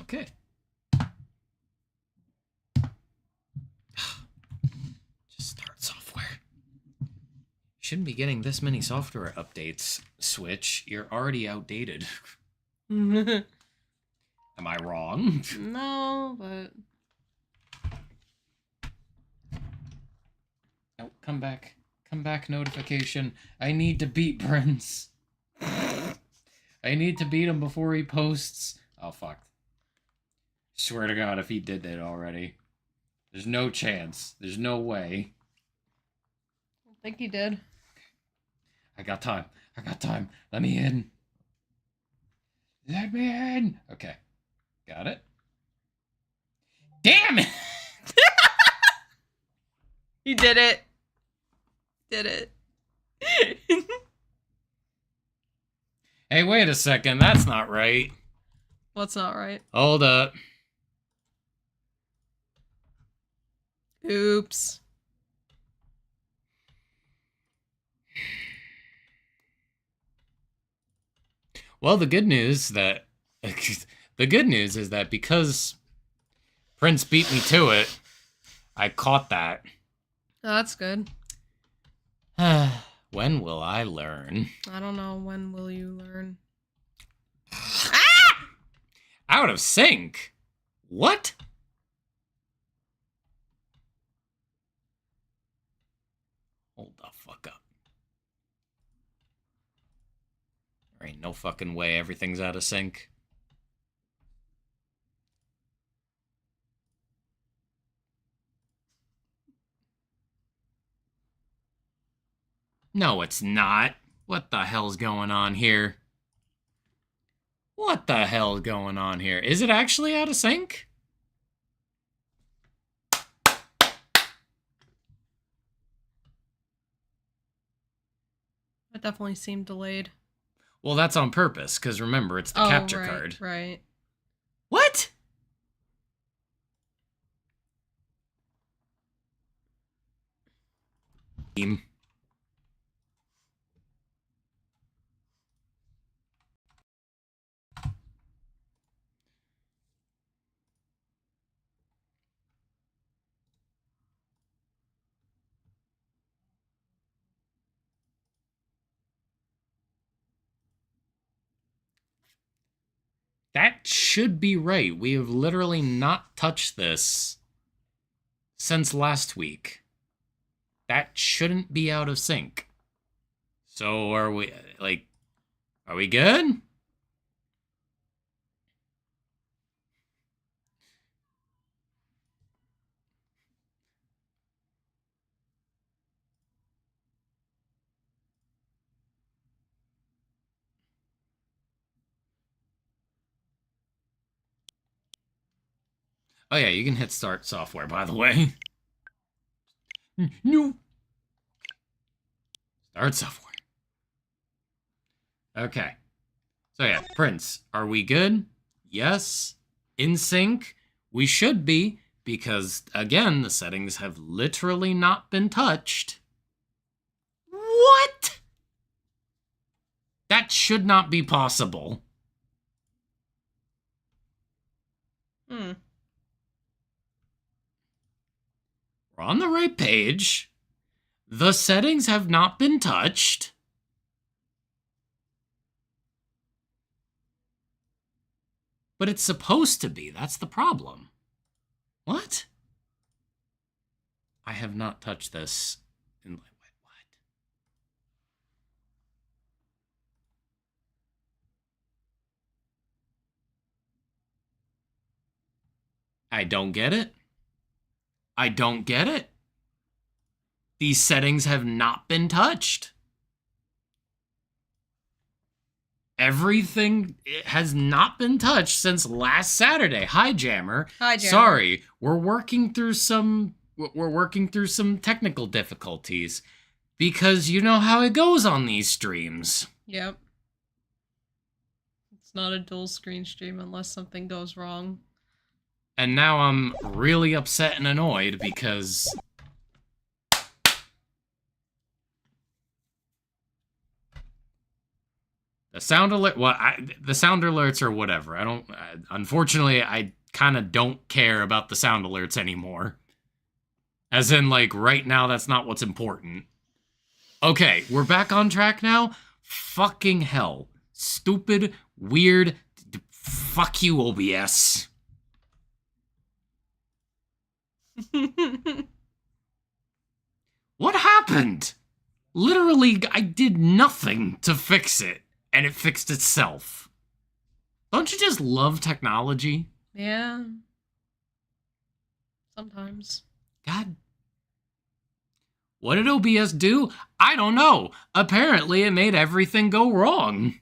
Okay. Just start software. Shouldn't be getting this many software updates, Switch. You're already outdated. Am I wrong? No, but... Oh, come back. Come back, notification. I need to beat Prince. I need to beat him before he posts. Oh, fuck. Swear to God, if he did that already. There's no chance. There's no way. I think he did. I got time. I got time. Let me in. Let me in. Okay. Got it. Damn it! He did it. Did it. Hey, wait a second. That's not right. What's not right? Hold up. Oops. Well, the good news that is that because Prince beat me to it, I caught that. Oh, that's good. When will I learn? I don't know. When will you learn? Ah! Out of sync? What? Hold the fuck up. There ain't no fucking way everything's out of sync. No, it's not. What the hell's going on here? What the hell's going on here? Is it actually out of sync? It definitely seemed delayed. Well, that's on purpose, because remember, it's the capture card. Right. What? That should be right. We have literally not touched this since last week. That shouldn't be out of sync. So are we, like, are we good? Oh yeah, you can hit start software, by the way. No. Start software. Okay. So yeah, Prince, are we good? Yes. In sync? We should be, because, again, the settings have literally not been touched. What? That should not be possible. We're on the right page. The settings have not been touched. But it's supposed to be. That's the problem. What? I have not touched this. What? I don't get it. I don't get it. These settings have not been touched. Everything has not been touched since last Saturday. Hi, Jammer. Hi, Jammer. Sorry, we're working through some technical difficulties because you know how it goes on these streams. Yep. It's not a dual screen stream unless something goes wrong. And now I'm really upset and annoyed because The sound alert. Well, the sound alerts or whatever. I don't. Unfortunately, I kind of don't care about the sound alerts anymore. As in, like, right now, that's not what's important. Okay, we're back on track now. Fucking hell. Stupid, weird. Fuck you, OBS. What happened? Literally, I did nothing to fix it, and it fixed itself. Don't you just love technology? Yeah. Sometimes. God. What did OBS do? I don't know. Apparently, it made everything go wrong.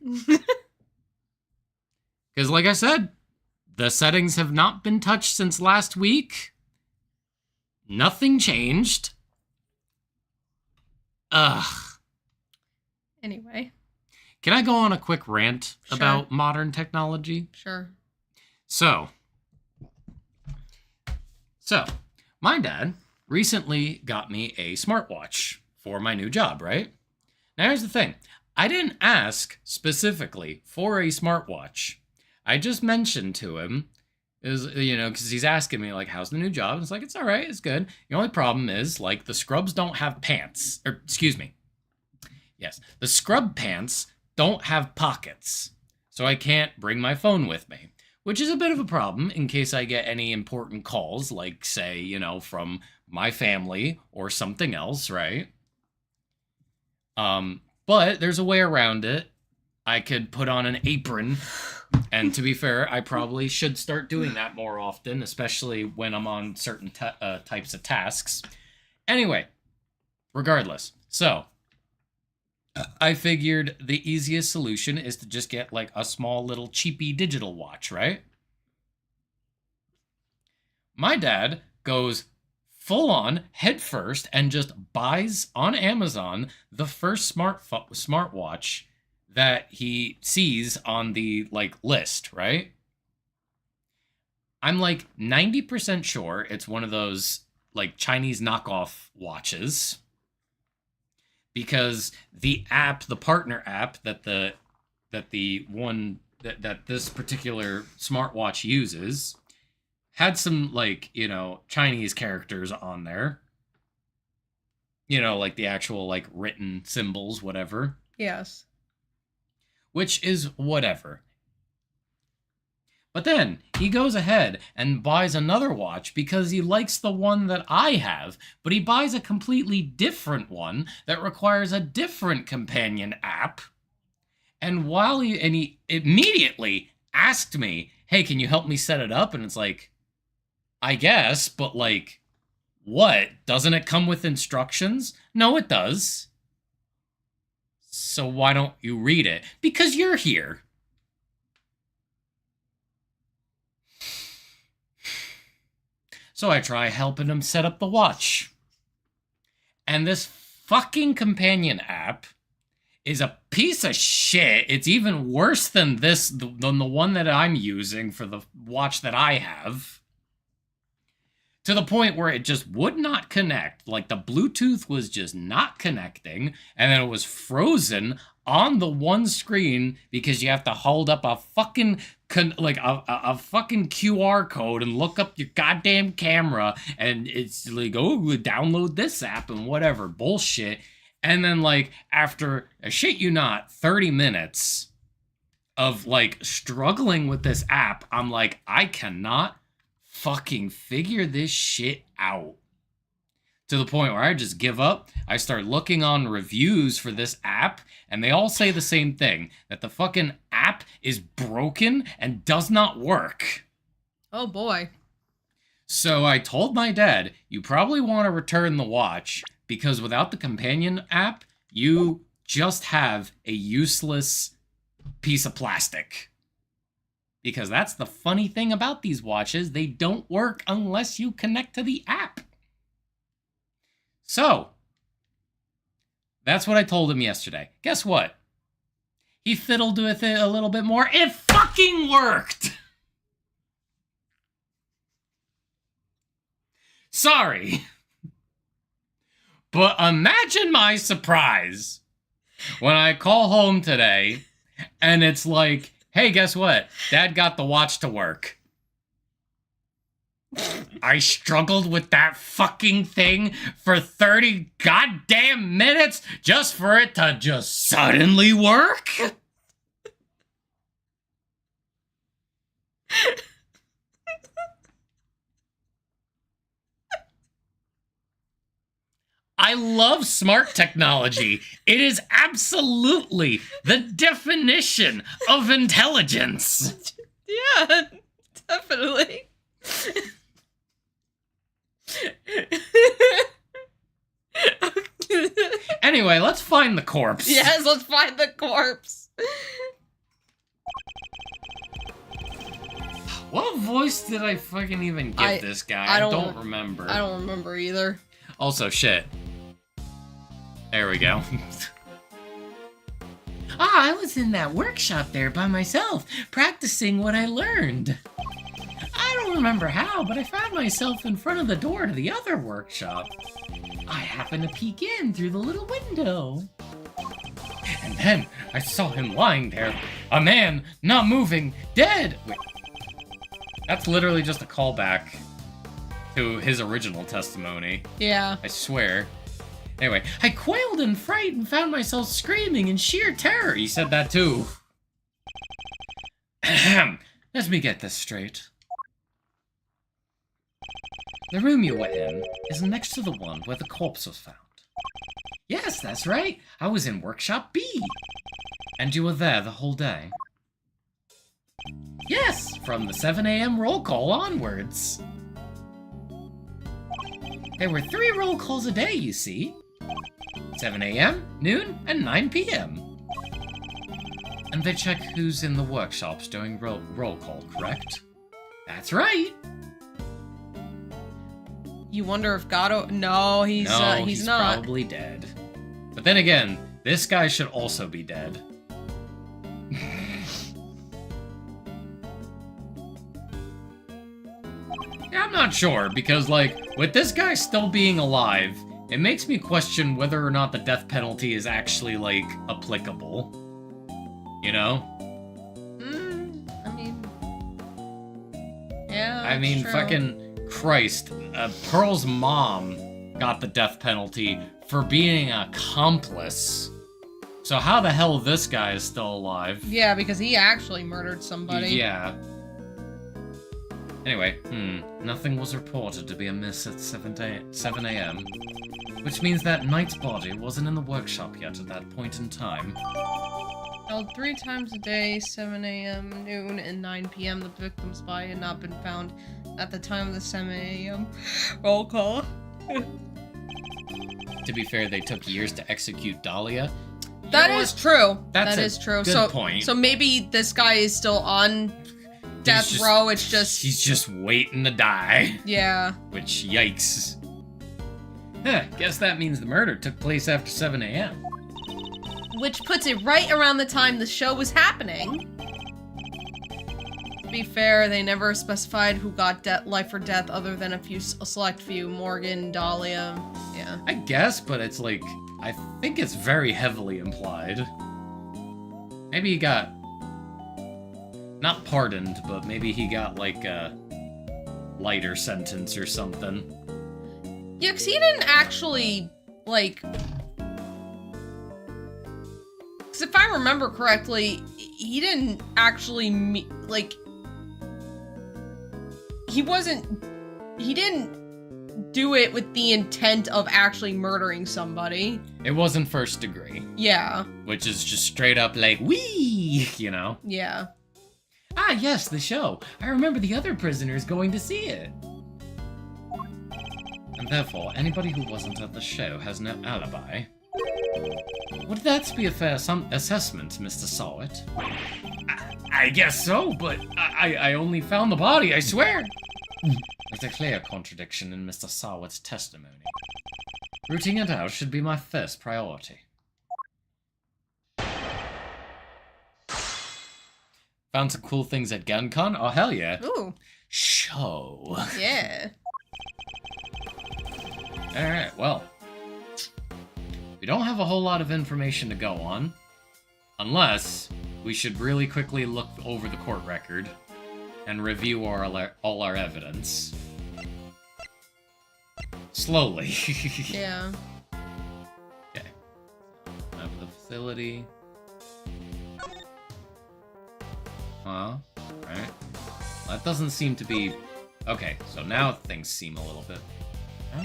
Because, like I said, the settings have not been touched since last week. Nothing changed. Ugh. Anyway. Can I go on a quick rant Sure. about modern technology? Sure. So, my dad recently got me a smartwatch for my new job, right? Now, here's the thing. I didn't ask specifically for a smartwatch. I just mentioned to him, because he's asking me, like, how's the new job? And it's like, it's all right, it's good. The only problem is, like, the scrubs don't have pants. Or, excuse me. Yes, the scrub pants don't have pockets. So I can't bring my phone with me. Which is a bit of a problem in case I get any important calls, like, say, from my family or something else, right? But there's a way around it. I could put on an apron, and to be fair, I probably should start doing that more often, especially when I'm on certain types of tasks. Anyway, regardless, so I figured the easiest solution is to just get, like, a small little cheapy digital watch, right? My dad goes full on head first and just buys on Amazon the first smartwatch that he sees on the, like, list, right? I'm like 90% sure it's one of those, like, Chinese knockoff watches. Because the partner app that this particular smartwatch uses had some, like, Chinese characters on there. Like the actual, like, written symbols, whatever. Yes. Which is whatever. But then he goes ahead and buys another watch because he likes the one that I have, but he buys a completely different one that requires a different companion app. And he immediately asked me, "Hey, can you help me set it up?" And it's like, I guess, but, like, what? Doesn't it come with instructions? No, it does. So why don't you read it? Because you're here. So I try helping him set up the watch. And this fucking companion app is a piece of shit. It's even worse than than the one that I'm using for the watch that I have. To the point where it just would not connect. Like, the Bluetooth was just not connecting, and then it was frozen on the one screen because you have to hold up a fucking a fucking QR code and look up your goddamn camera, and it's like, oh, download this app and whatever bullshit. And then, like, after, I shit you not, 30 minutes of, like, struggling with this app, I'm like, I cannot fucking figure this shit out. To the point where I just give up. I start looking on reviews for this app, and they all say the same thing, that the fucking app is broken and does not work. Oh boy. So I told my dad, you probably want to return the watch, because without the companion app, you just have a useless piece of plastic. Because that's the funny thing about these watches, they don't work unless you connect to the app. So, that's what I told him yesterday. Guess what? He fiddled with it a little bit more. It fucking worked! Sorry. But imagine my surprise when I call home today And it's like, hey, guess what? Dad got the watch to work. I struggled with that fucking thing for 30 goddamn minutes just for it to just suddenly work? I love smart technology. It is absolutely the definition of intelligence. Yeah, definitely. Anyway, let's find the corpse. Yes, let's find the corpse. What voice did I fucking even give this guy? I don't remember. I don't remember either. Also, shit. There we go. I was in that workshop there by myself, practicing what I learned. I don't remember how, but I found myself in front of the door to the other workshop. I happened to peek in through the little window. And then I saw him lying there. A man, not moving, dead. Wait. That's literally just a callback to his original testimony. Yeah. I swear. Anyway, I quailed in fright and found myself screaming in sheer terror. He said that too. Ahem. Let me get this straight. The room you were in is next to the one where the corpse was found. Yes, that's right. I was in workshop B. And you were there the whole day? Yes, from the 7 a.m. roll call onwards. There were 3 roll calls a day, you see. 7 a.m., noon, and 9 p.m. And they check who's in the workshops during roll call, correct? That's right. You wonder if Gato... No, he's not. Probably dead. But then again, this guy should also be dead. Yeah, I'm not sure, because, like, with this guy still being alive, it makes me question whether or not the death penalty is actually, like, applicable. You know? I mean... Yeah, I mean, true. fucking Christ. Pearl's mom got the death penalty for being an accomplice. So how the hell this guy is still alive? Yeah, because he actually murdered somebody. Yeah. Anyway, nothing was reported to be amiss at 7 a.m. Which means that Knight's body wasn't in the workshop yet at that point in time. Held 3 times a day, 7 a.m., noon, and 9 p.m. The victim's body had not been found at the time of the 7 a.m. roll call. To be fair, they took years to execute Dahlia. That is true. That's that is true. Good point. So maybe this guy is still on death row. It's just he's just waiting to die. Yeah. Which, yikes. Huh, guess that means the murder took place after 7 a.m. Which puts it right around the time the show was happening. To be fair, they never specified who got life or death other than a select few. Morgan, Dahlia, yeah. I guess, but it's like, I think it's very heavily implied. Maybe he got, not pardoned, but maybe he got like a lighter sentence or something. Yeah, because he didn't actually, like... Because if I remember correctly, he didn't actually, he didn't do it with the intent of actually murdering somebody. It wasn't first degree. Yeah. Which is just straight up like, wee, you know? Yeah. Ah, yes, the show. I remember the other prisoners going to see it. And therefore, anybody who wasn't at the show has no alibi. Would that be a fair assessment, Mr. Sawit? I guess so, but I only found the body, I swear. There's a clear contradiction in Mr. Sawit's testimony. Rooting it out should be my first priority. Found some cool things at GunCon? Oh, hell yeah. Ooh. Show. Yeah. Alright, well. We don't have a whole lot of information to go on. Unless we should really quickly look over the court record and review all our evidence. Slowly. Yeah. Okay. Map of the facility. Huh? Alright. That doesn't seem to be... Okay, so now things seem a little bit... Huh?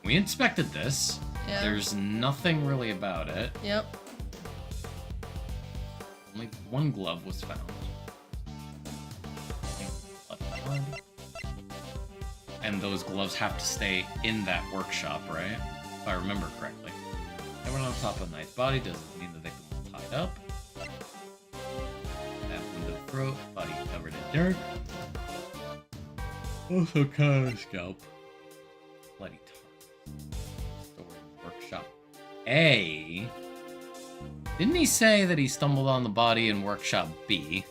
We inspected this. Yeah. There's nothing really about it. Yep. Only one glove was found. And those gloves have to stay in that workshop, right? If I remember correctly. Everyone on top of a knight's body doesn't mean the victim was tied up. That wound of throat, body covered in dirt. Also kind of scalp. Bloody tar. Stored in workshop A. Didn't he say that he stumbled on the body in workshop B?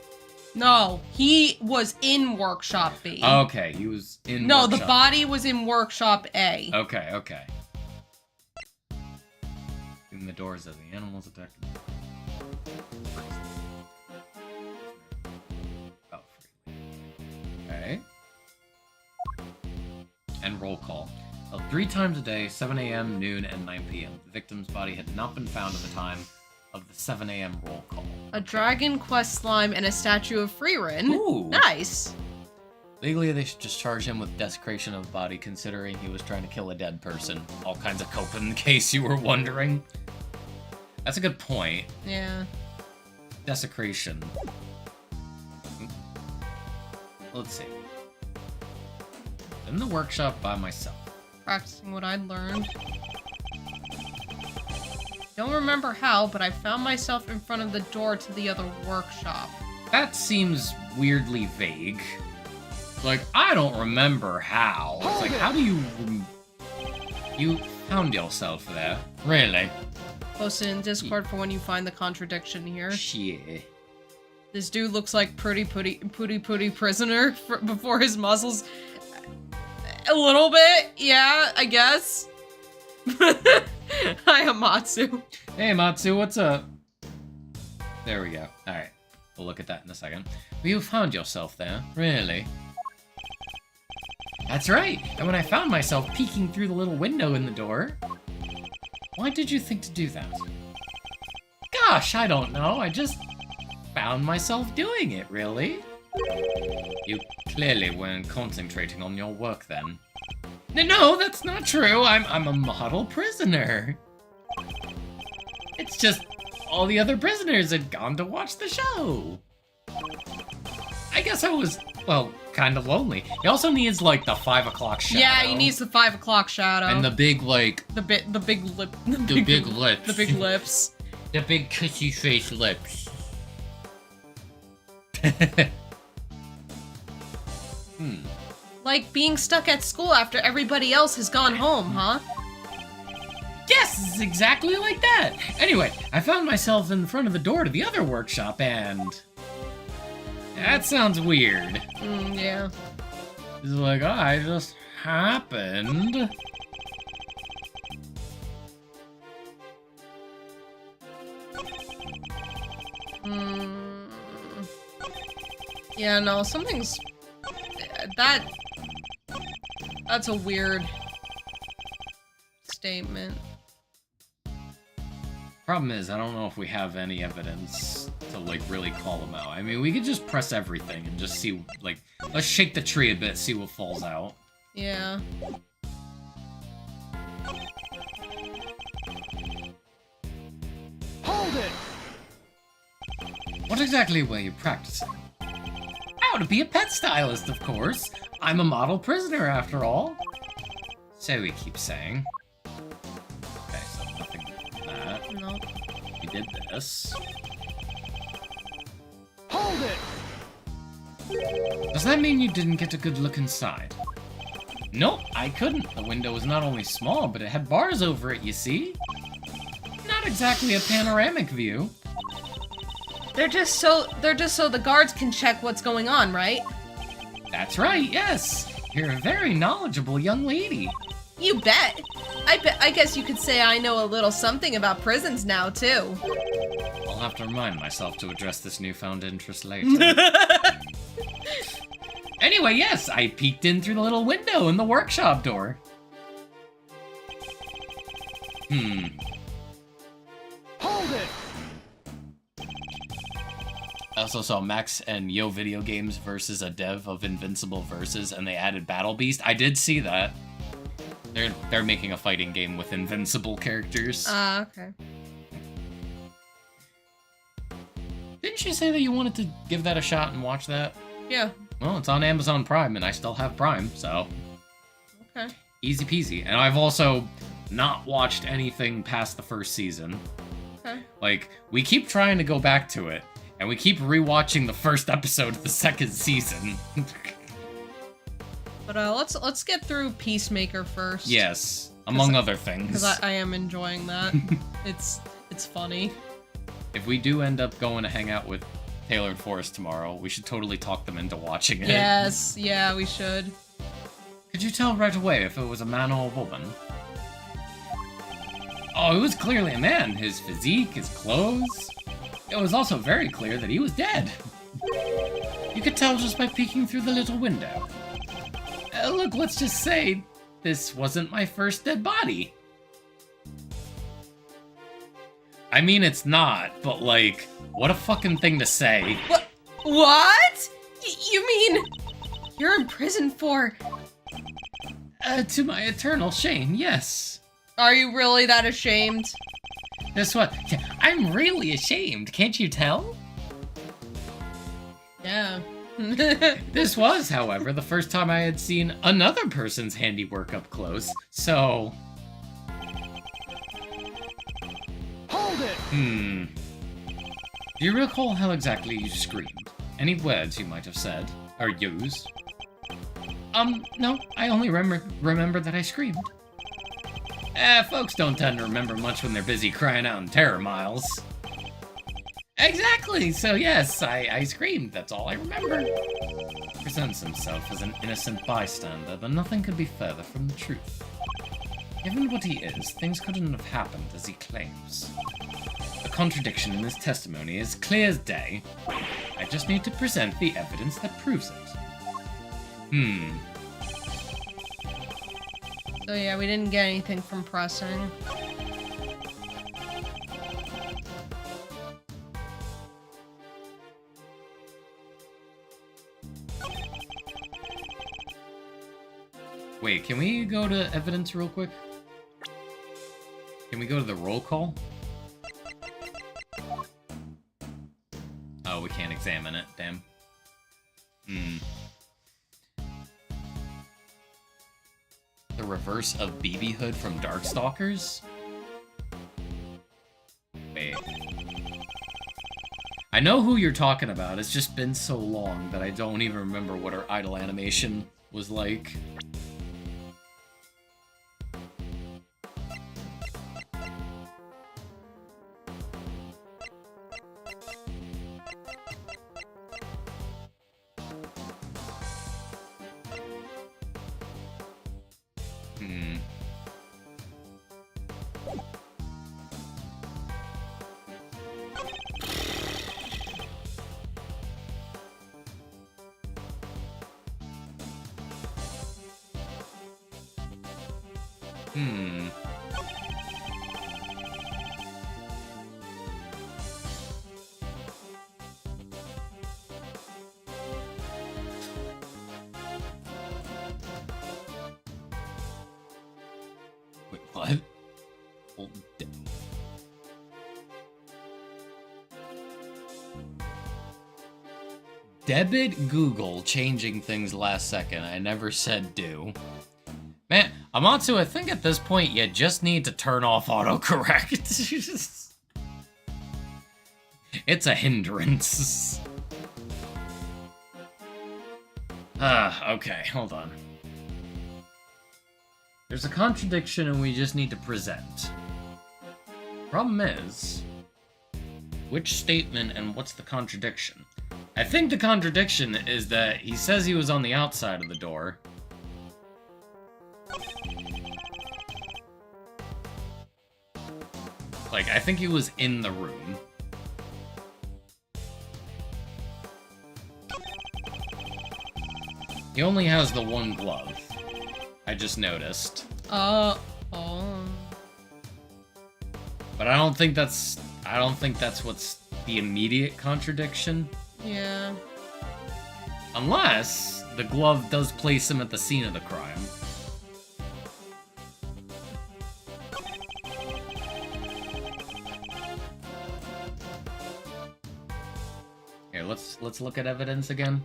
No, he was in workshop B. Okay, he was in No, workshop. the body was in workshop A. Okay, okay. In the doors of the animals attacked. Oh, okay. And roll call. Held 3 times a day, 7 a.m., noon, and 9 p.m. The victim's body had not been found at the time of the 7 a.m. roll call. A Dragon Quest slime and a statue of Freerin. Ooh. Nice. Legally, they should just charge him with desecration of the body, considering he was trying to kill a dead person. All kinds of cope, in case you were wondering. That's a good point. Yeah. Desecration. Let's see. In the workshop by myself. Practicing what I'd learned. Don't remember how, but I found myself in front of the door to the other workshop. That seems weirdly vague. Like, I don't remember how. It's like, how do you... You found yourself there. Really? Posted in Discord for when you find the contradiction here. Shit. This dude looks like pooty prisoner before his muscles. A little bit, yeah, I guess. Hi, Amatsu. Hey, Matsu, what's up? There we go. Alright. We'll look at that in a second. Well, you found yourself there. Really? That's right. And when I found myself peeking through the little window in the door... Why did you think to do that? Gosh, I don't know. I just found myself doing it, really. You clearly weren't concentrating on your work then. No, that's not true. I'm a model prisoner. It's just all the other prisoners had gone to watch the show. I guess I was, well, kind of lonely. He also needs, like, the 5 o'clock shadow. Yeah, he needs the 5 o'clock shadow. And the big, like... The big lip. The big lips. The big lips. The big kissy face lips. Like being stuck at school after everybody else has gone home, huh? Yes, it's exactly like that. Anyway, I found myself in front of the door to the other workshop and... That sounds weird. Yeah. It's like, oh, I just happened. Yeah, no, something's... That's a weird statement. Problem is, I don't know if we have any evidence to, like, really call them out. I mean, we could just press everything and just see, like, let's shake the tree a bit, see what falls out. Yeah. Hold it! What exactly were you practicing? How to be a pet stylist, of course. I'm a model prisoner, after all. So we keep saying. Okay, so nothing like that. No. We did this. Hold it! Does that mean you didn't get a good look inside? Nope, I couldn't. The window was not only small, but it had bars over it, you see? Not exactly a panoramic view. They're just so the guards can check what's going on, right? That's right, yes. You're a very knowledgeable young lady. You bet. I guess you could say I know a little something about prisons now, too. Well, have to remind myself to address this newfound interest later. Anyway, yes, I peeked in through the little window in the workshop door. Hold it! I also saw Max and Yo Video Games versus a dev of Invincible Versus, and they added Battle Beast. I did see that. They're making a fighting game with invincible characters. Okay. Didn't you say that you wanted to give that a shot and watch that? Yeah. Well, it's on Amazon Prime, and I still have Prime, so... Okay. Easy peasy. And I've also not watched anything past the first season. Okay. Like, we keep trying to go back to it, and we keep rewatching the first episode of the second season. But let's get through Peacemaker first. Yes, among other things. Because I am enjoying that. It's funny. If we do end up going to hang out with Tailored Forest tomorrow, we should totally talk them into watching it. Yes, yeah, we should. Could you tell right away if it was a man or a woman? Oh, it was clearly a man. His physique, his clothes. It was also very clear that he was dead. You could tell just by peeking through the little window. Look, let's just say this wasn't my first dead body. I mean, it's not, but like, what a fucking thing to say. What? You mean you're in prison for... To my eternal shame, yes. Are you really that ashamed? Guess what? I'm really ashamed, can't you tell? Yeah. This was, however, the first time I had seen another person's handiwork up close, so... Hold it! Do you recall how exactly you screamed? Any words you might have said, or used? No, I only remember that I screamed. Folks don't tend to remember much when they're busy crying out in terror miles. Exactly, so yes, I screamed, that's all I remember. He presents himself as an innocent bystander, but nothing could be further from the truth. Given what he is, things couldn't have happened as he claims. The contradiction in his testimony is clear as day. I just need to present the evidence that proves it. So yeah, we didn't get anything from pressing. Wait, can we go to evidence real quick? Can we go to the roll call? Oh, we can't examine it, damn. The reverse of BB Hood from Darkstalkers? Wait. I know who you're talking about, it's just been so long that I don't even remember what her idle animation was like. Wait, what? Oh, Debit Google changing things last second. I never said do. Man, Amatsu, I think at this point you just need to turn off autocorrect. It's a hindrance. Okay, hold on. There's a contradiction and we just need to present. Problem is, which statement and what's the contradiction? I think the contradiction is that he says he was on the outside of the door. Like, I think he was in the room. He only has the one glove. I just noticed. Oh. But I don't think that's what's the immediate contradiction. Yeah. Unless the glove does place him at the scene of the crime. Here, let's look at evidence again.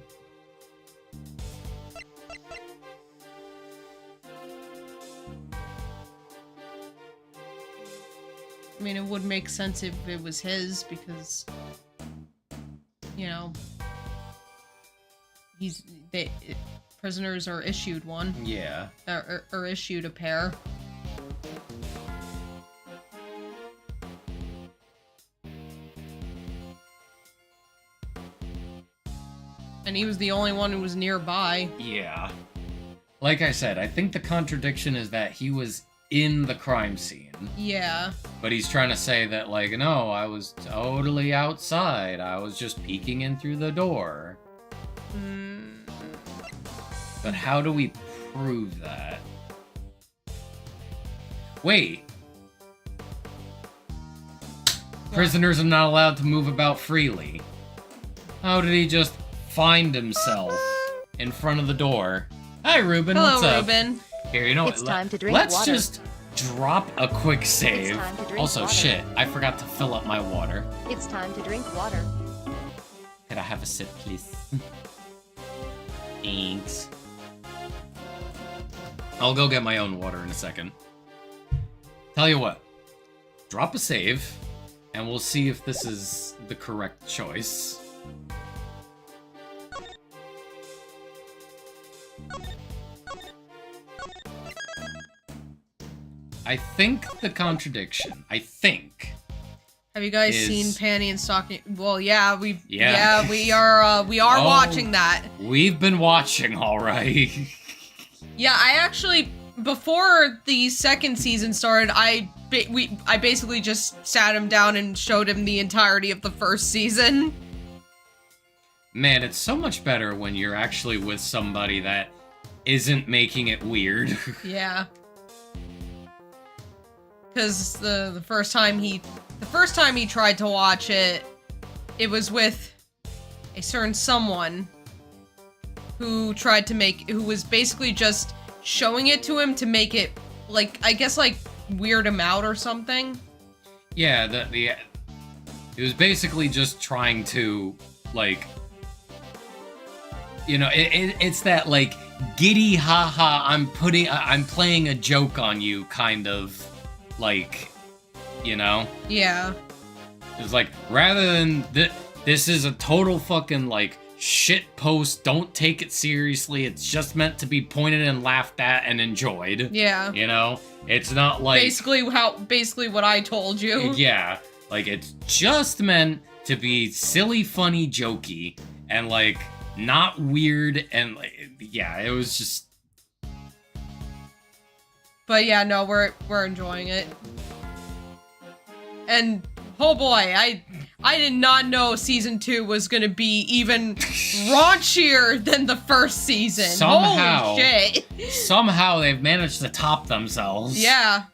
I mean, it would make sense if it was his, because, you know, prisoners are issued one. Yeah. Or issued a pair. And he was the only one who was nearby. Yeah. Like I said, I think the contradiction is that he was in the crime scene. Yeah. But he's trying to say that, like, no, I was totally outside. I was just peeking in through the door. But how do we prove that? Wait. Prisoners are not allowed to move about freely. How did he just find himself in front of the door? Hi, Ruben. Hello, what's up? Ruben. Here, you know It's what? time to drink Let's water. just drop a quick save. It's time to drink Also, water. shit, I forgot to fill up my water. It's time to drink water. Could I have a sip, please? Thanks. I'll go get my own water in a second. Tell you what, drop a save, and we'll see if this is the correct choice. I think the contradiction, Have you guys is- seen Panty and Stocking? Well, yeah, we Yeah. we are Oh. watching that. We've been watching, alright. Yeah, I actually, before the second season started, I basically just sat him down and showed him the entirety of the first season. Man, it's so much better when you're actually with somebody that isn't making it weird. Yeah. Because the first time he tried to watch it, it was with a certain someone who was basically just showing it to him to make it, like, I guess, like, weird him out or something. Yeah, it was basically just trying to, like, you know, it's that, like, giddy haha, I'm playing a joke on you kind of, like, you know? Yeah. It's like, rather than this is a total fucking, like, shit post, don't take it seriously, it's just meant to be pointed and laughed at and enjoyed. Yeah. You know? It's not like... Basically what I told you. Yeah. Like, it's just meant to be silly, funny, jokey, and, like, not weird, and, like, yeah, it was just... But yeah, no, we're enjoying it. And oh boy, I did not know season 2 was gonna be even raunchier than the first season. Somehow. Holy shit. Somehow they've managed to top themselves. Yeah.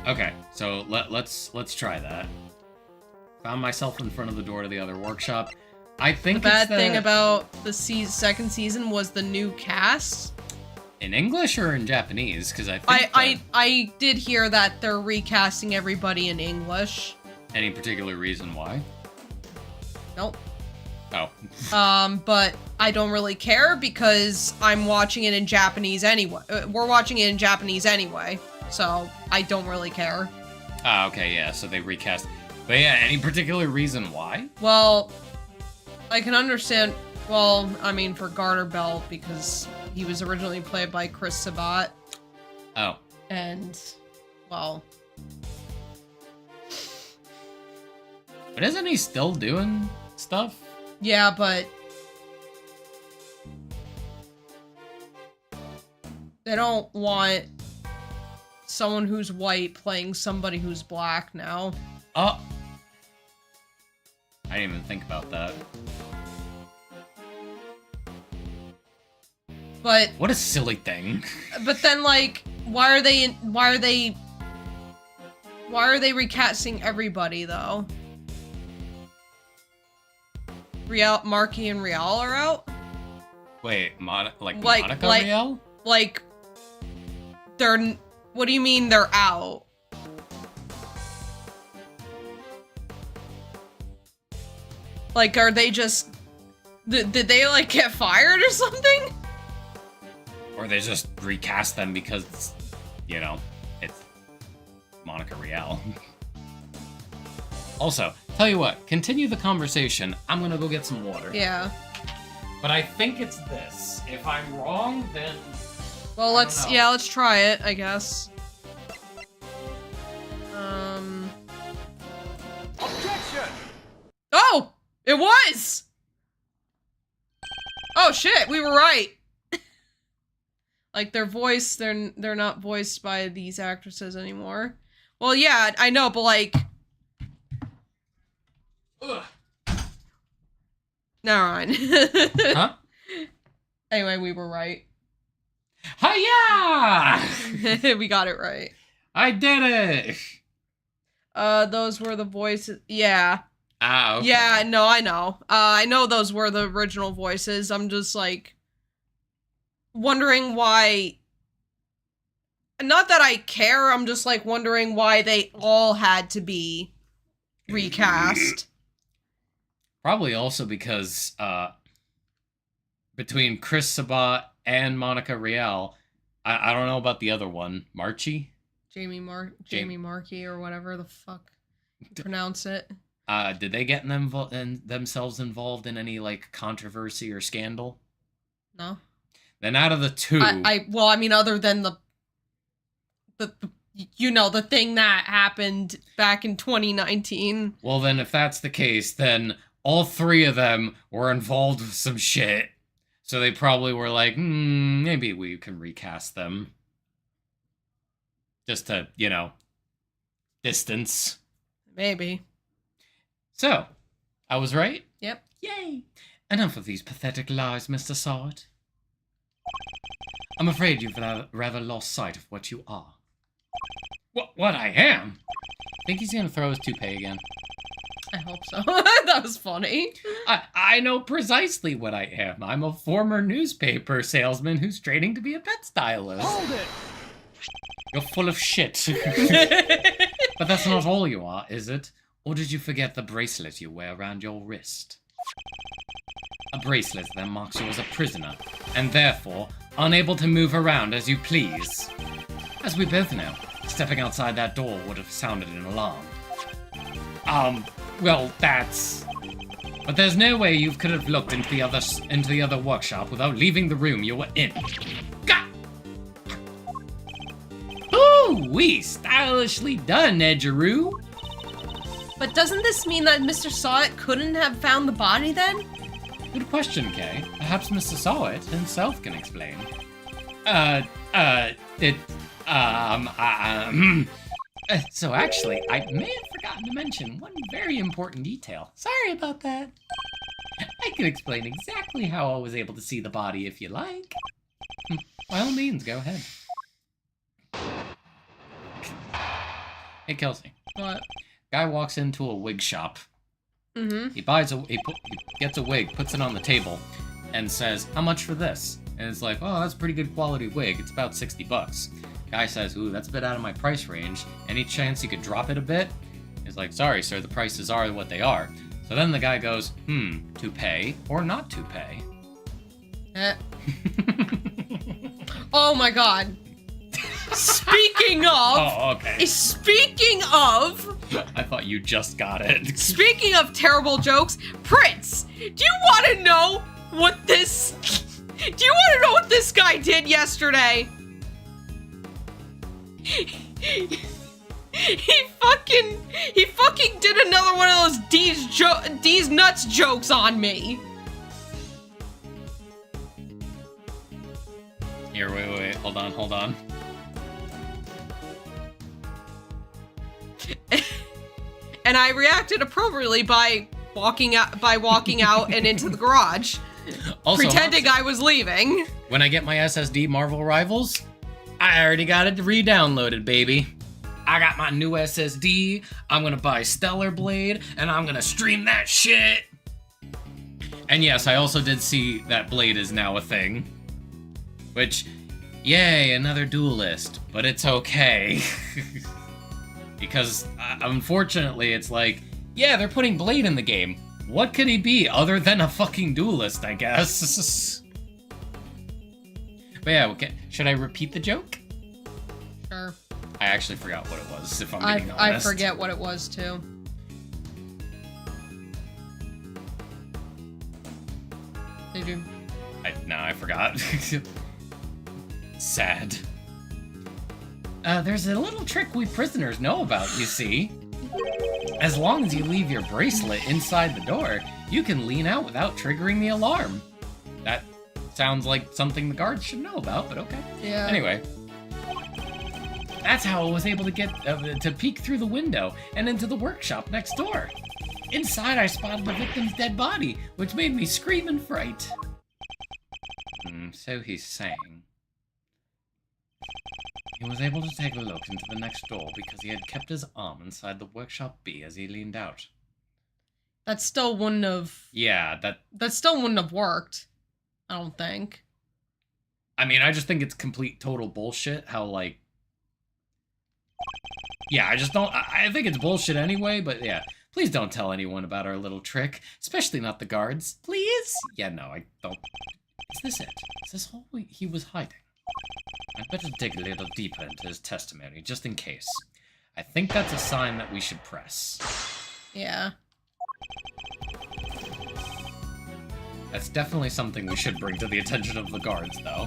Okay, so let's try that. Found myself in front of the door to the other workshop. I think The bad it's thing about the second season was the new cast. in English or in Japanese, because I think I did hear that they're recasting everybody in English. any particular reason why? Nope. Oh. But I don't really care because I'm watching it in Japanese anyway. We're watching it in Japanese anyway, so I don't really care. Ah, okay, yeah, so they recast. But yeah, any particular reason why? Well, I can understand. Well, I mean, for Garter Belt, because he was originally played by Chris Sabat, Oh. and, well... But isn't he still doing stuff? Yeah, but... they don't want someone who's white playing somebody who's black now. Oh. I didn't even think about that. But What a silly thing. but then like why are they recasting everybody though? Riel, Marky and Riel are out? Wait, Monica Like- Riel? Like they're what do you mean they're out? Like are they just did they like get fired or something? Or they just recast them because, you know, it's Monica Riel. Also, tell you what, continue the conversation. I'm gonna go get some water. Yeah. But I think it's this. If I'm wrong, then... Well, I don't know. let's try it, I guess. Objection! Oh! It was! Oh shit, we were right. Like their voice, they're not voiced by these actresses anymore. Well, yeah, I know, but like... Ugh. Never mind. Huh? Anyway, we were right. Hiya! We got it right. I did it! Those were the voices. Yeah. Ah, okay. Yeah, no, I know. I know those were the original voices. I'm just like wondering why. Not that I care, I'm just like wondering why they all had to be recast. Probably also because, between Chris Sabat and Monica Riel, I don't know about the other one, Marchie? Jamie Markey or whatever the fuck you pronounce it. Did they get themselves involved in any, like, controversy or scandal? No. Then out of the two... Well, I mean, other than the you know, the thing that happened back in 2019. Well, then if that's the case, then all three of them were involved with some shit. So they probably were like, maybe we can recast them. Just to, you know, distance. Maybe. So, I was right? Yep. Yay! Enough of these pathetic lies, Mr. Sard. I'm afraid you've rather lost sight of what you are. What I am? Think he's gonna throw his toupee again? I hope so. That was funny. I know precisely what I am. I'm a former newspaper salesman who's training to be a pet stylist. Hold it! You're full of shit. But that's not all you are, is it? Or did you forget the bracelet you wear around your wrist? A bracelet that marks you as a prisoner, and therefore unable to move around as you please. As we both know, stepping outside that door would have sounded an alarm. Well, that's... But there's no way you could have looked into the other workshop without leaving the room you were in. Gah! Ooh-wee, stylishly done, Edgeroo. But doesn't this mean that Mr. Sawit couldn't have found the body then? Good question, Kay. Perhaps Mr. Sawit himself can explain. So actually, I may have forgotten to mention one very important detail. Sorry about that. I can explain exactly how I was able to see the body if you like. By all means, go ahead. Hey, Kelsey. What? Guy walks into a wig shop. Mm-hmm. He gets a wig, puts it on the table, and says, "How much for this?" And it's like, "Oh, that's a pretty good quality wig. It's about $60. Guy says, "Ooh, that's a bit out of my price range. Any chance you could drop it a bit?" He's like, "Sorry, sir, the prices are what they are." So then the guy goes, to pay or not to pay? Oh my god. Speaking of... Oh, okay. Speaking of... I thought you just got it. Speaking of terrible jokes, Prince, do you want to know what this... Do you want to know what this guy did yesterday? He fucking did another one of those D's nuts jokes on me. Here, wait, hold on. And I reacted appropriately by walking out and into the garage. Also, pretending I was leaving. when I get my SSD Marvel Rivals, I already got it re-downloaded, baby. I got my new SSD, I'm gonna buy Stellar Blade, and I'm gonna stream that shit. And yes, I also did see that Blade is now a thing. Which, yay, another duelist, but it's okay. Because, unfortunately, it's like, yeah, they're putting Blade in the game. What could he be other than a fucking duelist, I guess? But yeah, okay. Should I repeat the joke? Sure. I actually forgot what it was, if I'm being honest. I forget what it was, too. Did you? No, I forgot. Sad. There's a little trick we prisoners know about, you see. As long as you leave your bracelet inside the door, you can lean out without triggering the alarm. That sounds like something the guards should know about, but okay. Yeah. Anyway. That's how I was able to get to peek through the window and into the workshop next door. Inside, I spotted the victim's dead body, which made me scream in fright. So he's saying. He was able to take a look into the next door because he had kept his arm inside the workshop B as he leaned out. That still wouldn't have... Yeah, That still wouldn't have worked. I don't think. I mean, I just think it's complete total bullshit how, like... Yeah, I just don't... I think it's bullshit anyway, but yeah. Please don't tell anyone about our little trick, especially not the guards. Please? Yeah, no, I don't... Is this it? Is this all he was hiding? I'd better dig a little deeper into his testimony, just in case. I think that's a sign that we should press. Yeah. That's definitely something we should bring to the attention of the guards, though.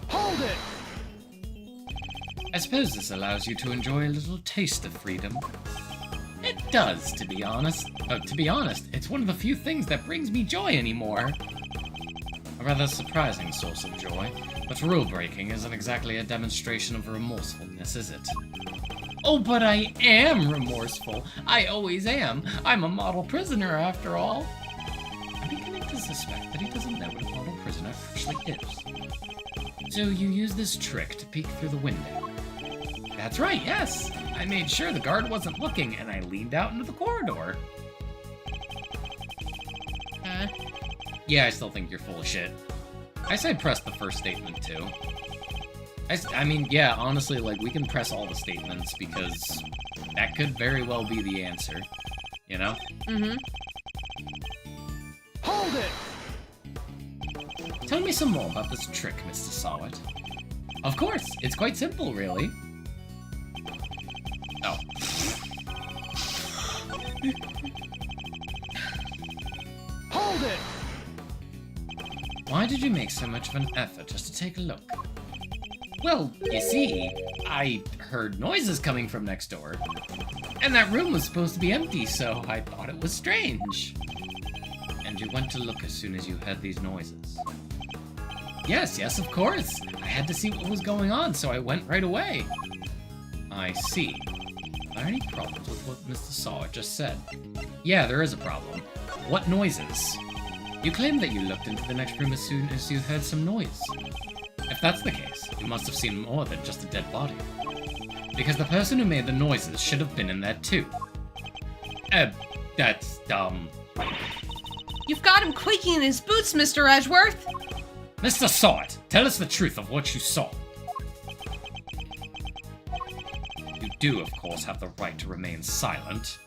Hold it! I suppose this allows you to enjoy a little taste of freedom. It does, to be honest. It's one of the few things that brings me joy anymore. A rather surprising source of joy, but rule-breaking isn't exactly a demonstration of remorsefulness, is it? Oh, but I am remorseful. I always am. I'm a model prisoner, after all. I'm beginning to suspect that he doesn't know what a model prisoner actually is. So you use this trick to peek through the window. That's right, yes! I made sure the guard wasn't looking, and I leaned out into the corridor. Yeah, I still think you're full of shit. I say press the first statement, too. I mean, yeah, honestly, like, we can press all the statements, because that could very well be the answer. You know? Mm-hmm. Hold it! Tell me some more about this trick, Mr. Sawit. Of course, it's quite simple, really. Oh. Hold it! Why did you make so much of an effort just to take a look? Well, you see, I heard noises coming from next door. And that room was supposed to be empty, so I thought it was strange. And you went to look as soon as you heard these noises? Yes, of course. I had to see what was going on, so I went right away. I see. Are there any problems with what Mr. Sawyer just said? Yeah, there is a problem. What noises? You claimed that you looked into the next room as soon as you heard some noise. If that's the case, you must have seen more than just a dead body. Because the person who made the noises should have been in there too. That's dumb. You've got him quaking in his boots, Mr. Edgeworth! Mr. Sawyer, tell us the truth of what you saw. You do, of course, have the right to remain silent.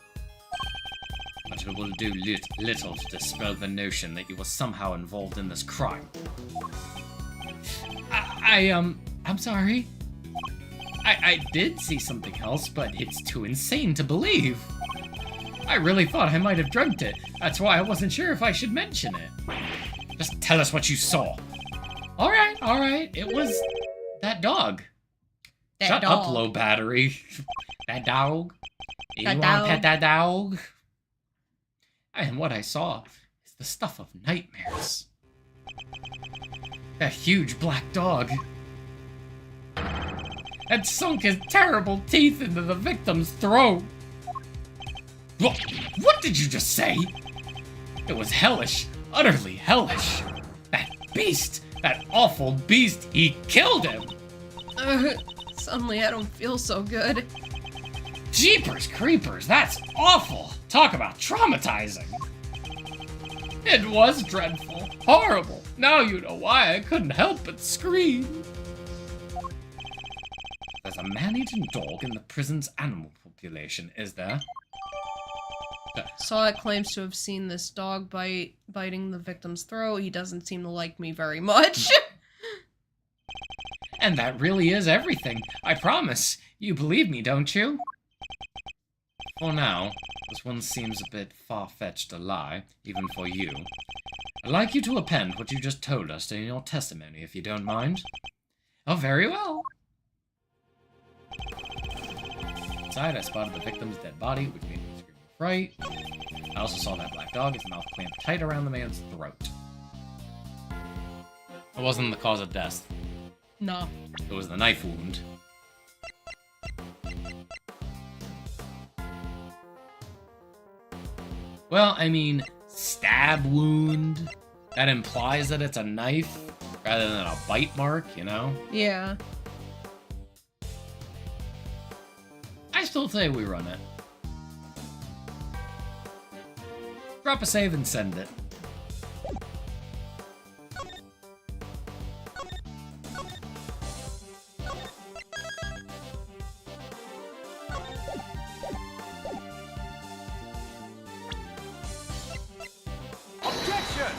But it will do little to dispel the notion that you were somehow involved in this crime. I'm sorry. I did see something else, but it's too insane to believe. I really thought I might have dreamt it. That's why I wasn't sure if I should mention it. Just tell us what you saw. All right. It was that dog. Shut up, low battery. That dog. You want to pet that dog? And what I saw is the stuff of nightmares. That huge black dog. and sunk his terrible teeth into the victim's throat. What did you just say? It was hellish, utterly hellish. That beast, that awful beast, he killed him. Suddenly I don't feel so good. Jeepers creepers, that's awful. Talk about traumatizing. It was dreadful, horrible. Now you know why I couldn't help but scream. There's a man-eating dog in the prison's animal population, is there? Saw claims to have seen this dog biting the victim's throat. He doesn't seem to like me very much. And that really is everything, I promise. You believe me, don't you? For now, this one seems a bit far-fetched a lie, even for you. I'd like you to append what you just told us in your testimony, if you don't mind. Oh, very well. Inside, I spotted the victim's dead body, which made me scream with fright. I also saw that black dog, its mouth clamped tight around the man's throat. It wasn't the cause of death. No. It was the knife wound. Well, I mean, stab wound. That implies that it's a knife rather than a bite mark, you know? Yeah. I still say we run it. Drop a save and send it. Objection!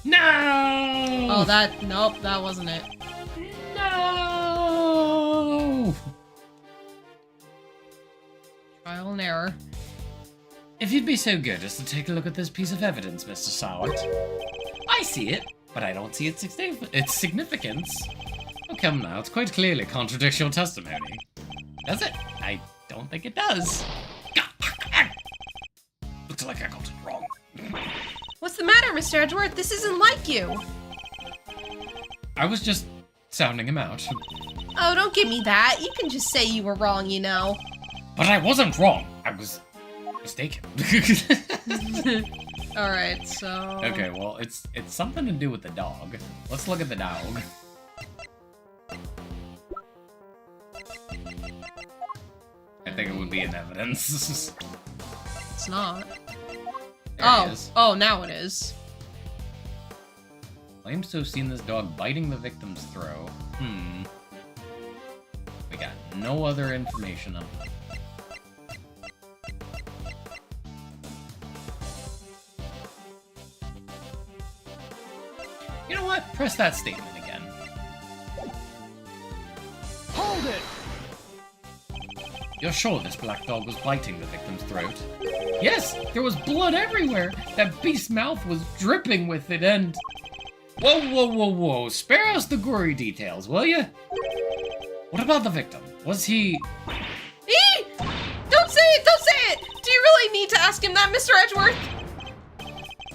No! Oh, nope, that wasn't it. No! Trial and error. If you'd be so good as to take a look at this piece of evidence, Mr. Sawat. I see it, but I don't see its significance. Oh, come now, it quite clearly contradicts your testimony. Does it? I don't think it does. Looks like I got it wrong. What's the matter, Mr. Edgeworth? This isn't like you. I was just sounding him out. Oh, don't give me that. You can just say you were wrong, you know. But I wasn't wrong. I was mistaken. Alright, so... Okay, well, it's something to do with the dog. Let's look at the dog. I think it would be in evidence. It's not. There it is. Oh, now it is. Claims to have seen this dog biting the victim's throat. We got no other information on it. You know what? Press that statement again. Hold it! You're sure this black dog was biting the victim's throat? Yes, there was blood everywhere. That beast's mouth was dripping with it and... Whoa, whoa, whoa, whoa. Spare us the gory details, will you? What about the victim? Was he... Eee! Don't say it! Don't say it! Do you really need to ask him that, Mr. Edgeworth?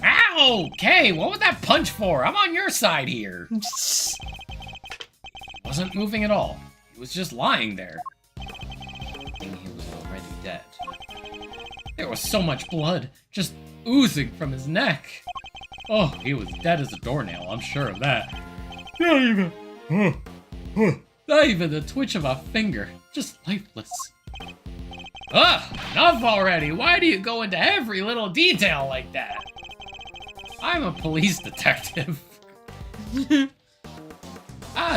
Ow! Okay, what was that punch for? I'm on your side here. He wasn't moving at all. He was just lying there. He was already dead. There was so much blood just oozing from his neck. Oh, he was dead as a doornail, I'm sure of that. Not even the twitch of a finger. Just lifeless. Ugh! Enough already! Why do you go into every little detail like that? I'm a police detective. To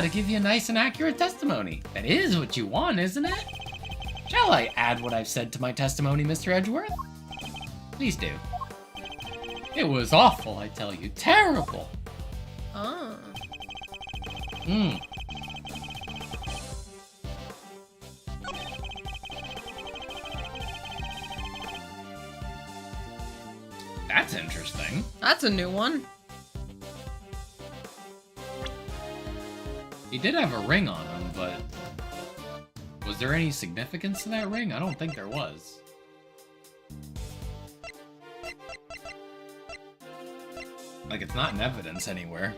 give you a nice and accurate testimony. That is what you want, isn't it? Shall I add what I've said to my testimony, Mr. Edgeworth? Please do. It was awful, I tell you. Terrible. Oh. That's interesting. That's a new one. He did have a ring on him, but... was there any significance to that ring? I don't think there was. Like, it's not in evidence anywhere.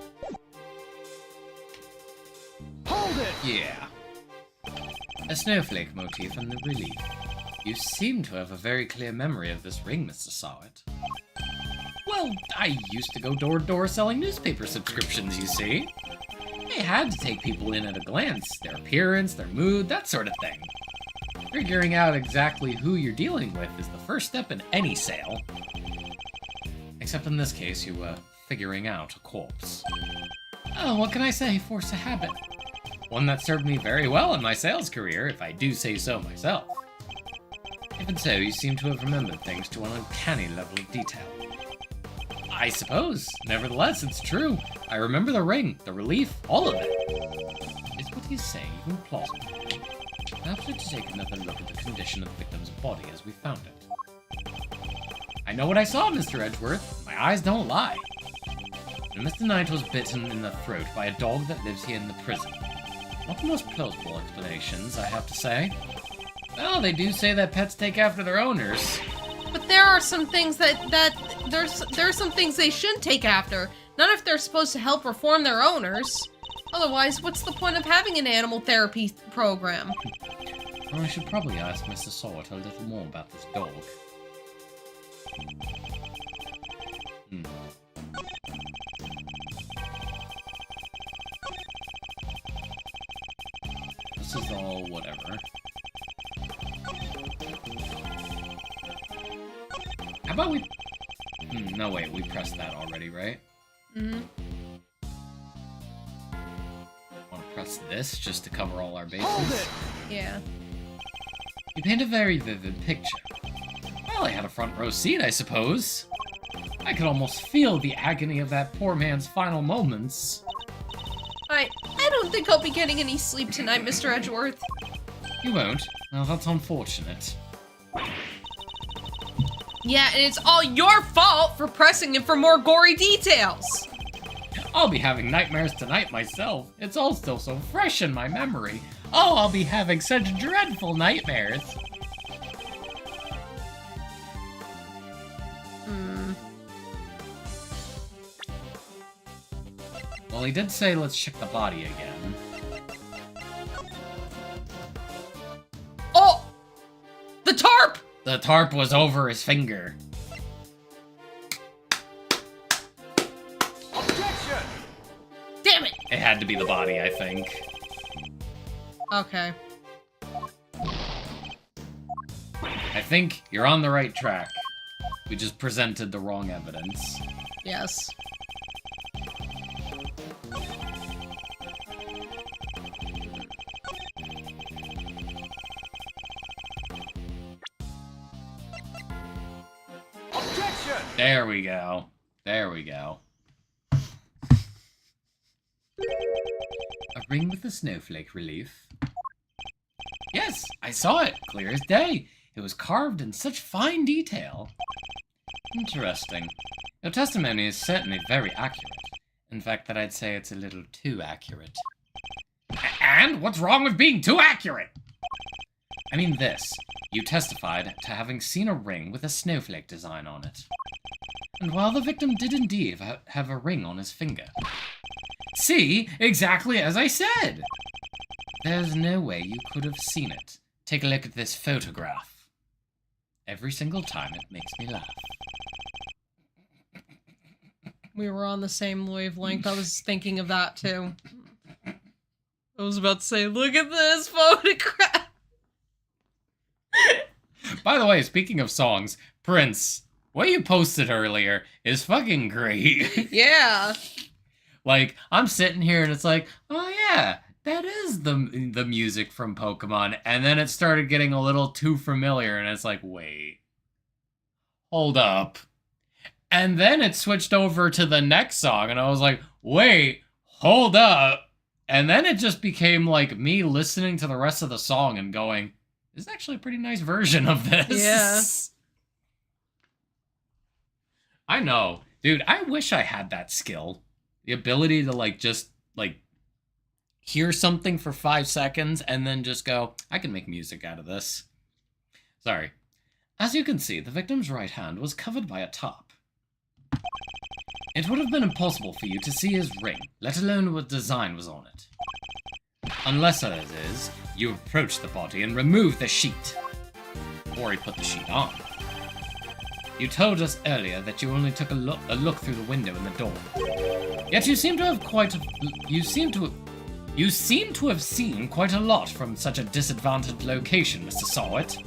Hold it! Yeah. A snowflake motif in the relief. You seem to have a very clear memory of this ring, Mr. Sawit. Well, I used to go door-to-door selling newspaper subscriptions, you see. I had to take people in at a glance, their appearance, their mood, that sort of thing. Figuring out exactly who you're dealing with is the first step in any sale. Except in this case, you were figuring out a corpse. Oh, what can I say? Force a habit. One that served me very well in my sales career, if I do say so myself. Even so, you seem to have remembered things to an uncanny level of detail. I suppose. Nevertheless, it's true. I remember the ring, the relief, all of it. Is what he's saying even plausible? Perhaps we should take another look at the condition of the victim's body as we found it. I know what I saw, Mr. Edgeworth. My eyes don't lie. And Mr. Knight was bitten in the throat by a dog that lives here in the prison. Not the most plausible explanations, I have to say. Well, they do say that pets take after their owners. But there are some things there are some things they shouldn't take after. Not if they're supposed to help reform their owners. Otherwise, what's the point of having an animal therapy program? Well, I should probably ask Mr. Sawit a little more about this dog. This is all whatever. How about we... no, wait, we pressed that already, right? Mm-hmm. Want to press this just to cover all our bases? Hold it! Yeah. You paint a very vivid picture. Well, I had a front row seat, I suppose. I could almost feel the agony of that poor man's final moments. I don't think I'll be getting any sleep tonight, Mr. Edgeworth. You won't? Well, that's unfortunate. Yeah, and it's all your fault for pressing it for more gory details. I'll be having nightmares tonight myself. It's all still so fresh in my memory. Oh, I'll be having such dreadful nightmares. Well, he did say let's check the body again. Oh! The tarp! The tarp was over his finger. Objection! Damn it! It had to be the body, I think. Okay. I think you're on the right track. We just presented the wrong evidence. Yes. Objection! There we go. There we go. A ring with a snowflake relief. Yes, I saw it, clear as day. It was carved in such fine detail. Interesting. Your testimony is certainly very accurate. In fact, that I'd say it's a little too accurate. And what's wrong with being too accurate? I mean this. You testified to having seen a ring with a snowflake design on it. And while the victim did indeed have a ring on his finger. See? Exactly as I said! There's no way you could have seen it. Take a look at this photograph. Every single time it makes me laugh. We were on the same wavelength. I was thinking of that too. I was about to say, look at this photograph! By the way, speaking of songs, Prince, what you posted earlier is fucking great. Yeah. Like, I'm sitting here and it's like, oh yeah, that is the music from Pokemon. And then it started getting a little too familiar and it's like, wait, hold up. And then it switched over to the next song and I was like, wait, hold up. And then it just became like me listening to the rest of the song and going, this is actually a pretty nice version of this. Yeah. I know. Dude, I wish I had that skill. The ability to, like, just, like, hear something for 5 seconds and then just go, I can make music out of this. Sorry. As you can see, the victim's right hand was covered by a tarp. It would have been impossible for you to see his ring, let alone what design was on it. Unless, as is, you approach the body and remove the sheet. Or he put the sheet on. You told us earlier that you only took a look through the window in the door. Yet you seem to have seen quite a lot from such a disadvantaged location, Mr. Sawit.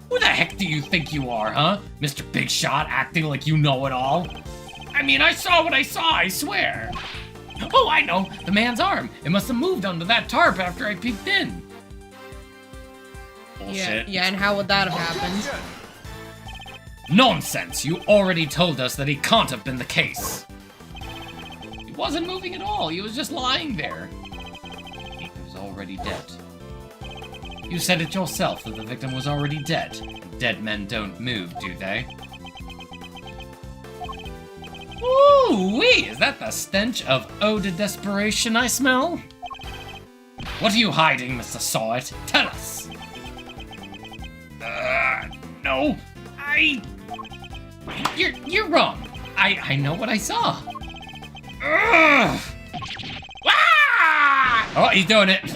Who the heck do you think you are, huh? Mr. Big Shot, acting like you know it all? I mean, I saw what I saw, I swear. Oh, I know, the man's arm. It must have moved under that tarp after I peeked in. Bullshit. Yeah, and how would that have happened? Objection! Nonsense! You already told us that he can't have been the case. He wasn't moving at all. He was just lying there. He was already dead. You said it yourself that the victim was already dead. Dead men don't move, do they? Ooh-wee! Is that the stench of eau de desperation I smell? What are you hiding, Mr. Sawit? Tell us! No. You're wrong. I know what I saw. Ugh. Ah! Oh, he's doing it.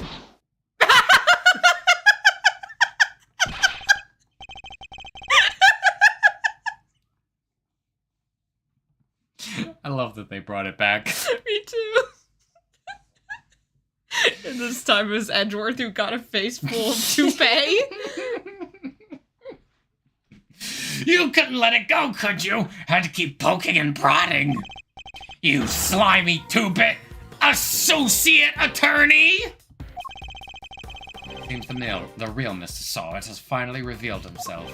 I love that they brought it back. Me too. And this time it was Edgeworth who got a face full of toupee. You couldn't let it go, could you? Had to keep poking and prodding. You slimy two-bit associate attorney! Seems the real Mr. Sawit has finally revealed himself.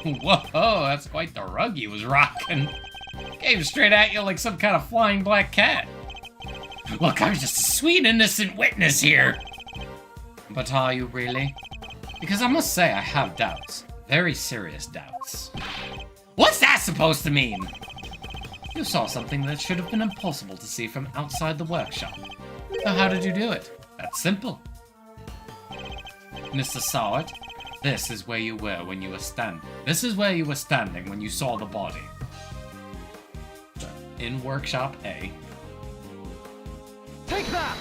Whoa, that's quite the rug he was rocking. Came straight at you like some kind of flying black cat. Look, I'm just a sweet innocent witness here. But are you really? Because I must say I have doubts. Very serious doubts. What's that supposed to mean? You saw something that should have been impossible to see from outside the workshop. So how did you do it? That's simple. Mr. Sawit, this is where you were when you were standing. This is where you were standing when you saw the body. In workshop A. Take that!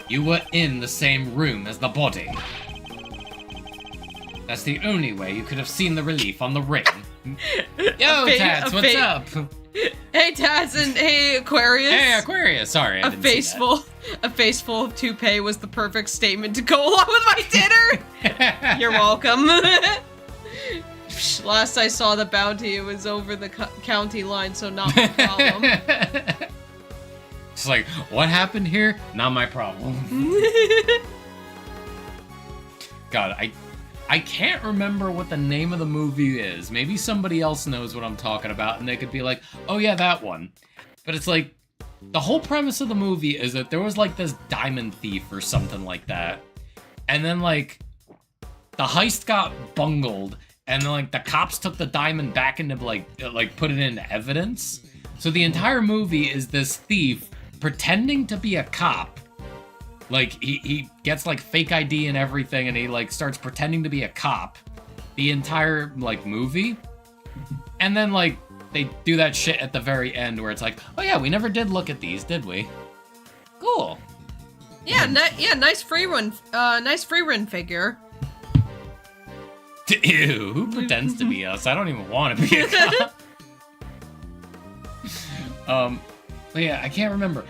You were in the same room as the body. That's the only way you could have seen the relief on the ring. Yo, Tats, what's up? Hey, Tats, and hey, Aquarius. Hey, Aquarius. Sorry, I didn't see that. A face full of toupee was the perfect statement to go along with my dinner. You're welcome. Last I saw the bounty, it was over the county line, so not my problem. It's like, what happened here? Not my problem. God, I can't remember what the name of the movie is. Maybe somebody else knows what I'm talking about, and they could be like, oh yeah, that one. But it's like, the whole premise of the movie is that there was like this diamond thief or something like that. And then like, the heist got bungled, and then like the cops took the diamond back into like put it into evidence. So the entire movie is this thief pretending to be a cop. Like, he gets, like, fake ID and everything, and he, like, starts pretending to be a cop the entire, like, movie. And then, like, they do that shit at the very end where it's like, oh, yeah, we never did look at these, did we? Cool. Yeah, nice free run figure. Ew, who pretends to be us? I don't even want to be a cop. But yeah, I can't remember.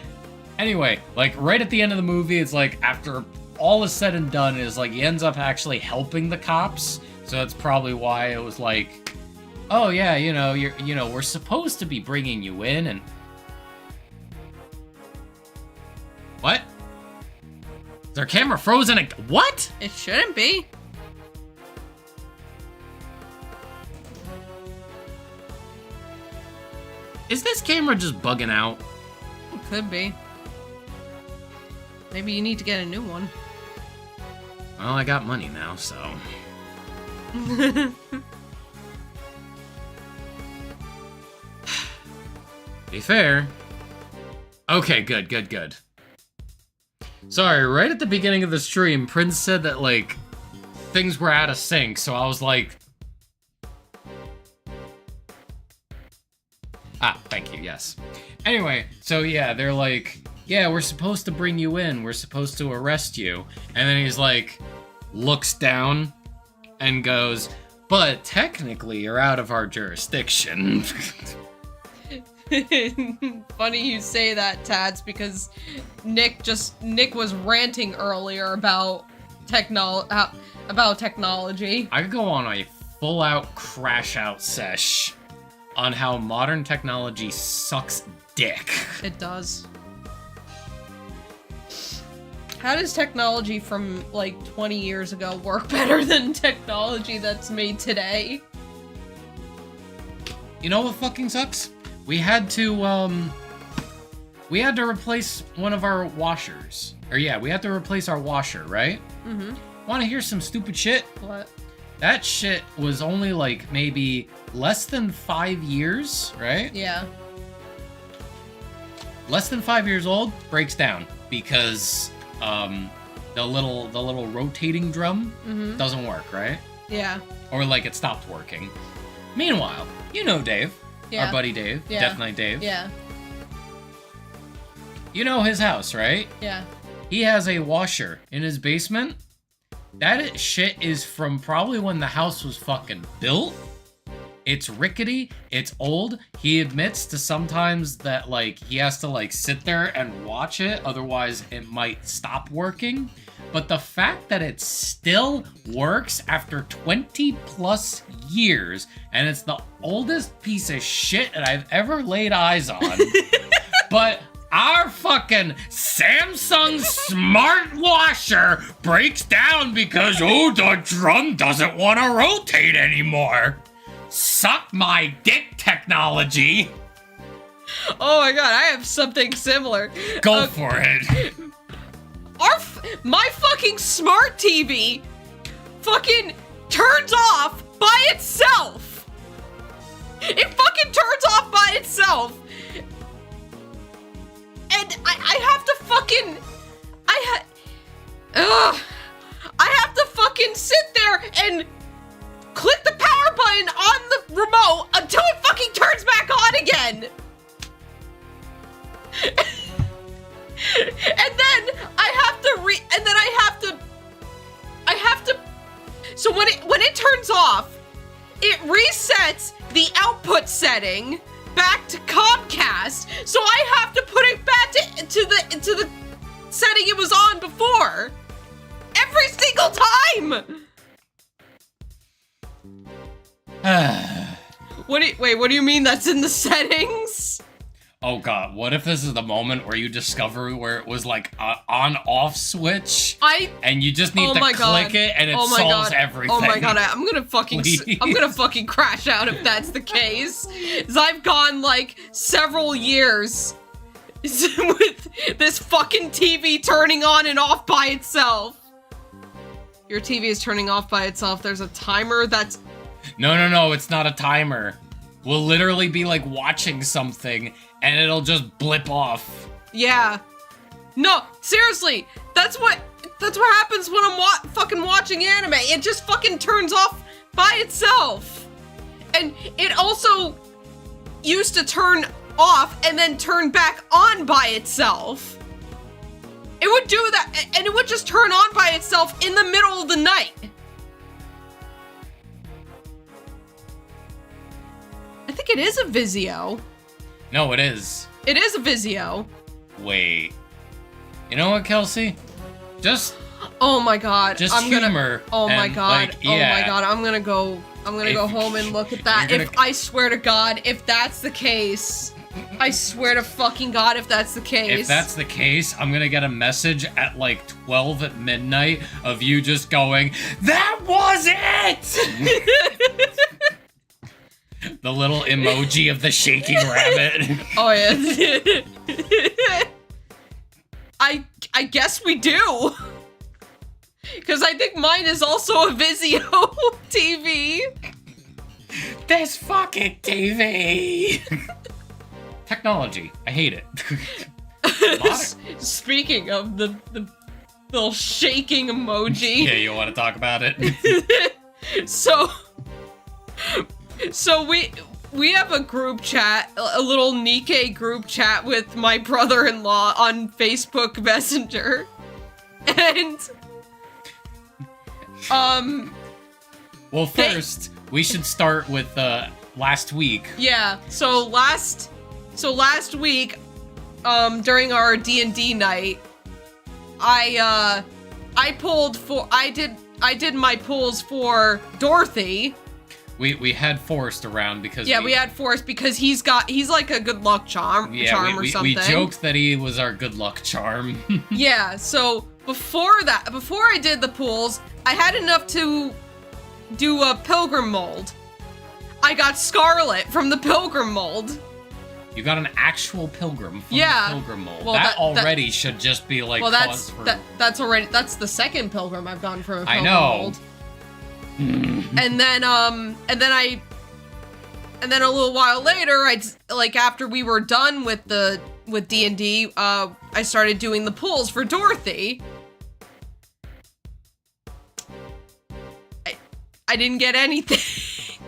Anyway, like, right at the end of the movie, it's like, after all is said and done, is like, he ends up actually helping the cops. So that's probably why it was like, oh yeah, we're supposed to be bringing you in, and... What? Is their camera frozen? What? It shouldn't be. Is this camera just bugging out? It could be. Maybe you need to get a new one. Well, I got money now, so... Be fair. Okay, good. Sorry, right at the beginning of the stream, Prince said that, like, things were out of sync, so I was like... Ah, thank you, yes. Anyway, so yeah, they're like... yeah, we're supposed to bring you in. We're supposed to arrest you. And then he's like, looks down and goes, but technically you're out of our jurisdiction. Funny you say that, Tats, because Nick was ranting earlier about technology. I could go on a full-out crash-out sesh on how modern technology sucks dick. It does. How does technology from, like, 20 years ago work better than technology that's made today? You know what fucking sucks? We had to replace one of our washers. Or yeah, we had to replace our washer, right? Mm-hmm. Wanna hear some stupid shit? What? That shit was only, like, maybe less than 5 years, right? Yeah. Less than 5 years old, breaks down because the little rotating drum doesn't work, right? Yeah. Or like it stopped working. Meanwhile, you know Dave, our buddy Dave, Yeah. Death Knight Dave. Yeah. You know his house, right? Yeah. He has a washer in his basement. That shit is from probably when the house was fucking built. It's rickety, it's old. He admits to sometimes that, like, he has to, like, sit there and watch it, otherwise it might stop working. But the fact that it still works after 20 plus years, and it's the oldest piece of shit that I've ever laid eyes on, but our fucking Samsung smart washer breaks down because, oh, the drum doesn't want to rotate anymore. Suck my dick, technology. Oh my god, I have something similar. Go for it. My fucking smart TV fucking turns off by itself. It fucking turns off by itself. And I have to fucking I have to fucking sit there and click the power button on the remote until it fucking turns back on again. And then I have to so when it turns off, it resets the output setting back to Comcast, so I have to put it back to the setting it was on before. Every single time. What do you mean that's in the settings? Oh god, what if this is the moment where you discover where it was like an on-off switch? And you just need to click it and it solves everything. Oh my god, I'm gonna fucking crash out if that's the case. 'Cause I've gone like several years with this fucking TV turning on and off by itself. Your TV is turning off by itself. There's a timer that's... No, it's not a timer. We'll literally be like watching something and it'll just blip off. Yeah. No, seriously. That's what happens when I'm fucking watching anime. It just fucking turns off by itself. And it also used to turn off and then turn back on by itself. It would do that, and it would just turn on by itself in the middle of the night. I think it is a Vizio. No, it is. It is a Vizio. Wait. You know what, Kelsey? Just... Oh my god. Just humor. Oh my god. Oh my god. I'm gonna go home and look at that. I swear to god, if that's the case... I swear to fucking god if that's the case. If that's the case, I'm gonna get a message at like 12 at midnight of you just going, "That was it!" The little emoji of the shaking rabbit. Oh yeah. I guess we do. Because I think mine is also a Vizio TV. This fucking TV. Technology. I hate it. Speaking of the little shaking emoji. Yeah, you want to talk about it? So we have a group chat, a little Nikkei group chat with my brother-in-law on Facebook Messenger. And, Well, first, we should start with, last week. yeah, so last week, during our D&D night, I did my pulls for Dorothy. We had Forrest around because We had Forrest because he's like a good luck charm or something. We joked that he was our good luck charm. Yeah, so before I did the pools, I had enough to do a pilgrim mold. I got Scarlet from the pilgrim mold. You got an actual pilgrim from the pilgrim mold. Well, that already should just be like cause for... that's the second pilgrim I've gotten from a pilgrim I know. mold. And then a little while later, after we were done with D&D, I started doing the pulls for Dorothy. I didn't get anything.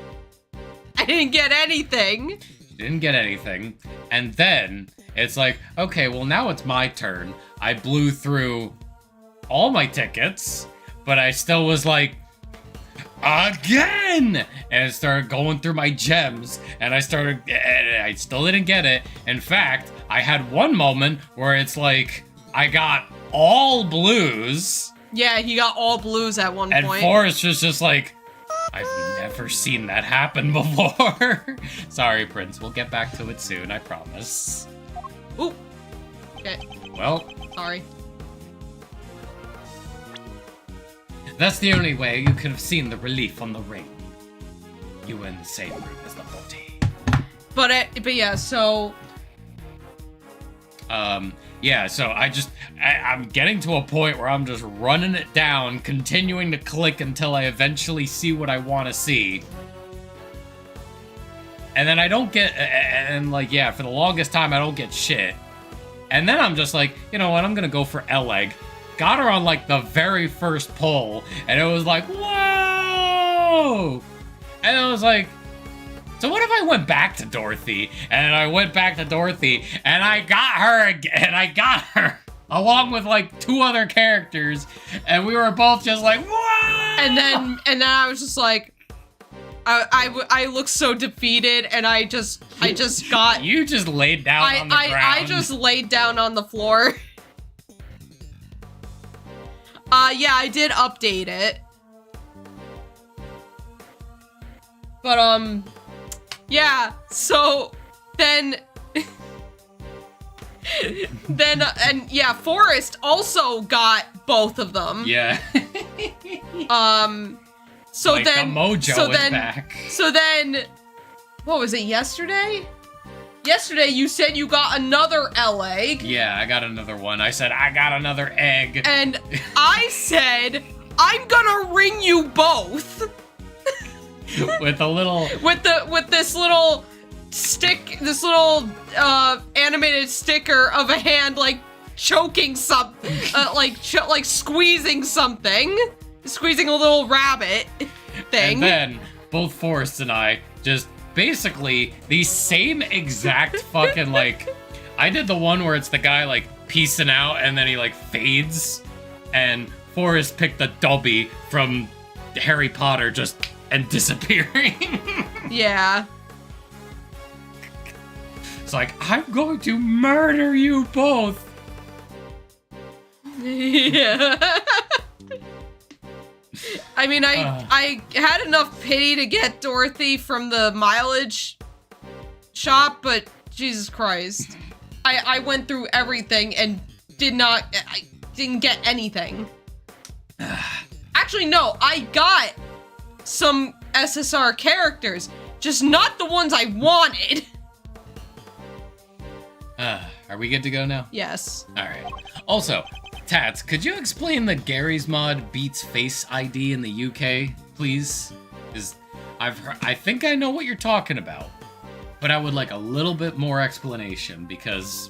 I didn't get anything. Didn't get anything. And then it's like, okay, well now it's my turn. I blew through all my tickets, but I still was like, again! And it started going through my gems, and I still didn't get it. In fact, I had one moment where it's like, I got all blues. Yeah, he got all blues at one and point. And Forrest was just like, I've never seen that happen before. Sorry, Prince. We'll get back to it soon, I promise. Ooh. Okay. Well. Sorry. That's the only way you could have seen the relief on the ring. You were in the same room as the body. But yeah, so... Yeah, so I'm getting to a point where I'm just running it down, continuing to click until I eventually see what I want to see. And then I don't get, for the longest time, I don't get shit. And then I'm just like, you know what, I'm gonna go for L-Egg. Got her on, like, the very first pull, and it was like, whoa! And I was like, so what if I went back to Dorothy, and I went back to Dorothy, and I got her again, and I got her, along with, like, 2 other characters, and we were both just like, whoa! And then I was just like, I looked so defeated, and I just got... You just laid down on the ground. I just laid down on the floor. Yeah, I did update it. But, yeah, so then Forrest also got both of them. Yeah. So like then the mojo is back. So then, what was it, yesterday? Yesterday you said you got another L-Egg. Yeah, I got another one. I said, I got another egg. And I said, I'm gonna ring you both. With a little... With this little animated sticker of a hand, like, choking something, like squeezing something. Squeezing a little rabbit thing. And then, both Forrest and I just basically the same exact fucking, like... I did the one where it's the guy, like, piecing out and then he, like, fades. And Forrest picked the Dobby from Harry Potter and disappearing. Yeah. It's like, I'm going to murder you both. Yeah. I mean, I had enough pity to get Dorothy from the mileage shop, but Jesus Christ. I went through everything and I didn't get anything. Actually, no, I got some SSR characters, just not the ones I wanted. Are we good to go now? Yes. Alright. Also, Tats, could you explain the Gary's Mod beats Face ID in the UK, please? I think I know what you're talking about, but I would like a little bit more explanation because...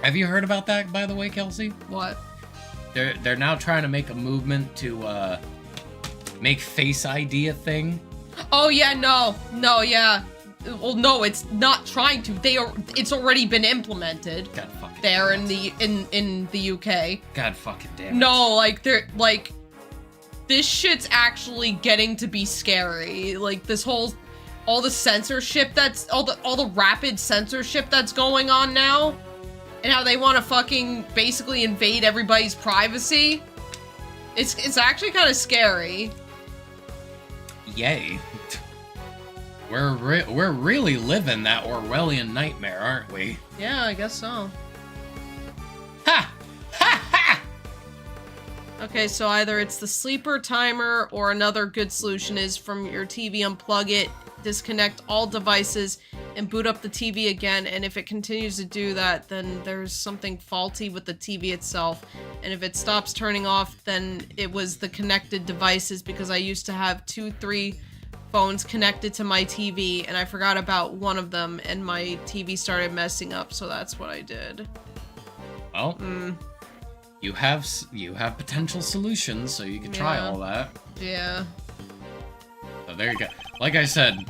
Have you heard about that, by the way, Kelsey? What? They're now trying to make a movement to make Face ID a thing. Oh yeah, no, yeah. Well, no, it's not trying to. It's already been implemented. God fucking there damn in the UK. God fucking damn it. No, like they're like this shit's actually getting to be scary. Like this whole all the censorship that's all the rapid censorship that's going on now, and how they want to fucking basically invade everybody's privacy. It's actually kind of scary. Yay. We're really living that Orwellian nightmare, aren't we? Yeah, I guess so. Ha! Ha ha! Okay, so either it's the sleeper timer or another good solution is from your TV, unplug it, disconnect all devices, and boot up the TV again. And if it continues to do that, then there's something faulty with the TV itself. And if it stops turning off, then it was the connected devices, because I used to have 2-3 phones connected to my TV, and I forgot about one of them, and my TV started messing up, so that's what I did. Well, you have potential solutions, so you can try all that. Yeah. So there you go. Like I said,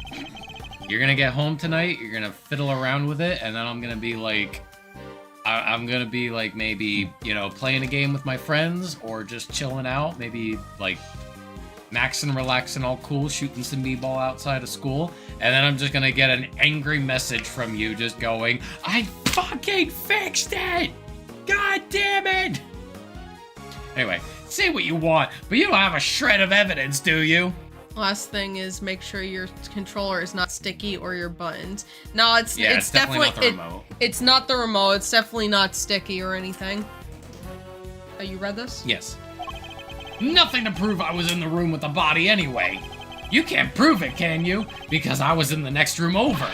you're gonna get home tonight, you're gonna fiddle around with it, and then I'm gonna be like, I'm gonna be like maybe, you know, playing a game with my friends, or just chilling out, maybe like maxing, relaxing, all cool, shooting some b-ball outside of school, and then I'm just gonna get an angry message from you just going, I fucking fixed it! God damn it! Anyway, say what you want, but you don't have a shred of evidence, do you? Last thing is make sure your controller is not sticky or your buttons. No, it's definitely not the remote. It's not the remote. It's definitely not sticky or anything. Oh, you read this? Yes. Nothing to prove I was in the room with the body anyway. You can't prove it, can you? Because I was in the next room over,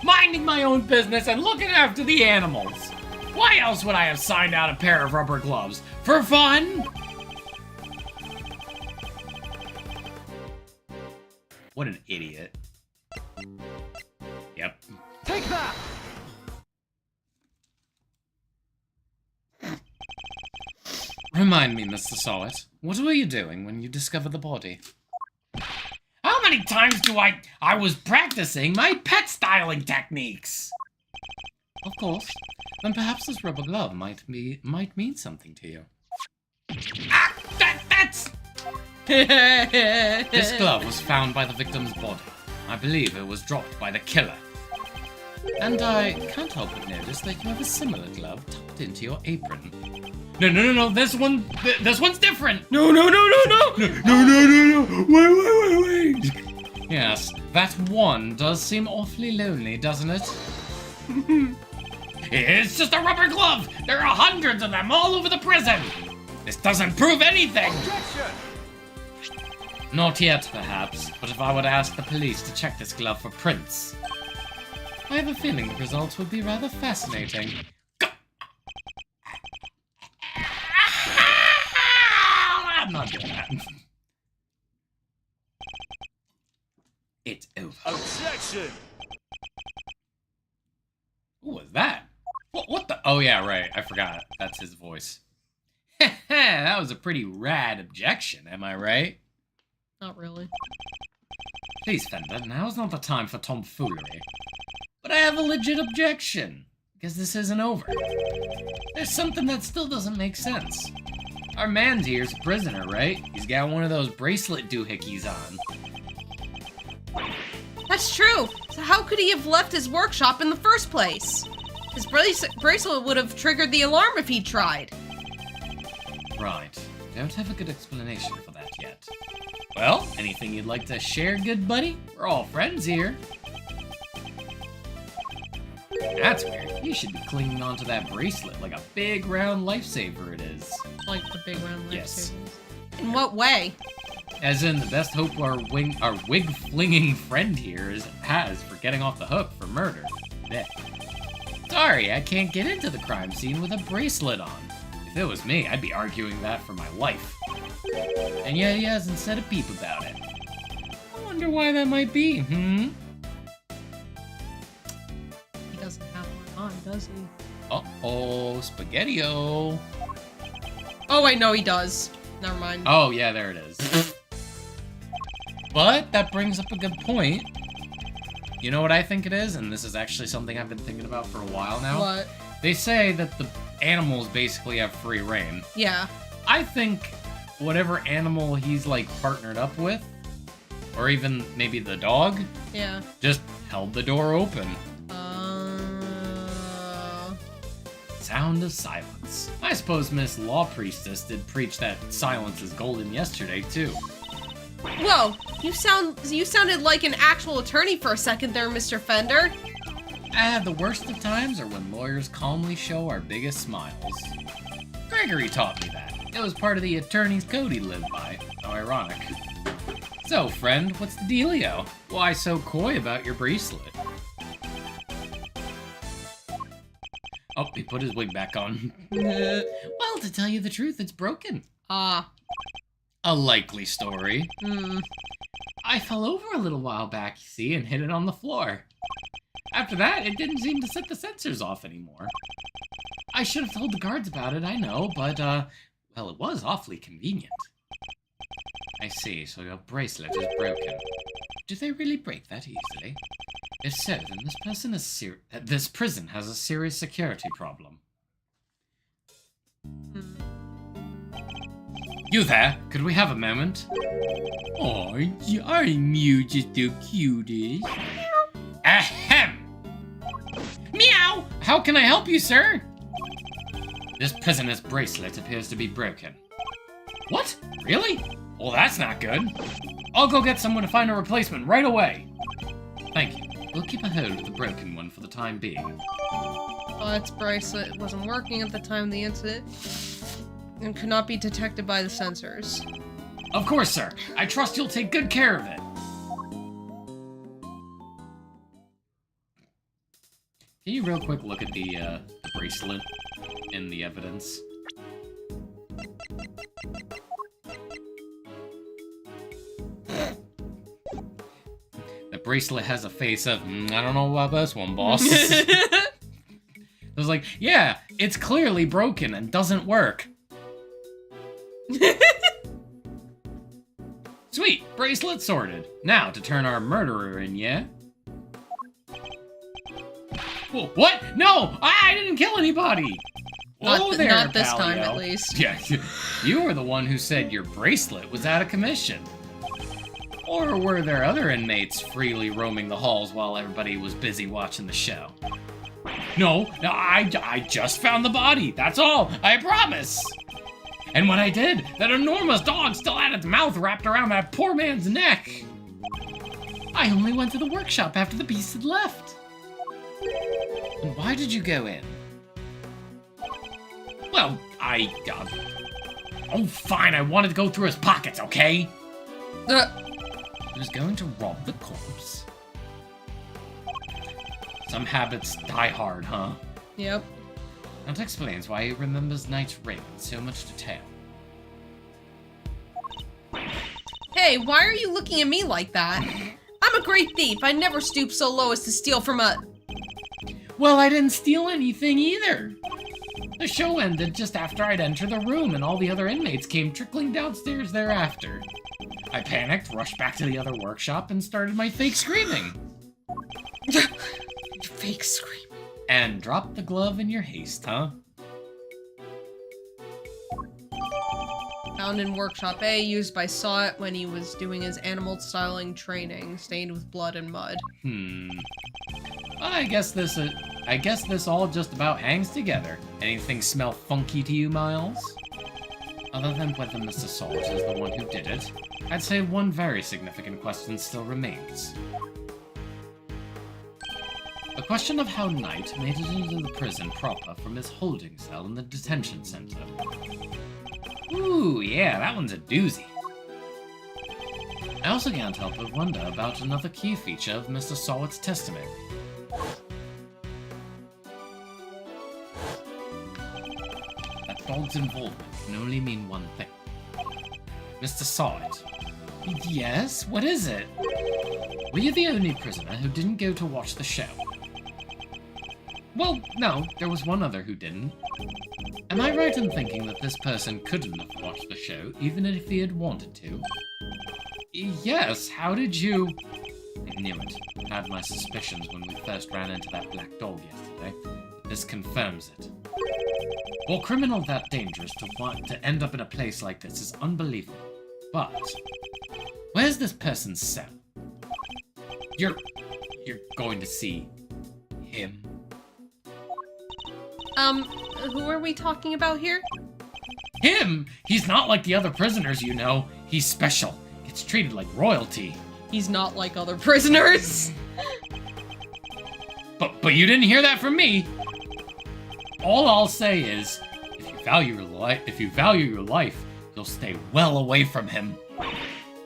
minding my own business and looking after the animals. Why else would I have signed out a pair of rubber gloves? For fun? What an idiot. Yep. Take that! Remind me, Mr. Solid, what were you doing when you discovered the body? How many times do I was practicing my pet styling techniques? Of course. Then perhaps this rubber glove might mean something to you. Ah! That's... This glove was found by the victim's body. I believe it was dropped by the killer. And I can't help but notice that you have a similar glove tucked into your apron. No, this one's different! No! Wait! Yes, that one does seem awfully lonely, doesn't it? It's just a rubber glove! There are hundreds of them all over the prison! This doesn't prove anything! Objection! Not yet, perhaps, but if I were to ask the police to check this glove for prints, I have a feeling the results would be rather fascinating. I'm not doing that. It's over. Objection! Who was that? What the? Oh yeah, right. I forgot. That's his voice. That was a pretty rad objection, am I right? Not really. Please, Fender, now's not the time for tomfoolery. But I have a legit objection, because this isn't over. There's something that still doesn't make sense. Our man here's a prisoner, right? He's got one of those bracelet doohickeys on. That's true. So how could he have left his workshop in the first place? His bracelet would have triggered the alarm if he tried. Right. Don't have a good explanation for that yet. Well, anything you'd like to share, good buddy? We're all friends here. That's weird. You should be clinging onto that bracelet like a big round lifesaver it is. Like the big round Yes. lifesavers. In what way? As in, the best hope our wig-flinging friend here has for getting off the hook for murder. Blech. Sorry, I can't get into the crime scene with a bracelet on. If it was me, I'd be arguing that for my life. And yet he hasn't said a peep about it. I wonder why that might be, He doesn't have one on, does he? Uh-oh, Spaghetti-O. Oh wait, no, he does. Never mind. Oh, yeah, there it is. But that brings up a good point. You know what I think it is? And this is actually something I've been thinking about for a while now. What? They say that the animals basically have free reign. Yeah. I think whatever animal he's, like, partnered up with, or even maybe the dog, Yeah. just held the door open. Sound of silence. I suppose Miss Law Priestess did preach that silence is golden yesterday, too. Whoa, you sounded like an actual attorney for a second there, Mr. Fender. The worst of times are when lawyers calmly show our biggest smiles. Gregory taught me that. It was part of the attorney's code he lived by. How ironic. So, friend, what's the dealio? Why so coy about your bracelet? Oh, he put his wig back on. Well, to tell you the truth, it's broken. Ah. A likely story. Hmm. I fell over a little while back, you see, and hit it on the floor. After that, it didn't seem to set the sensors off anymore. I should have told the guards about it, I know, but, well, it was awfully convenient. I see, so your bracelet is broken. Do they really break that easily? If so, then this prison has a serious security problem. You there? Could we have a moment? Oh, I'm you just the cutest. Ahem! Meow! How can I help you, sir? This prisoner's bracelet appears to be broken. What? Really? Well, that's not good. I'll go get someone to find a replacement right away. Thank you. We'll keep a hold of the broken one for the time being. Its bracelet wasn't working at the time of the incident and could not be detected by the sensors. Of course, sir. I trust you'll take good care of it. Can you real quick look at the bracelet in the evidence? The bracelet has a face of, I don't know about this one, boss. I was like, yeah, it's clearly broken and doesn't work. Sweet, bracelet sorted. Now to turn our murderer in, yeah? Whoa, what? No, I didn't kill anybody. Whoa there, not this time, Palio. at least. Yeah, you were the one who said your bracelet was out of commission. Or were there other inmates freely roaming the halls while everybody was busy watching the show? No, I just found the body. That's all. I promise. And when I did, that enormous dog still had its mouth wrapped around that poor man's neck. I only went to the workshop after the beast had left. And why did you go in? Well, oh, fine. I wanted to go through his pockets, okay? He was going to rob the corpse. Some habits die hard, huh? Yep. That explains why he remembers Knight's ring in so much detail. Hey, why are you looking at me like that? I'm a great thief. I never stoop so low as to steal from a... Well, I didn't steal anything either. The show ended just after I'd entered the room, and all the other inmates came trickling downstairs thereafter. I panicked, rushed back to the other workshop, and started my fake screaming. Fake scream. And dropped the glove in your haste, huh? Found in Workshop A, used by Sawit when he was doing his animal styling training, stained with blood and mud. I guess this all just about hangs together. Anything smell funky to you, Miles? Other than whether Mr. Salt is the one who did it, I'd say one very significant question still remains. The question of how Knight made it into the prison proper from his holding cell in the detention center. Ooh, yeah, that one's a doozy. I also can't help but wonder about another key feature of Mr. Sawit's testimony. That dog's involvement can only mean one thing. Mr. Sawit. Yes? What is it? Were you the only prisoner who didn't go to watch the show? Well, no, there was one other who didn't. Am I right in thinking that this person couldn't have watched the show, even if he had wanted to? Yes, how did you... I knew it. I had my suspicions when we first ran into that black dog yesterday. This confirms it. For a criminal that dangerous to end up in a place like this is unbelievable. But where's this person's cell? You're going to see him. Who are we talking about here? Him? He's not like the other prisoners, you know. He's special. Gets treated like royalty. He's not like other prisoners. But you didn't hear that from me. All I'll say is, if you value your life, you'll stay well away from him.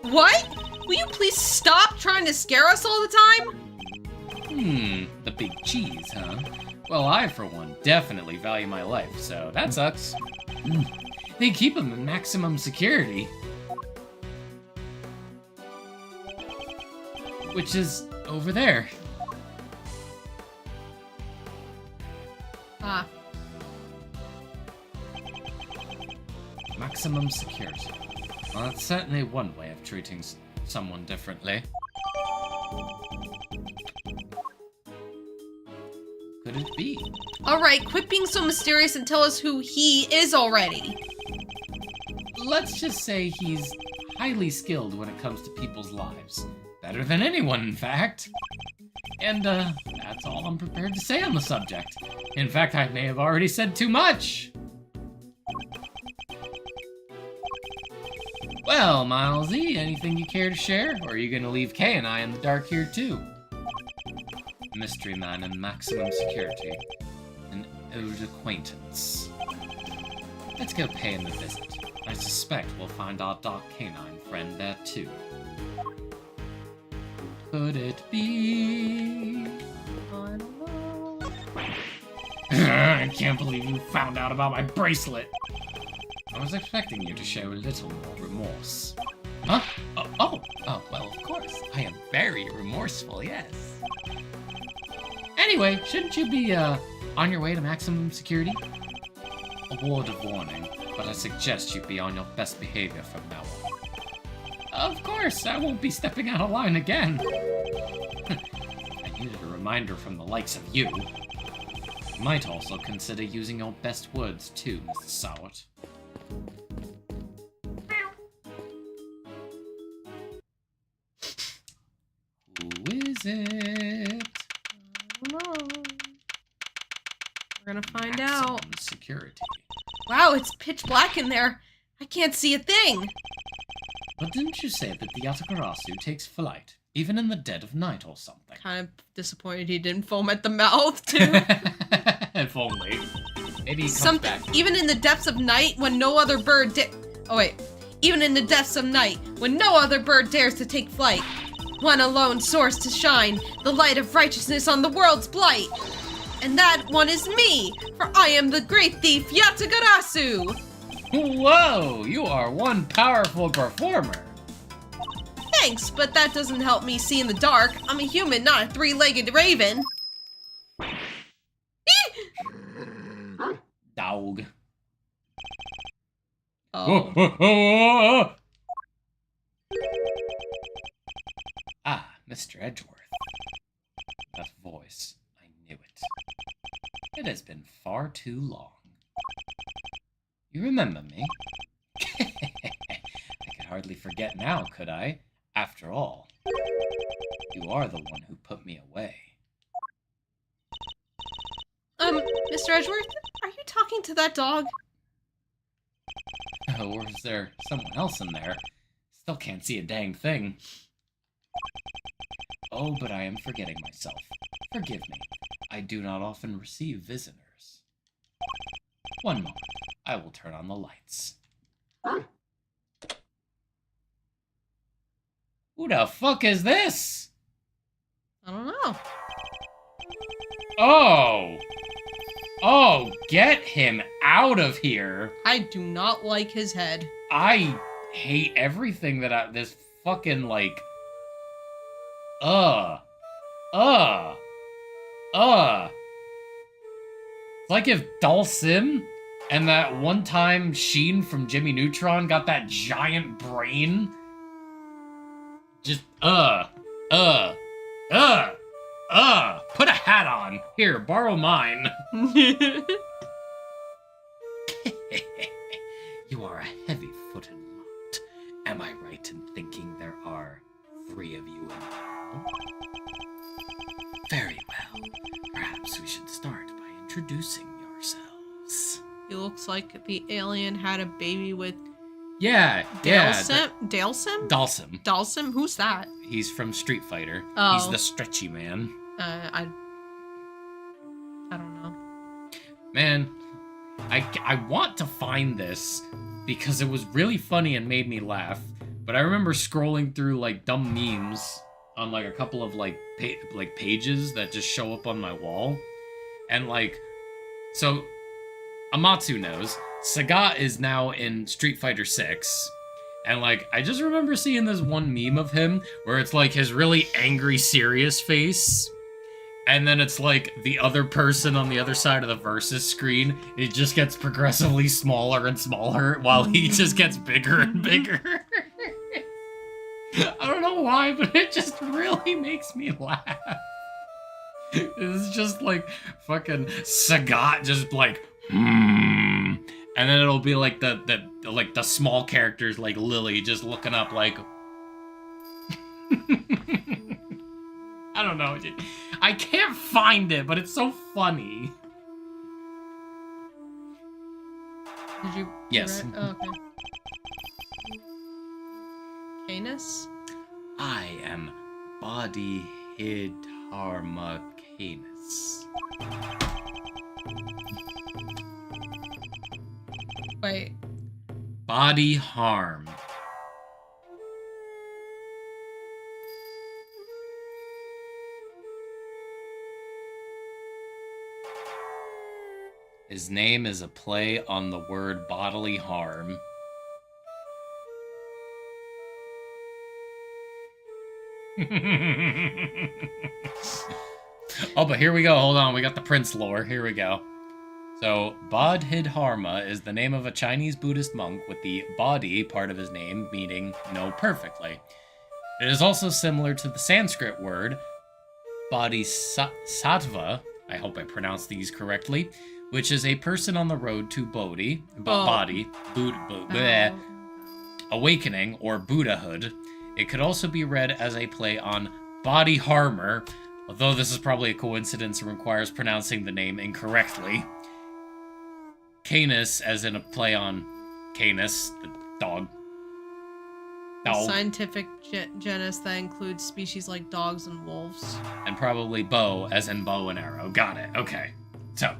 What? Will you please stop trying to scare us all the time? The big cheese, huh? Well, I, for one, definitely value my life, so that sucks. They keep him in maximum security. Which is over there. Ah. Maximum security. Well, that's certainly one way of treating someone differently. Could it be? Alright, quit being so mysterious and tell us who he is already. Let's just say he's highly skilled when it comes to people's lives. Better than anyone, in fact. And, that's all I'm prepared to say on the subject. In fact, I may have already said too much. Well, Milesy, anything you care to share? Or are you gonna leave Kay and I in the dark here, too? Mystery man in maximum security. An old acquaintance. Let's go pay him a visit. I suspect we'll find our dark canine friend there, too. Could it be? I don't know. I can't believe you found out about my bracelet. I was expecting you to show a little more remorse. Huh? Oh, well, of course. I am very remorseful, yes. Anyway, shouldn't you be, on your way to maximum security? A word of warning, but I suggest you be on your best behavior from now on. Of course, I won't be stepping out of line again. I needed a reminder from the likes of you. You might also consider using your best words too, Mr. Sowert. Who is it? I don't know. We're gonna find Maximum out. security. Wow, it's pitch black in there. I can't see a thing. But didn't you say that the Yatagarasu takes flight, even in the dead of night or something? Kind of disappointed he didn't foam at the mouth, too. If only. Maybe he comes Something, back. even in the depths of night when no other bird oh wait. Even in the depths of night when no other bird dares to take flight. One alone soars to shine, the light of righteousness on the world's blight. And that one is me, for I am the great thief Yatagarasu. Whoa, you are one powerful performer. Thanks, but that doesn't help me see in the dark. I'm a human, not a three-legged raven. Dog. Oh. Ah, Mr. Edgeworth. That voice, I knew it. It has been far too long. You remember me? I could hardly forget now, could I? After all, you are the one who put me away. Mr. Edgeworth, are you talking to that dog? Or is there someone else in there? Still can't see a dang thing. Oh, but I am forgetting myself. Forgive me. I do not often receive visitors. One moment. I will turn on the lights. Who the fuck is this? I don't know. Oh! Oh, get him out of here! I do not like his head. I hate everything that this fucking, like... It's like if Dhalsim and that one-time Sheen from Jimmy Neutron got that giant brain. Just, Put a hat on. Here, borrow mine. You are a heavy-footed lot. Am I right in thinking there are 3 of you in all? Very well. Perhaps we should start by introducing yourselves. He looks like the alien had a baby with Yeah. Dalsim? Dalsim. Who's that? He's from Street Fighter. Oh. He's the stretchy man. I don't know. Man, I want to find this because it was really funny and made me laugh. But I remember scrolling through like dumb memes on like a couple of like pages that just show up on my wall, and like, so Amatsu knows Sagat is now in Street Fighter 6. And, like, I just remember seeing this one meme of him where it's, like, his really angry, serious face. And then it's, like, the other person on the other side of the versus screen. It just gets progressively smaller and smaller while he just gets bigger and bigger. I don't know why, but it just really makes me laugh. It's just, like, fucking Sagat just, like, and then it'll be like the small characters like Lily just looking up like I don't know. I can't find it, but it's so funny. Did you? Yes. Oh, okay. Canis? I am Body Hidharma Canis. Wait. Body harm. His name is a play on the word bodily harm. Oh, but here we go. Hold on. We got the Prince lore. Here we go. So, Bodhidharma is the name of a Chinese Buddhist monk with the body part of his name meaning know perfectly. It is also similar to the Sanskrit word Bodhisattva, I hope I pronounced these correctly, which is a person on the road to Bodhi, awakening, or Buddhahood. It could also be read as a play on body harmer, although this is probably a coincidence and requires pronouncing the name incorrectly. Canis, as in a play on Canis, the dog. A scientific genus that includes species like dogs and wolves. And probably bow, as in bow and arrow. Got it. Okay. So,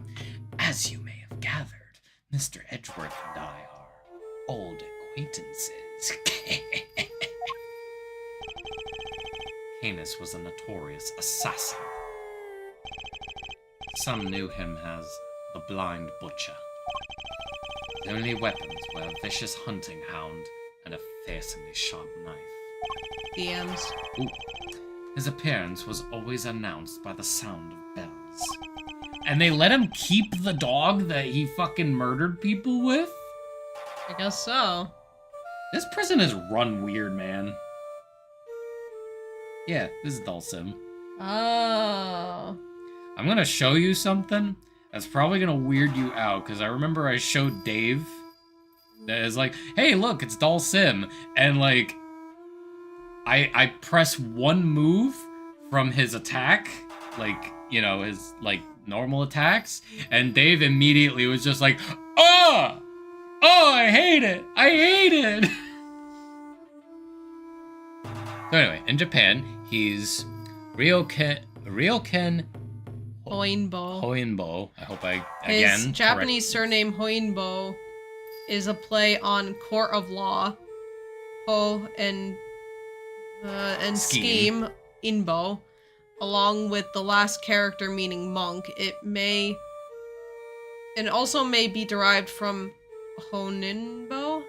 as you may have gathered, Mr. Edgeworth and I are old acquaintances. Canis was a notorious assassin. Some knew him as the Blind Butcher. His only weapons were a vicious hunting hound and a fearsomely sharp knife. DMs. Ooh. His appearance was always announced by the sound of bells. And they let him keep the dog that he fucking murdered people with? I guess so. This prison is run weird, man. Yeah, this is Dalsim. Oh. I'm gonna show you something that's probably gonna weird you out, because I remember I showed Dave that is like, hey, look, it's Dalsim. And, like, I press one move from his attack, like, you know, his, like, normal attacks, and Dave immediately was just like, oh, I hate it. So anyway, in Japan, he's Ryoken Hoinbo. I hope I, His again, Japanese surname Hoinbo is a play on court of law. Ho and scheme Inbo, along with the last character meaning monk. It also may be derived from Honinbo,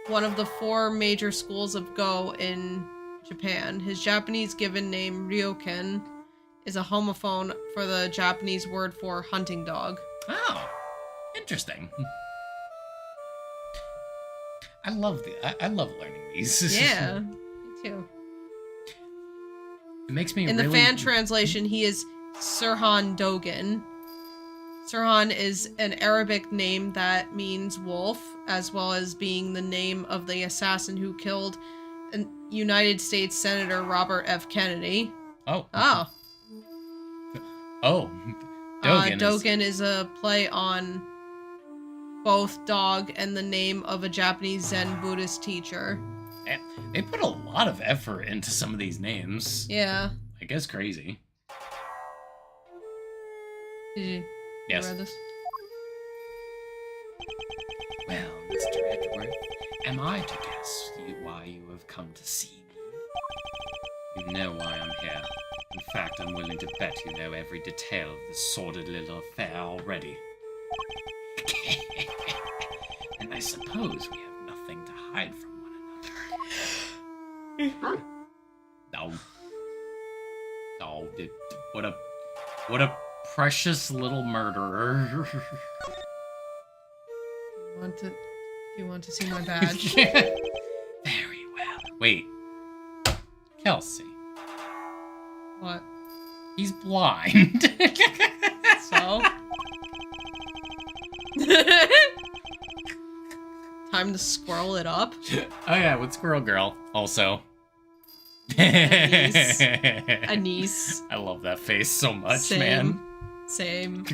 one of the 4 major schools of Go in Japan. His Japanese given name Ryoken is a homophone for the Japanese word for hunting dog. Oh, interesting. I love learning these. Yeah, me too. It makes me In really... the fan translation, he is Sirhan Dogan. Sirhan is an Arabic name that means wolf, as well as being the name of the assassin who killed United States Senator Robert F. Kennedy. Oh. Oh. Oh. Dogan, Dogan is a play on both dog and the name of a Japanese Zen Buddhist teacher. They put a lot of effort into some of these names. Yeah. I guess crazy. Did you read this? Well, Mr. Edgeworth, am I to guess why you have come to see me? You know why I'm here. In fact, I'm willing to bet you know every detail of this sordid little affair already. And I suppose we have nothing to hide from one another. No. Oh, what a precious little murderer. Do you want to see my badge? Very well. Wait. Kelsey. What? He's blind. So? Time to scroll it up. Oh yeah, with Squirrel Girl also. Anise. I love that face so much, man. Same.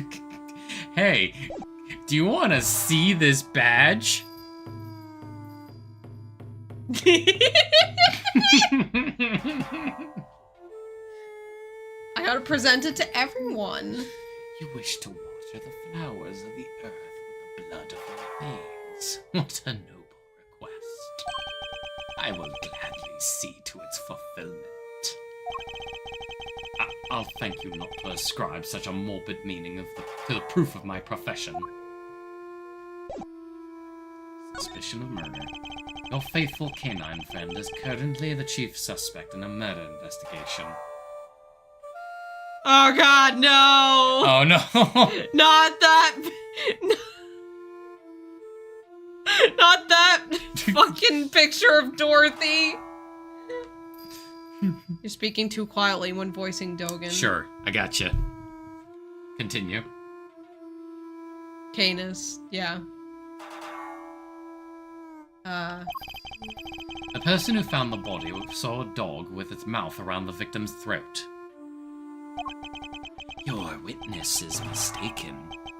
Hey, do you want to see this badge? I gotta present it to everyone. You wish to water the flowers of the earth with the blood of your veins. What a noble request. I will gladly see to its fulfillment. I'll thank you not to ascribe such a morbid meaning to the proof of my profession. Suspicion of murder. Your faithful canine friend is currently the chief suspect in a murder investigation. Oh god, no! Oh no! Not that... Not that fucking picture of Dorothy! You're speaking too quietly when voicing Dogan. Sure, I gotcha. Continue. Canis, yeah. The person who found the body saw a dog with its mouth around the victim's throat. Your witness is mistaken.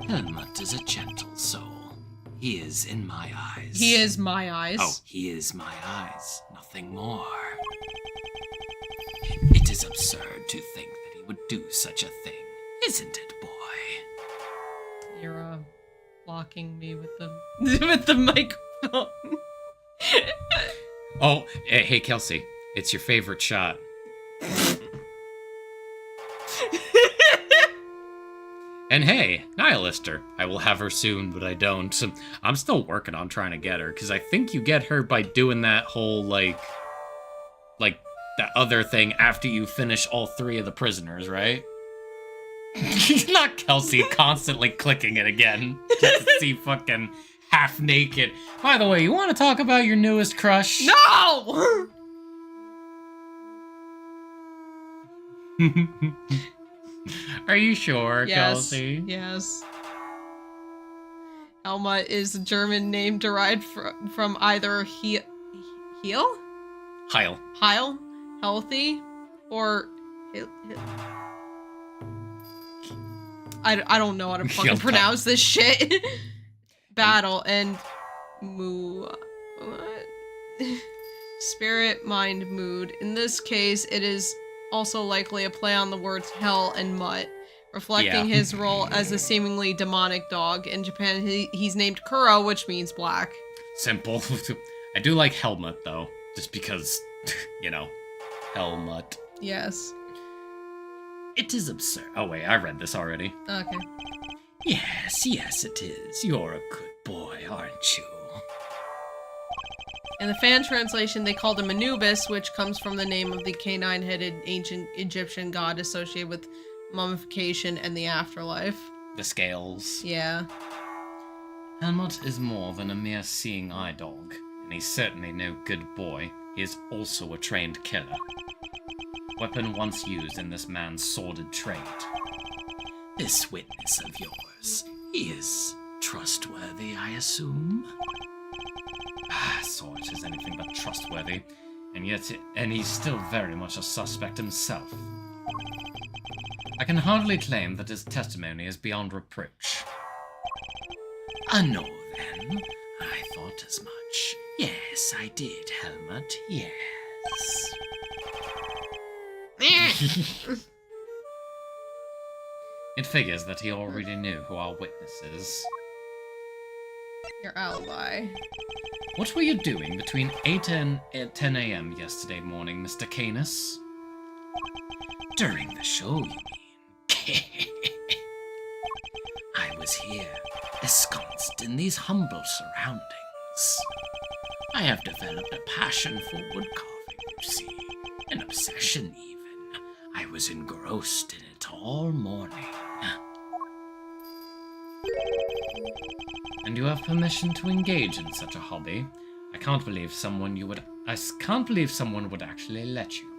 Helmut is a gentle soul. He is in my eyes. He is my eyes. Oh, he is my eyes. Nothing more. It is absurd to think that he would do such a thing, isn't it, boy? You're, blocking me with the with the microphone. Oh, hey, Kelsey. It's your favorite shot. And hey, Nihilister. I will have her soon, but I don't. I'm still working on trying to get her, because I think you get her by doing that whole, like, that other thing after you finish all 3 of the prisoners, right? Not Kelsey constantly clicking it again, just to see fucking half naked. By the way, you want to talk about your newest crush? No! Are you sure, Yes. Kelsey? Yes. Elma is a German name derived from either heal, Heil. healthy, or I don't know how to fucking Heal. pronounce this shit. Battle and what? Spirit, mind, mood. In this case, it is also likely a play on the words hell and mutt, reflecting his role as a seemingly demonic dog. In Japan, he's named Kuro, which means black. Simple. I do like Helmut, though, just because, you know, Helmut. Yes. It is absurd. Oh, wait, I read this already. Okay. Yes, it is. You're a good boy, aren't you? In the fan translation, they called him Anubis, which comes from the name of the canine-headed ancient Egyptian god associated with mummification and the afterlife. The scales. Yeah. Helmut is more than a mere seeing eye dog, and he's certainly no good boy. He is also a trained killer. weapon once used in this man's sordid trade. This witness of yours, he is trustworthy, I assume? Sort is anything but trustworthy, and he's still very much a suspect himself. I can hardly claim that his testimony is beyond reproach. No, then. I thought as much. Yes, I did, Helmut, yes. It figures that he already knew who our witness is. Your alibi. What were you doing between 8 and 10 a.m. yesterday morning, Mr. Canis? During the show, you mean? I was here, ensconced in these humble surroundings. I have developed a passion for wood carving, you see. An obsession, even. I was engrossed in it all morning. And you have permission to engage in such a hobby? I can't believe someone would actually let you.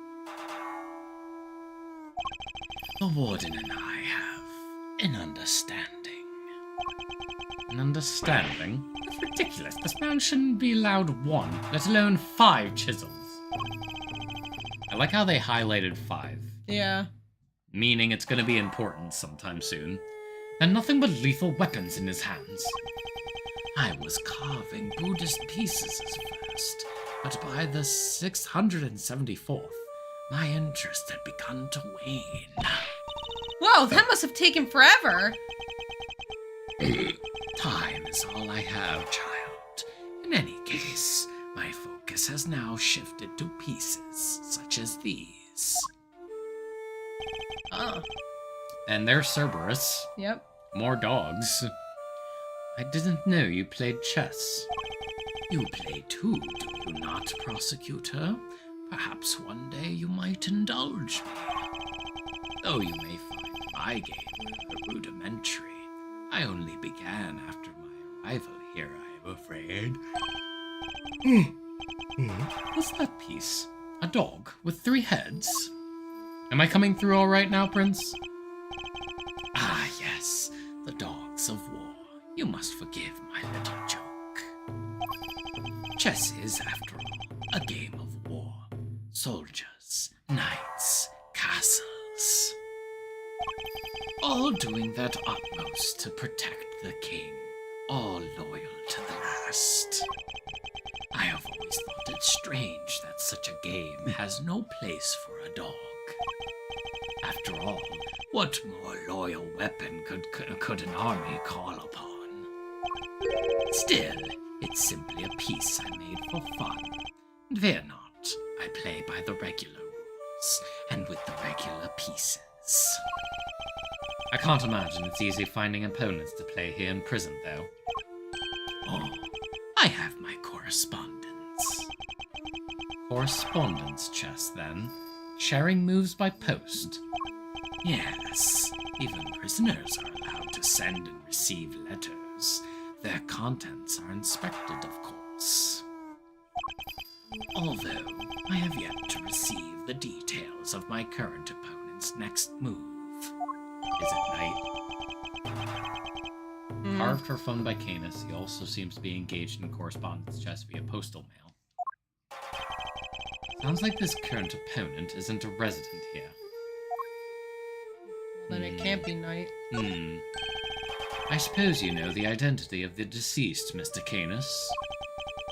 The warden and I have an understanding. An understanding? That's ridiculous. This man shouldn't be allowed 1, let alone 5 chisels. I like how they highlighted 5. Yeah. Meaning it's gonna be important sometime soon. And nothing but lethal weapons in his hands. I was carving Buddhist pieces at first, but by the 674th, my interest had begun to wane. Whoa, that must have taken forever. Time is all I have, child. In any case, my focus has now shifted to pieces such as these. Oh. And they're Cerberus. Yep. More dogs. I didn't know you played chess. You play too, do you not, prosecutor? Perhaps one day you might indulge me. Though you may find my game rather rudimentary, I only began after my arrival here, I'm afraid. What's that piece? A dog with 3 heads? Am I coming through all right now, Prince? Ah, yes, the dogs of war. You must forgive my little joke. Chess is, after all, a game of war. Soldiers, knights, castles. All doing their utmost to protect the king. All loyal to the last. I have always thought it strange that such a game has no place for a dog. After all, what more loyal weapon could an army call upon? Still, it's simply a piece I made for fun. And fear not, I play by the regular rules, and with the regular pieces. I can't imagine it's easy finding opponents to play here in prison, though. Oh, I have my correspondence. Correspondence chess, then? Sharing moves by post? Yes, even prisoners are allowed to send and receive letters. Their contents are inspected, of course. Although, I have yet to receive the details of my current opponent's next move. Is it night? Carved for fun by Canis, he also seems to be engaged in correspondence chess via postal mail. Sounds like this current opponent isn't a resident here. Then it can't be night. I suppose you know the identity of the deceased, Mr. Canis?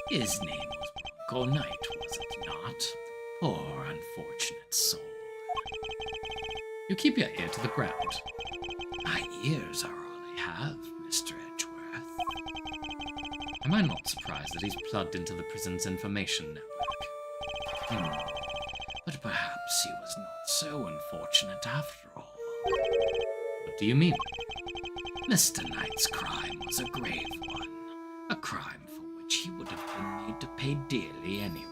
His name was Bronco Knight, was it not? Poor unfortunate soul. You keep your ear to the ground. My ears are all I have, Mr. Edgeworth. Am I not surprised that he's plugged into the prison's information network? But perhaps he was not so unfortunate after all. What do you mean? Mr. Knight's crime was a grave one. A crime for which he would have been made to pay dearly anyway.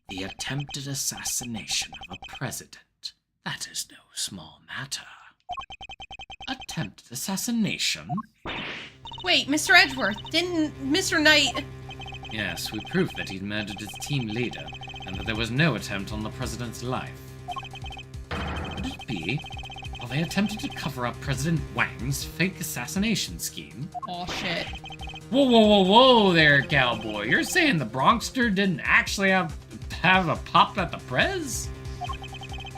The attempted assassination of a president. That is no small matter. Attempted assassination? Wait, Mr. Edgeworth, didn't Mr. Knight... Yes, we proved that he'd murdered his team leader, and that there was no attempt on the president's life. Could it be? Well, they attempted to cover up President Wang's fake assassination scheme. Oh shit. Whoa there, cowboy. You're saying the Bronxster didn't actually have a pop at the Prez?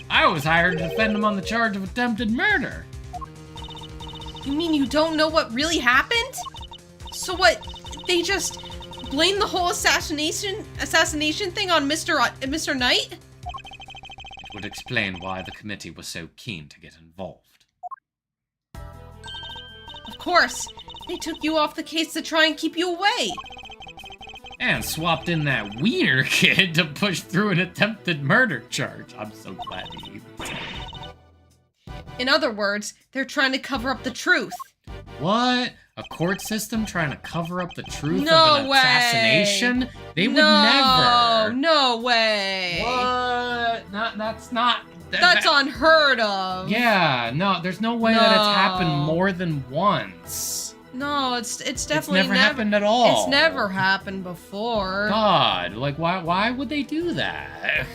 I was hired to defend him on the charge of attempted murder. You mean you don't know what really happened? So what, they just blamed the whole assassination thing on Mr. Knight? It would explain why the committee was so keen to get involved. Of course. They took you off the case to try and keep you away. And swapped in that wiener kid to push through an attempted murder charge. I'm so glad he even said it. In other words, they're trying to cover up the truth. What? A court system trying to cover up the truth No of an way. assassination? They would No, never. no way. What? That's not. That's unheard of. Yeah, no, there's no way that it's happened No. more than once. No, it's definitely never happened at all. It's never happened before. God, like why would they do that?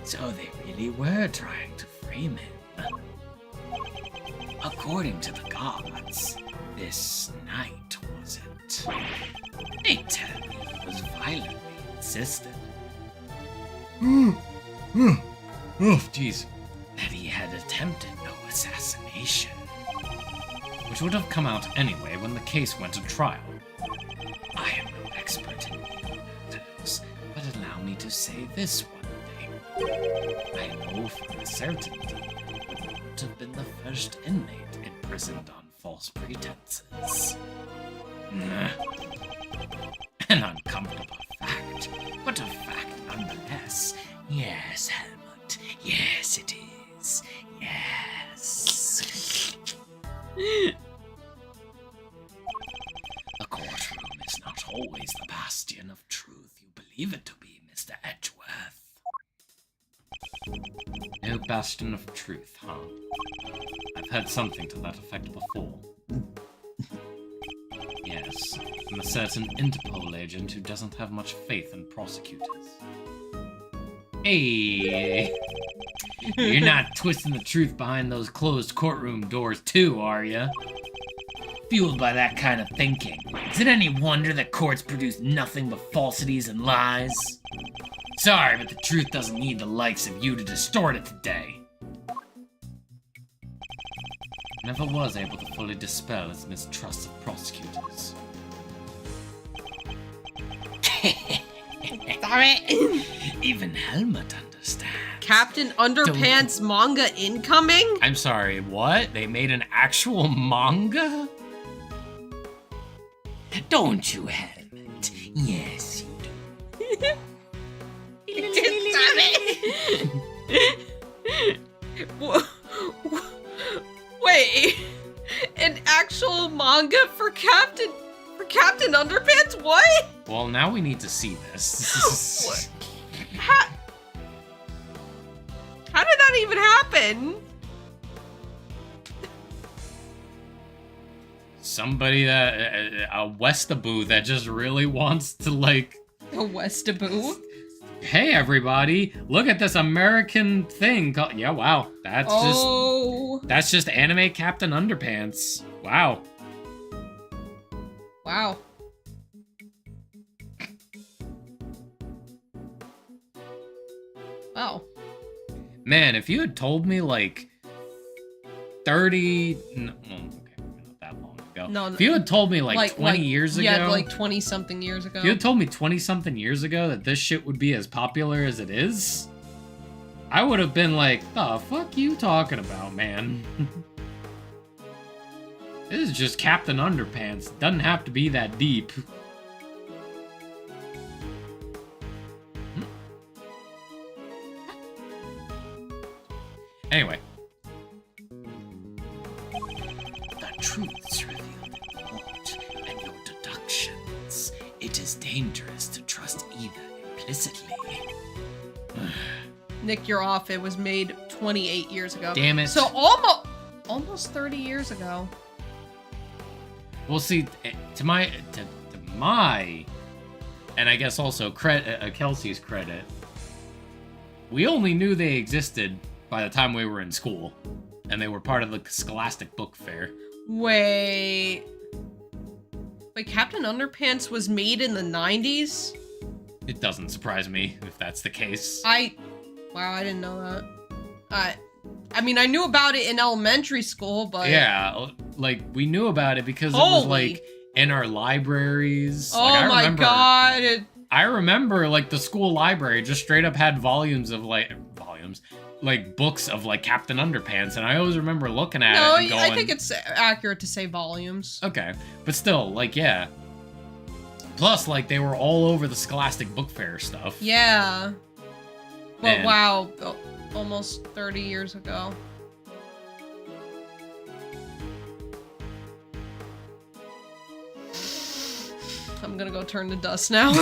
So they really were trying to frame him. According to the gods, this night wasn't. They tell me he was violently insistent Oh, jeez. that he had attempted no assassination. Which would have come out anyway when the case went to trial. I am no expert in legal matters, but allow me to say this one thing. I know for a certainty he would not have been the first inmate imprisoned on false pretenses. An uncomfortable fact, but a fact nonetheless. Yes, Helmut. Yes, it is. Yes. The courtroom is not always the bastion of truth you believe it to be, Mr. Edgeworth. No bastion of truth, huh? I've heard something to that effect before. Yes, from a certain Interpol agent who doesn't have much faith in prosecutors. Hey! You're not twisting the truth behind those closed courtroom doors too, are ya? Fueled by that kind of thinking, is it any wonder that courts produce nothing but falsities and lies? Sorry, but the truth doesn't need the likes of you to distort it today. Never was able to fully dispel his mistrust of prosecutors. Sorry. Even Helmut understands. Captain Underpants manga incoming? I'm sorry, what? They made an actual manga? Don't you, Helmut? Yes, you do. Wait, an actual manga for Captain Underpants? What? Well, now we need to see this. How did that even happen? Somebody that a Westaboo that just really wants to like. A Westaboo? Hey everybody, look at this American thing called. Yeah, wow, that's just anime Captain Underpants. Wow. Wow. Wow. Man, if you had told me like 30, no, well, okay, not that long ago. No, if you had told me like 20 years ago, yeah, like 20 something years ago. if you had told me 20 something years ago that this shit would be as popular as it is, I would have been like, the fuck you talking about, man? This is just Captain Underpants. Doesn't have to be that deep. Anyway. The truths revealed in court and your deductions. It is dangerous to trust either implicitly. Nick, you're off. It was made 28 years ago. Damn it. So almost 30 years ago. Well, see, to my, and I guess also Kelsey's credit, we only knew they existed by the time we were in school, and they were part of the Scholastic Book Fair. Wait, Captain Underpants was made in the 90s? It doesn't surprise me if that's the case. Wow, I didn't know that. I mean, I knew about it in elementary school, but... Yeah, like, we knew about it because it was, like, in our libraries. Oh like, my god! I remember, like, the school library just straight up had volumes, like, books of, like, Captain Underpants, and I always remember looking at it and going... I think it's accurate to say volumes. Okay, but still, like, yeah. Plus, like, they were all over the Scholastic Book Fair stuff. Yeah. But And- wow, almost 30 years ago. I'm gonna go turn to dust now.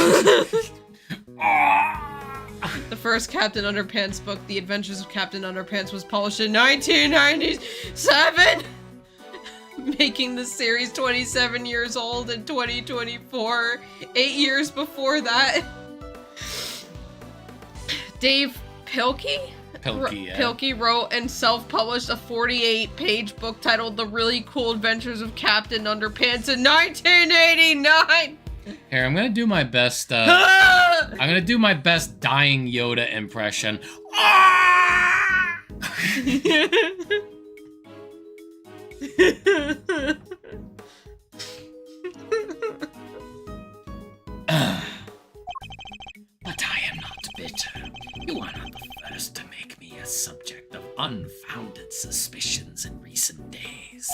The first Captain Underpants book, The Adventures of Captain Underpants, was published in 1997! Making the series 27 years old in 2024. 8 years before that. Dave Pilkey? Pilkey wrote and self-published a 48-page book titled The Really Cool Adventures of Captain Underpants in 1989! Here, I'm gonna do my best, I'm gonna do my best dying Yoda impression. But I am not bitter. You are not the first to make me a subject of unfounded suspicions in recent days.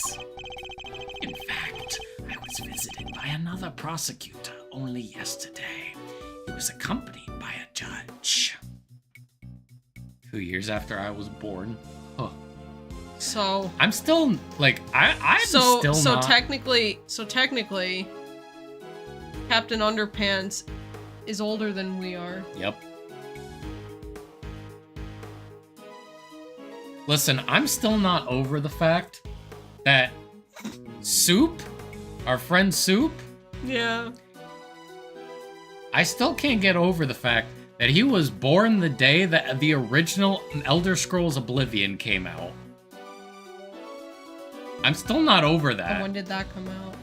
In fact, I was visited by another prosecutor only yesterday. He was accompanied by a judge. 2 years after I was born. Huh. So... I'm still, like, I'm still not... technically, Captain Underpants is older than we are. Yep. Listen, I'm still not over the fact that Soup, our friend Soup, Yeah. I still can't get over the fact that he was born the day that the original Elder Scrolls Oblivion came out. I'm still not over And that. when did that come out?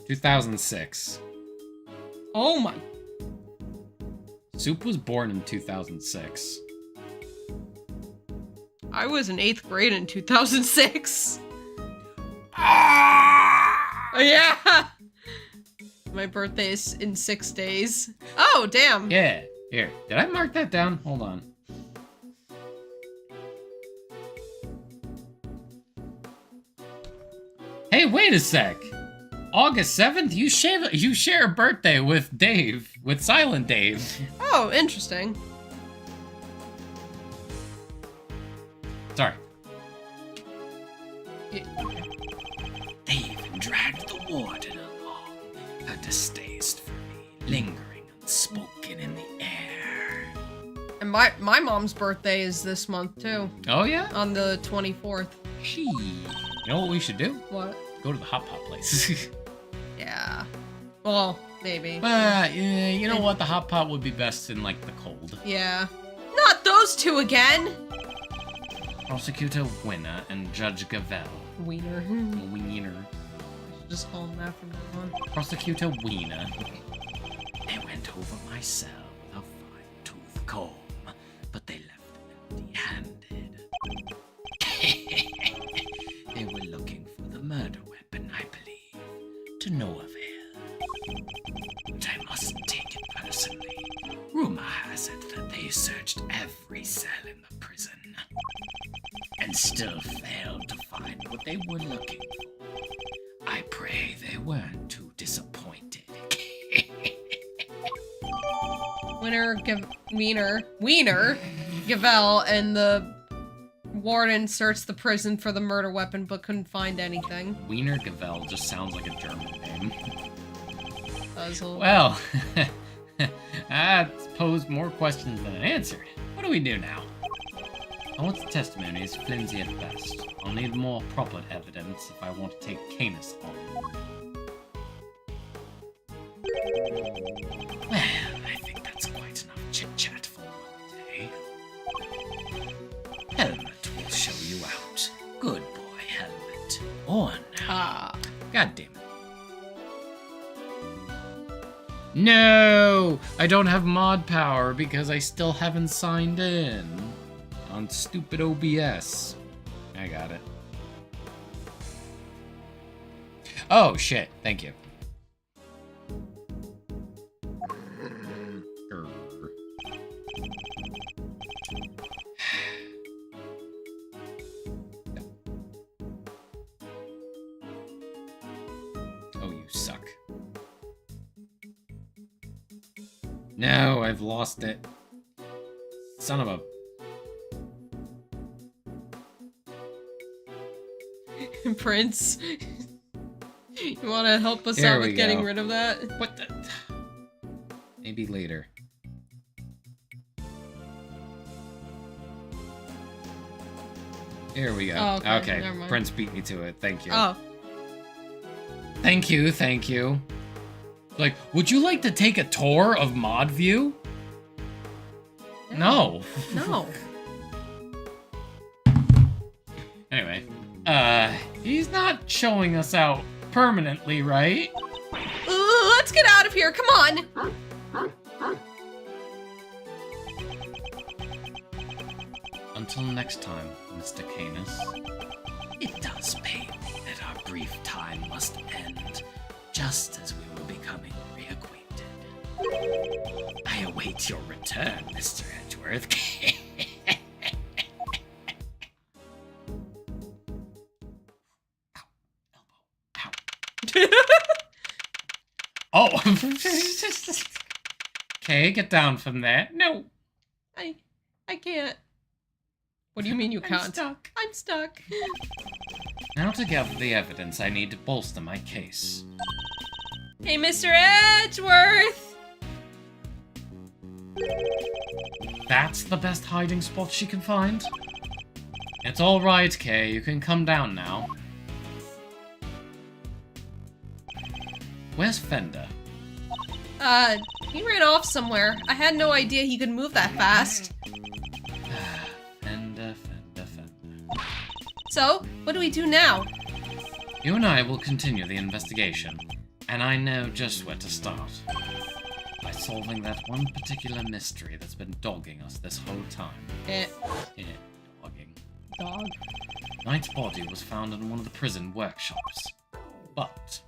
— 2006. Oh my... Soup was born in 2006. I was in 8th grade in 2006. Yeah! My birthday's in 6 days. Oh, damn. Yeah. Here, did I mark that down? Hold on. Hey, wait a sec. August 7th, you share a birthday with Dave, with Silent Dave. Oh, interesting. Sorry. They even dragged the warden along, her distaste for me lingering unspoken in the air. And my mom's birthday is this month, too. Oh, yeah? On the 24th. You know what we should do? What? Go to the hot pot place. Yeah. Well, maybe. But, yeah, you know what? The hot pot would be best in, like, the cold. Yeah. Not those two again! Prosecutor Winner and Judge Gavelle. Wiener. Wiener. I should just call him that from now on. Prosecutor Wiener. They went over my cell with a fine-tooth comb, but they left empty-handed. They were looking for the murder weapon, I believe, to no avail. But I mustn't take it personally. Rumor has it that they searched every cell in the prison, and still failed to find what they were looking for. I pray they weren't too disappointed. Wiener, Gavelle, and the warden searched the prison for the murder weapon but couldn't find anything. Wiener Gavelle just sounds like a German name. puzzle. Well, that posed more questions than it answered. What do we do now? Owen's testimony is flimsy at best. I'll need more proper evidence if I want to take Canis on. Well, I think that's quite enough chit-chat for one day. Helmet will show you out. Good boy, Helmet. On now. Ah. God damn it. No! I don't have mod power because I still haven't signed in. On stupid OBS. I got it. Oh, shit. Thank you. Oh, you suck. No, I've lost it. Son of a... Prince, you want to help us There out we with getting go. rid of that? What the... Maybe later. Here we go. Oh, okay, never mind. Prince beat me to it. Thank you. Oh, Thank you, thank you. Like, would you like to take a tour of Mod View? No. no. Anyway, he's not showing us out permanently, right? Let's get out of here. Come on. Until next time, Mr. Canis. It does pain me that our brief time must end, just as we were becoming reacquainted. I await your return, Mr. Edgeworth. Oh! Okay, get down from there. No! I can't. What do you mean you can't? I'm stuck. I'm stuck. Now to gather the evidence I need to bolster my case. Hey, Mr. Edgeworth. That's the best hiding spot she can find? It's alright, Kay. You can come down now. Where's Fender? He ran off somewhere. I had no idea he could move that fast. Fender. So, what do we do now? You and I will continue the investigation, and I know just where to start. By solving that one particular mystery that's been dogging us this whole time. Dogging. Dog. Knight's body was found in one of the prison workshops, but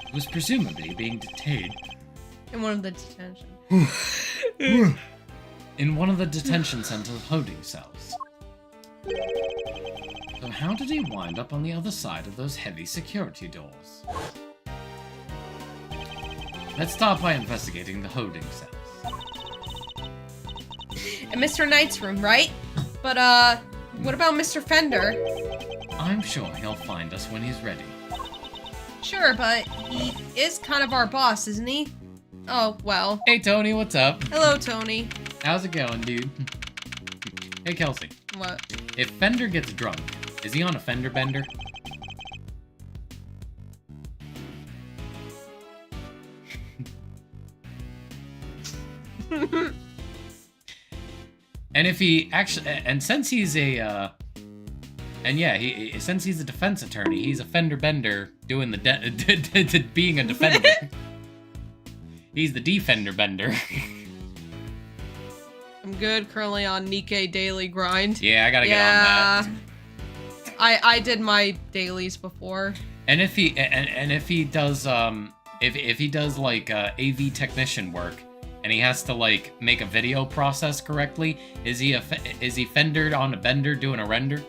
he was presumably being detained In one of the detention. in one of the detention center holding cells. So how did he wind up on the other side of those heavy security doors? Let's start by investigating the holding cells. In Mr. Knight's room, right? But, what about Mr. Fender? I'm sure he'll find us when he's ready. Sure, but he is kind of our boss, isn't he? Oh, well. Hey Tony, what's up? Hello, Tony. How's it going, dude? Hey Kelsey, What? if Fender gets drunk, is he on a fender bender? And if he actually, and since he's a, and yeah, since he's a defense attorney, he's a fender bender doing the being a defender. He's the defender bender. I'm good, currently on Nikkei daily grind. Yeah, I gotta get on that. I did my dailies before. And if he if he does if he does like AV technician work and he has to like make a video process correctly, is he fendered on a bender doing a render?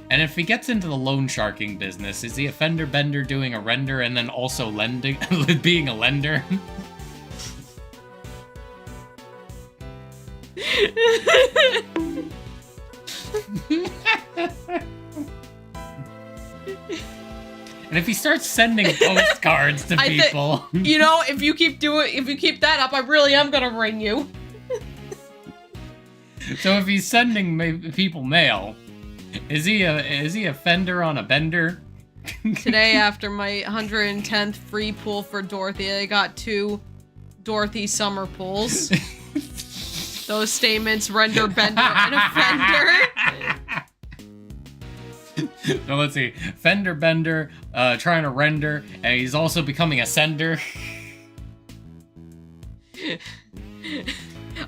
And if he gets into the loan sharking business, is he a fender bender doing a render and then also lending being a lender? And if he starts sending postcards to people, You know, if you keep that up, I really am gonna ring you. so if he's sending people mail, is he a fender on a bender? Today, after my 110th free pull for Dorothy, I got 2 Dorothy summer pulls. Those statements render Bender an offender. So let's see. Fender Bender, trying to render, and he's also becoming a sender.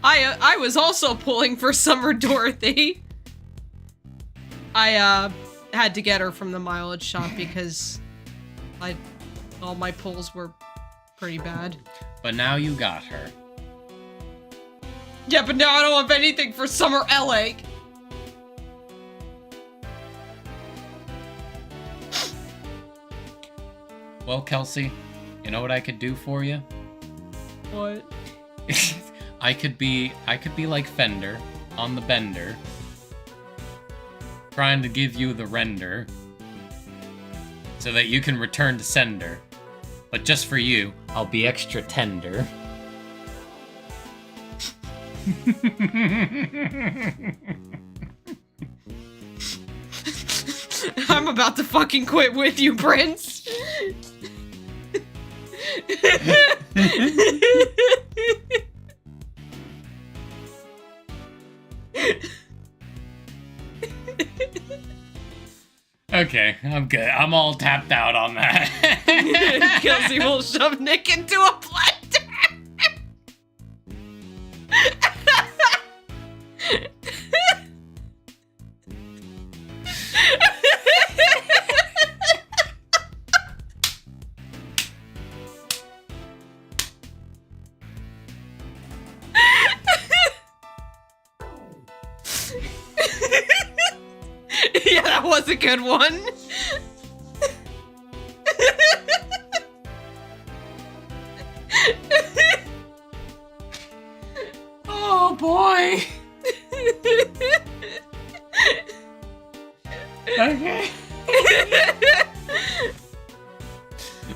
I was also pulling for Summer Dorothy. I had to get her from the mileage shop because all my pulls were pretty bad. But now you got her. Yeah, but now I don't have anything for Summer LA. Well, Kelsey, you know what I could do for you? What? I could be like Fender on the bender, trying to give you the render so that you can return to sender. But just for you, I'll be extra tender. I'm about to fucking quit with you, Prince. Okay, I'm good. I'm all tapped out on that. Kelsey will shove Nick into a blender. Yeah, that was a good one. Oh boy. Okay.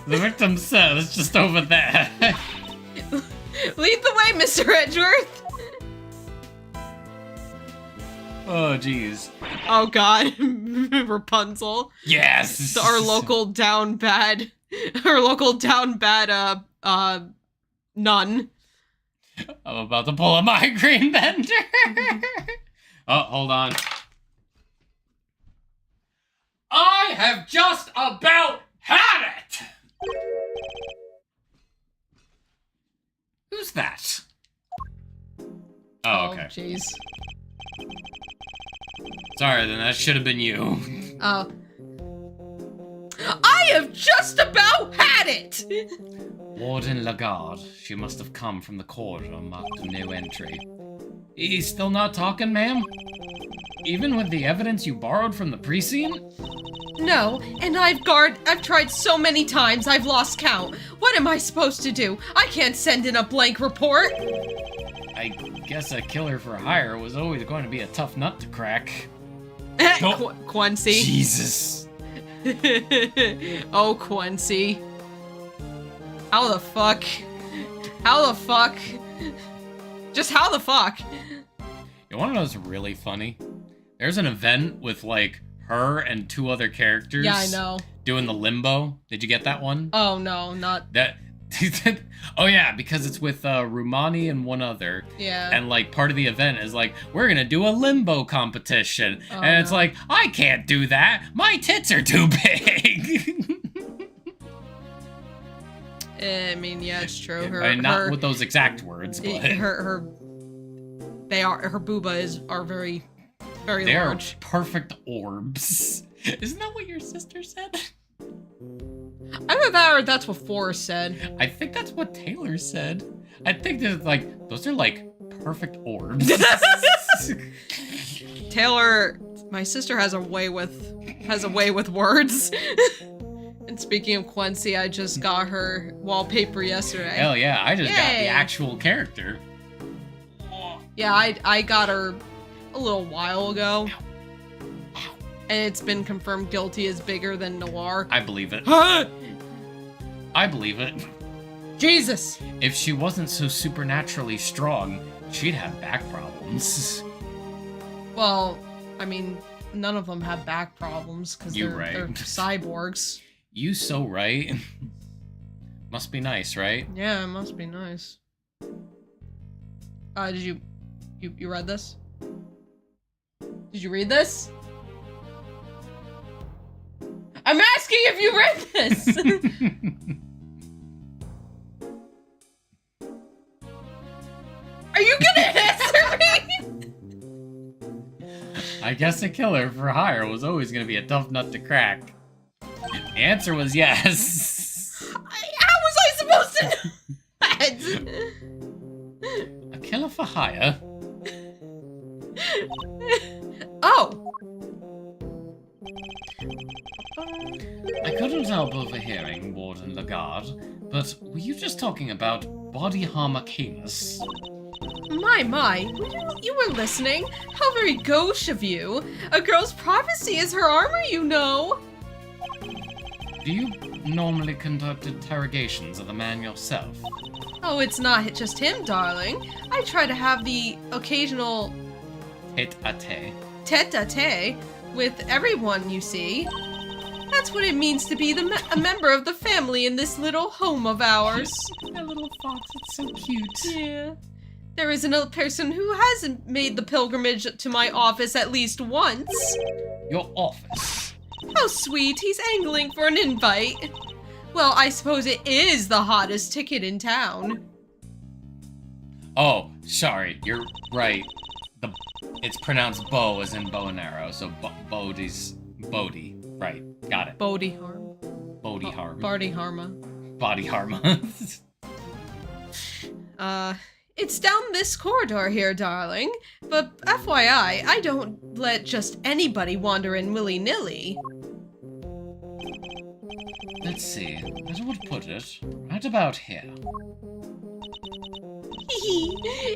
The victim says just over there. Lead the way, Mr. Edgeworth. Oh jeez. Oh god, Rapunzel. Yes. Our local down bad nun. I'm about to pull a migraine bender. Oh, hold on. I have just about had it. Who's that? Oh, okay. Jeez. Sorry, then that should have been you. Oh. I have just about had it! Warden Lagarde. She must have come from the corridor marked no entry. He's still not talking, ma'am? Even with the evidence you borrowed from the precinct? No, and I've tried so many times I've lost count. What am I supposed to do? I can't send in a blank report. I guess a killer for hire was always going to be a tough nut to crack. Quincy. Jesus. Oh, Quincy. How the fuck? How the fuck? Just how the fuck? You wanna know what's really funny? There's an event with, like, her and 2 other characters. Yeah, I know. Doing the limbo. Did you get that one? Oh, no, not... That... Oh yeah, because it's with Rumani and 1 other. Yeah. And like part of the event is like, we're gonna do a limbo competition. Oh, and it's no. like, I can't do that. My tits are too big. I mean, yeah, it's true. I mean, not with those exact words, but her booba are very, very they large. are perfect orbs. Isn't that what your sister said? Either that or that's what Forrest said. I think that's what Taylor said. I think that like those are like perfect orbs. Taylor, my sister has a way with words. And speaking of Quincy, I just got her wallpaper yesterday. Hell yeah, I just got the Yay. actual character. Yeah, I got her a little while ago. and it's been confirmed guilty is bigger than Noir. I believe it. I believe it. Jesus! If she wasn't so supernaturally strong, she'd have back problems. Well, I mean, none of them have back problems because You're they're right. cyborgs. You so right. Must be nice, right? Yeah, it must be nice. Did you read this? Did you read this? I'm asking if you read this! Are you gonna answer me? I guess a killer for hire was always gonna be a tough nut to crack. The answer was yes. How was I supposed to know that? A killer for hire? Oh! I couldn't help overhearing Warden Lagarde, but were you just talking about body armor canis? My, you were listening? How very gauche of you. A girl's privacy is her armor, you know. Do you normally conduct interrogations of the man yourself? Oh, it's not just him, darling. I try to have the occasional Tete-a-tete. tete-a-tete with everyone, you see. That's what it means to be a member of the family in this little home of ours. That little fox, it's so cute. Yeah. There isn't a person who hasn't made the pilgrimage to my office at least once. Your office? How sweet, he's angling for an invite. Well, I suppose it is the hottest ticket in town. Oh, sorry, you're right. It's pronounced bow as in bow and arrow, so Bodhi's Bodhi. Right, got it. Bodhi harm. Bodhi harm. Bardi harma. Body harm. It's down this corridor here, darling. But FYI, I don't let just anybody wander in willy-nilly. Let's see, I would put it right about here.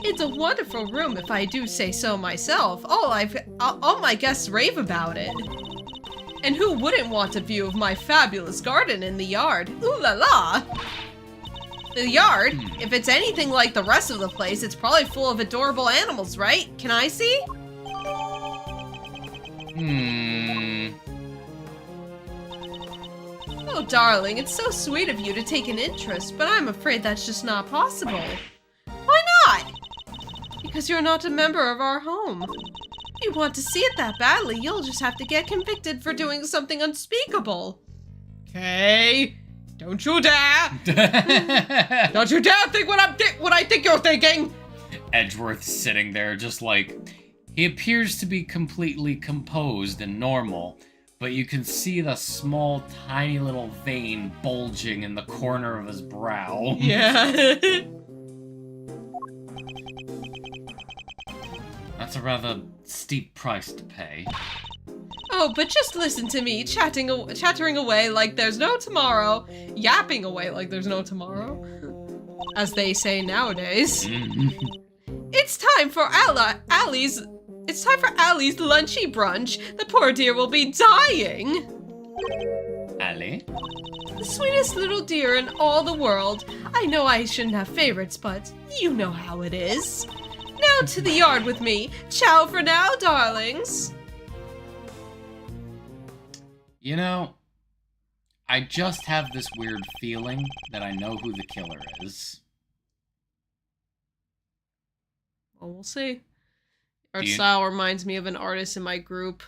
It's a wonderful room, if I do say so myself. All my guests rave about it. And who wouldn't want a view of my fabulous garden in the yard? Ooh la la! The yard? If it's anything like the rest of the place, it's probably full of adorable animals, right? Can I see? Oh, darling, it's so sweet of you to take an interest, but I'm afraid that's just not possible. Why not? Because you're not a member of our home. If you want to see it that badly, you'll just have to get convicted for doing something unspeakable. Okay? Don't you dare! Don't you dare think what I think you're thinking! Edgeworth sitting there just like... He appears to be completely composed and normal, but you can see the small, tiny little vein bulging in the corner of his brow. Yeah. That's a rather steep price to pay. Oh, but just listen to me, chattering away like there's no tomorrow, yapping away like there's no tomorrow, as they say nowadays. It's time for Allie's lunchy brunch. The poor dear will be dying. Allie? The sweetest little dear in all the world. I know I shouldn't have favorites, but you know how it is. Now to the yard with me. Ciao for now, darlings. You know, I just have this weird feeling that I know who the killer is. Well, we'll see. Art Do you- style reminds me of an artist in my group.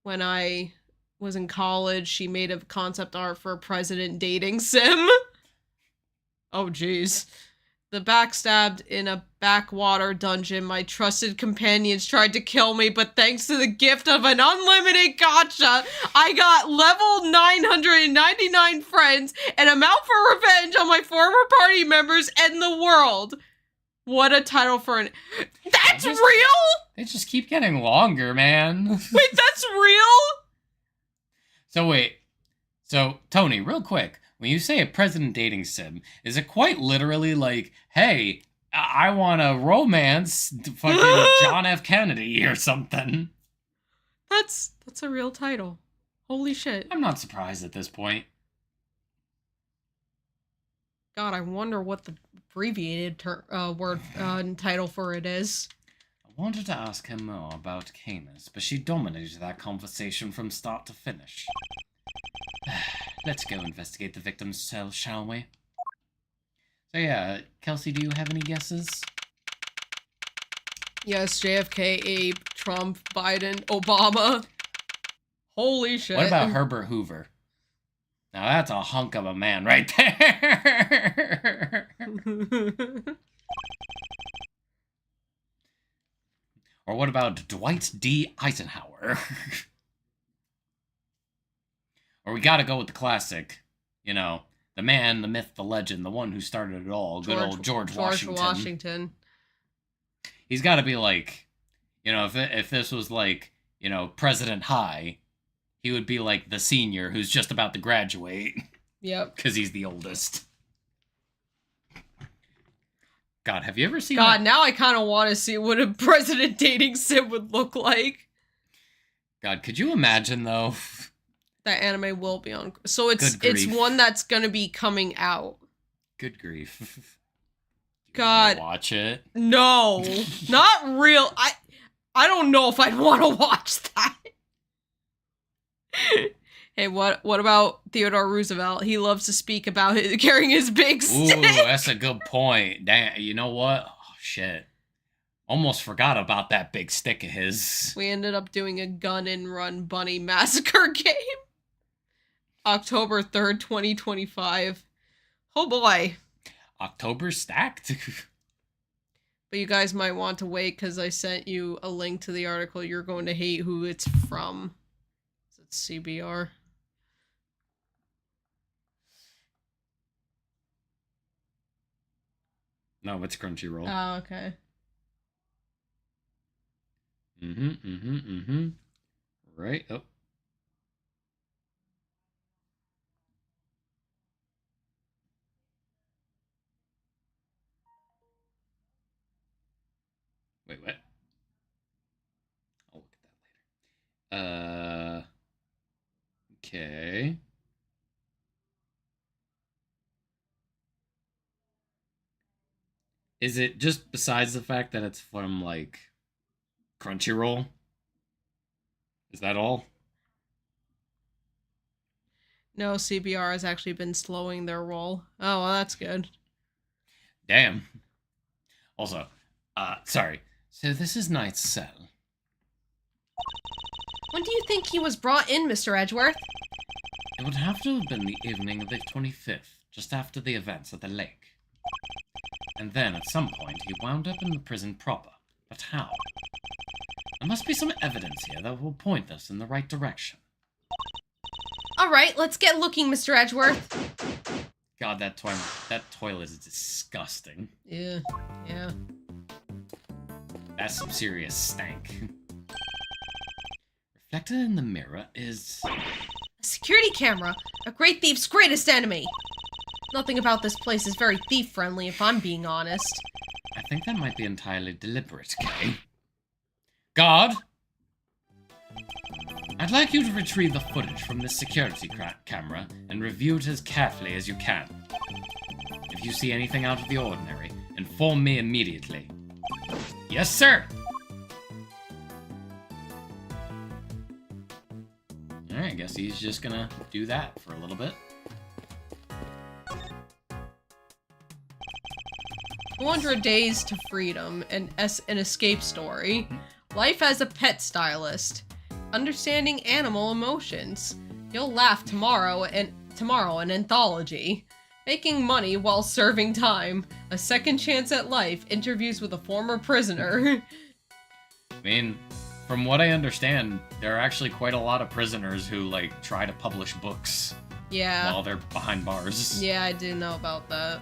When I was in college, she made a concept art for a president dating sim. Oh, jeez. The backstabbed in a backwater dungeon, my trusted companions tried to kill me, but thanks to the gift of an unlimited gacha, I got level 999 friends and I'm out for revenge on my former party members and the world. What a title for an... That's real?! They just keep getting longer, man. Wait, that's real?! So, Tony, real quick. When you say a president dating sim, is it quite literally like, hey, I want to romance fucking John F. Kennedy or something? That's a real title. Holy shit. I'm not surprised at this point. God, I wonder what the abbreviated word title for it is. I wanted to ask her more about Camus, but she dominated that conversation from start to finish. Let's go investigate the victim's cell, shall we? So yeah, Kelsey, do you have any guesses? Yes, JFK, Abe, Trump, Biden, Obama. Holy shit. What about Herbert Hoover? Now that's a hunk of a man right there. Or what about Dwight D. Eisenhower? Or we gotta go with the classic, you know, the man, the myth, the legend, the one who started it all, good old George Washington. He's gotta be like, you know, if this was like, you know, President High, he would be like the senior who's just about to graduate. Yep. Because he's the oldest. God, have you ever seen God, now I kind of want to see what a president dating sim would look like. God, could you imagine, though? That anime will be on. So it's one that's going to be coming out. Good grief. God. Watch it? No. Not real. I don't know if I'd want to watch that. Hey, what about Theodore Roosevelt? He loves to speak about carrying his big stick. Ooh, that's a good point. Damn, you know what? Oh, shit. Almost forgot about that big stick of his. We ended up doing a gun and run bunny massacre game. October 3rd, 2025. Oh boy. October stacked? But you guys might want to wait because I sent you a link to the article. You're going to hate who it's from. Is it CBR? No, it's Crunchyroll. Oh, okay. Right. Oh. Wait, what? I'll look at that later. Okay. Is it just besides the fact that it's from, like, Crunchyroll? Is that all? No, CBR has actually been slowing their roll. Oh, well, that's good. Damn. Also, sorry. So this is Knight's cell. When do you think he was brought in, Mr. Edgeworth? It would have to have been the evening of the 25th, just after the events at the lake. And then, at some point, he wound up in the prison proper. But how? There must be some evidence here that will point us in the right direction. Alright, let's get looking, Mr. Edgeworth. God, that toilet is disgusting. Yeah. That's some serious stank. Reflected in the mirror is... A security camera! A great thief's greatest enemy! Nothing about this place is very thief-friendly, if I'm being honest. I think that might be entirely deliberate, Kay. Guard! I'd like you to retrieve the footage from this security camera and review it as carefully as you can. If you see anything out of the ordinary, inform me immediately. Yes, sir! Alright, I guess he's just gonna do that for a little bit. 200 Days to Freedom, an escape story. Life as a pet stylist. Understanding animal emotions. You'll laugh tomorrow, an anthology. Making money while serving time. A second chance at life. Interviews with a former prisoner. I mean, from what I understand, there are actually quite a lot of prisoners who, like, try to publish books. Yeah. While they're behind bars. Yeah, I do know about that.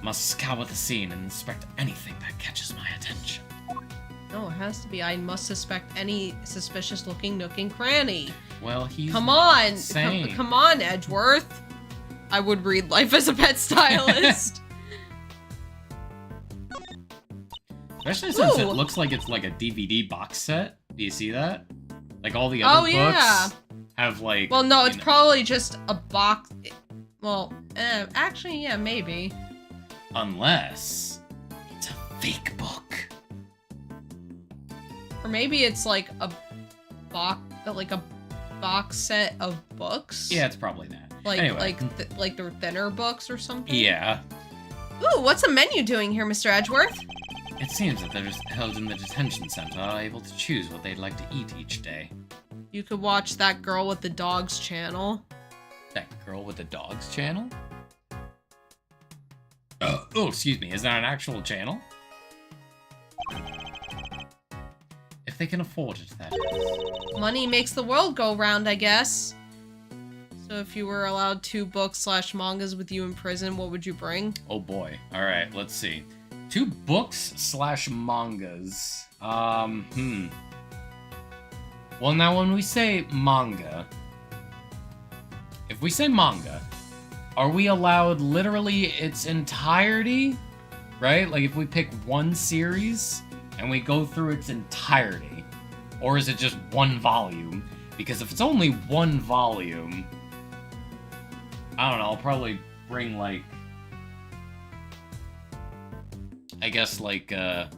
Must scour the scene and inspect anything that catches my attention. No, it has to be. I must suspect any suspicious-looking nook and cranny. Well, he's Come on! insane. Come on, Edgeworth! I would read Life as a Pet Stylist. Especially since it looks like it's like a DVD box set. Do you see that? Like all the other yeah. books have like. Well, no, it's you know, probably just a box. Well, actually, yeah, maybe. unless it's a fake book. Or maybe it's like a box set of books. Yeah, it's probably that. Like Anyway. like the thinner books or something. Yeah. Ooh, what's the menu doing here, Mr. Edgeworth? It seems that they're just held in the detention center are able to choose what they'd like to eat each day. You could watch That Girl with the Dogs channel. That girl with the dogs channel? Oh, excuse me. Is that an actual channel? If they can afford it, that is. Money makes the world go round, I guess. So if you were allowed 2 books/mangas with you in prison, what would you bring? Oh boy. Alright, let's see. 2 books/mangas. Well, now when we say manga, if we say manga, are we allowed literally its entirety? Right? Like if we pick one series and we go through its entirety, or is it just one volume? Because if it's only one volume, I don't know, I'll probably bring like, I guess like the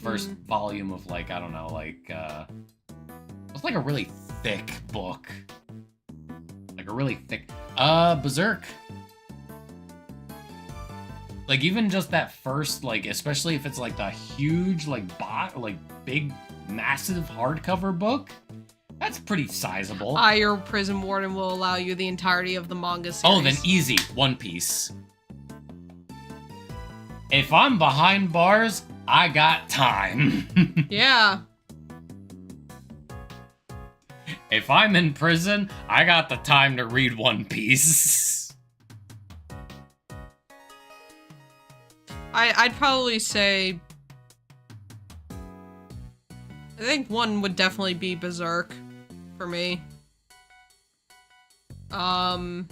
first volume of like, I don't know, like, it's like a really thick book. Like a really thick, Berserk. Like even just that first, like, especially if it's like the huge, like, big, massive hardcover book, that's pretty sizable. Your prison warden will allow you the entirety of the manga series. Oh, then easy, One Piece. If I'm behind bars, I got time. Yeah. If I'm in prison, I got the time to read One Piece. I'd probably say... I think one would definitely be Berserk for me. What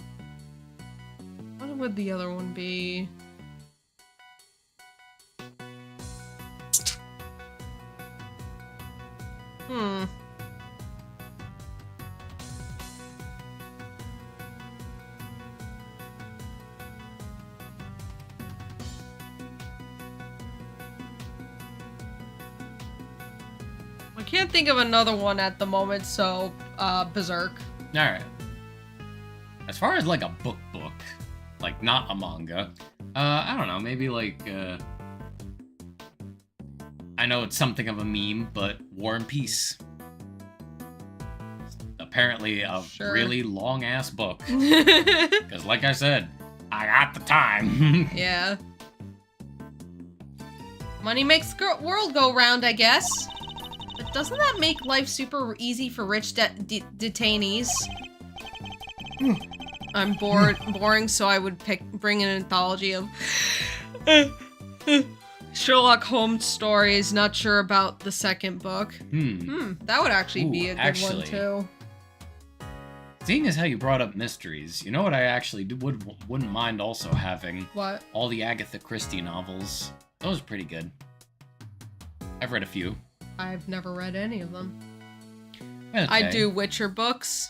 would the other one be? I can't think of another one at the moment, so, Berserk. Alright. As far as like a book, like not a manga, I don't know, maybe like, I know it's something of a meme, but War and Peace. Apparently a really long-ass book. Because like I said, I got the time. Yeah. Money makes the world go round, I guess. But doesn't that make life super easy for rich detainees? I'm boring, so I would bring an anthology of Sherlock Holmes stories. Not sure about the second book. That would actually be a good one too. Seeing as how you brought up mysteries, you know what I actually wouldn't mind also having? What? All the Agatha Christie novels. Those are pretty good. I've read a few. I've never read any of them. Okay. I do Witcher books.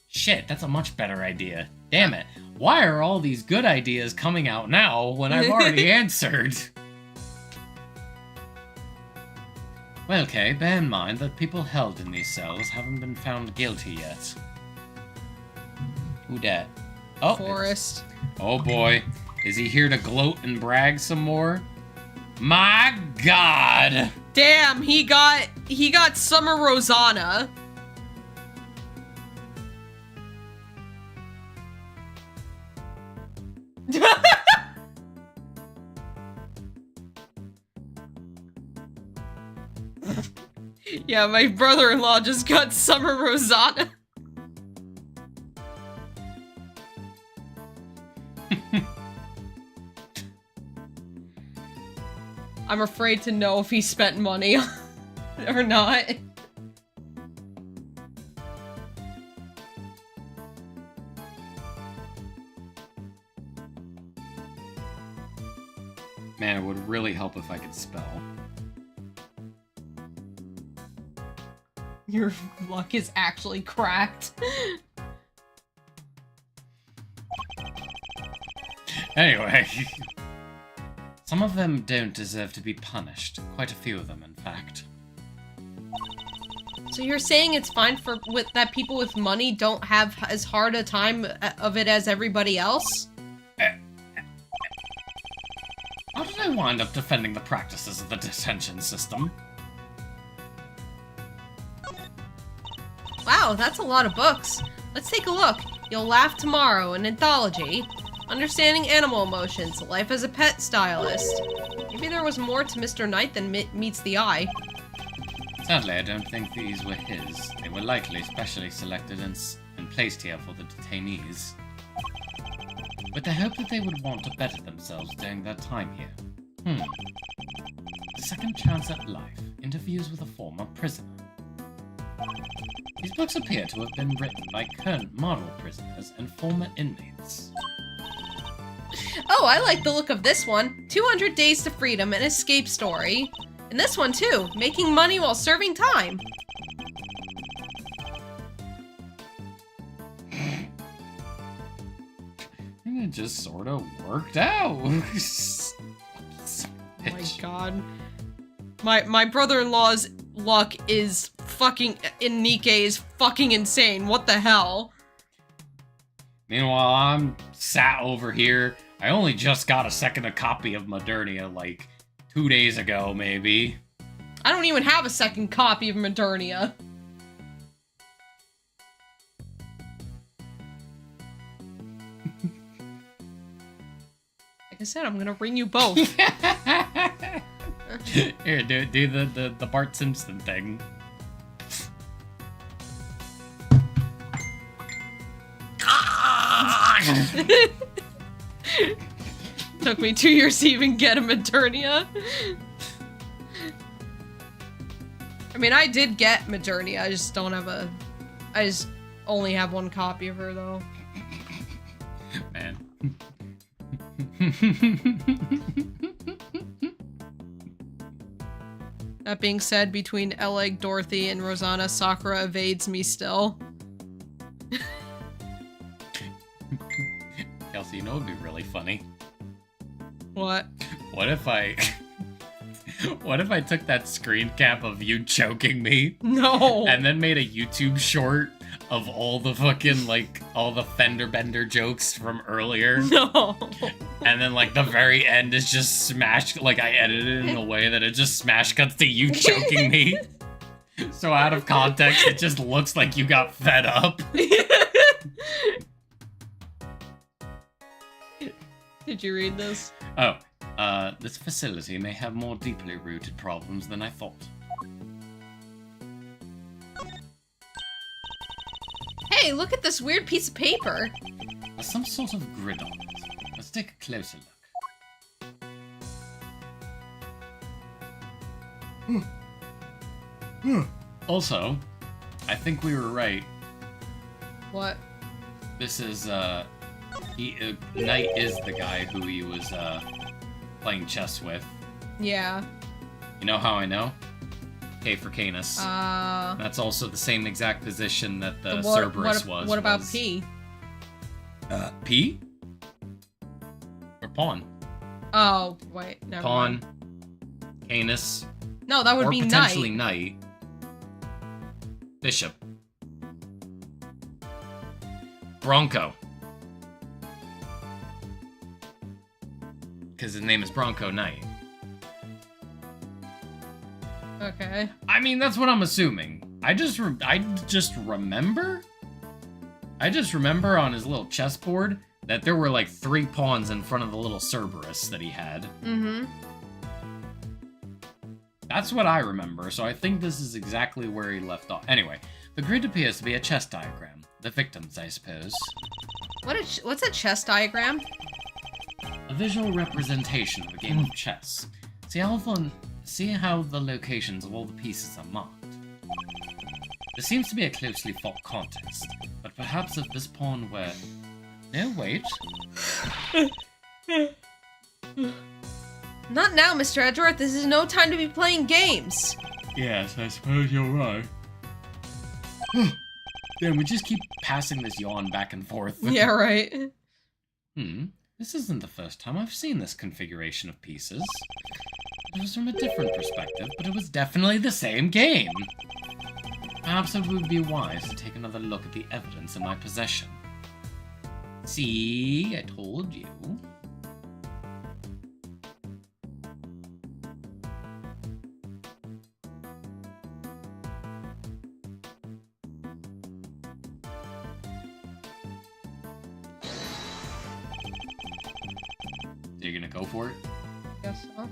Shit, that's a much better idea. Damn it. Why are all these good ideas coming out now when I've already answered? Well, okay, bear in mind that people held in these cells haven't been found guilty yet. Who dat? Oh, Forrest. Oh boy. Is he here to gloat and brag some more? My God! Damn, he got Summer Rosanna. Yeah, my brother-in-law just got Summer Rosanna. I'm afraid to know if he spent money or not. Man, it would really help if I could spell. Your luck is actually cracked. Anyway. Some of them don't deserve to be punished. Quite a few of them, in fact. So you're saying it's fine that people with money don't have as hard a time of it as everybody else? How did I wind up defending the practices of the detention system? Wow, that's a lot of books. Let's take a look. You'll Laugh Tomorrow, an anthology. Understanding Animal Emotions, Life as a Pet Stylist. Maybe there was more to Mr. Knight than meets the eye. Sadly, I don't think these were his. They were likely specially selected and placed here for the detainees. With the hope that they would want to better themselves during their time here. Second Chance at Life. Interviews with a former prisoner. These books appear to have been written by current model prisoners and former inmates. Oh, I like the look of this one. 200 Days to Freedom, an escape story. And this one too, Making Money While Serving Time. And it just sort of worked out. Oh my god. My brother-in-law's luck is fucking, in Nikkei, is fucking insane. What the hell? Meanwhile, I'm sat over here. I only just got a second copy of Modernia, like, 2 days ago, maybe. I don't even have a second copy of Modernia. Like I said, I'm gonna bring you both. Here, do the Bart Simpson thing. Took me 2 years to even get a Modernia. I mean, I did get Modernia, I just don't have a... I just only have one copy of her, though. Man. That being said, between L-Egg, Dorothy, and Rosanna, Sakura evades me still. Kelsey, you know what would be really funny? What? What if I... What if I took that screen cap of you choking me? No! And then made a YouTube short of all the fucking, like, all the fender bender jokes from earlier? No! And then, like, the very end is just smash, like, I edited it in a way that it just smash cuts to you choking me. So out of context, it just looks like you got fed up. Did you read this? Oh, this facility may have more deeply rooted problems than I thought. Hey, look at this weird piece of paper. There's some sort of grid on it. Let's take a closer look. Also, I think we were right. What? This is, Knight is the guy who he was, playing chess with. Yeah. You know how I know? K for Canis. That's also the same exact position that the Cerberus was. What about P? P? Or Pawn? Oh, wait, never Pawn, mind. Canis, No, that would or be potentially Knight. Knight. Bishop. Bronco. Because his name is Bronco Knight. Okay. I mean, that's what I'm assuming. I just remember on his little chessboard that there were like 3 pawns in front of the little Cerberus that he had. Mm-hmm. That's what I remember, so I think this is exactly where he left off. Anyway, the grid appears to be a chess diagram. The victims, I suppose. What's a chess diagram? A visual representation of a game of chess. See how the locations of all the pieces are marked. There seems to be a closely fought contest, but perhaps if this pawn were... No, wait. Not now, Mr. Edgeworth. This is no time to be playing games. Yes, I suppose you're right. Damn, we just keep passing this yawn back and forth. Yeah, right. This isn't the first time I've seen this configuration of pieces. It was from a different perspective, but it was definitely the same game. Perhaps it would be wise to take another look at the evidence in my possession. See, I told you. You're gonna go for it? Guess so.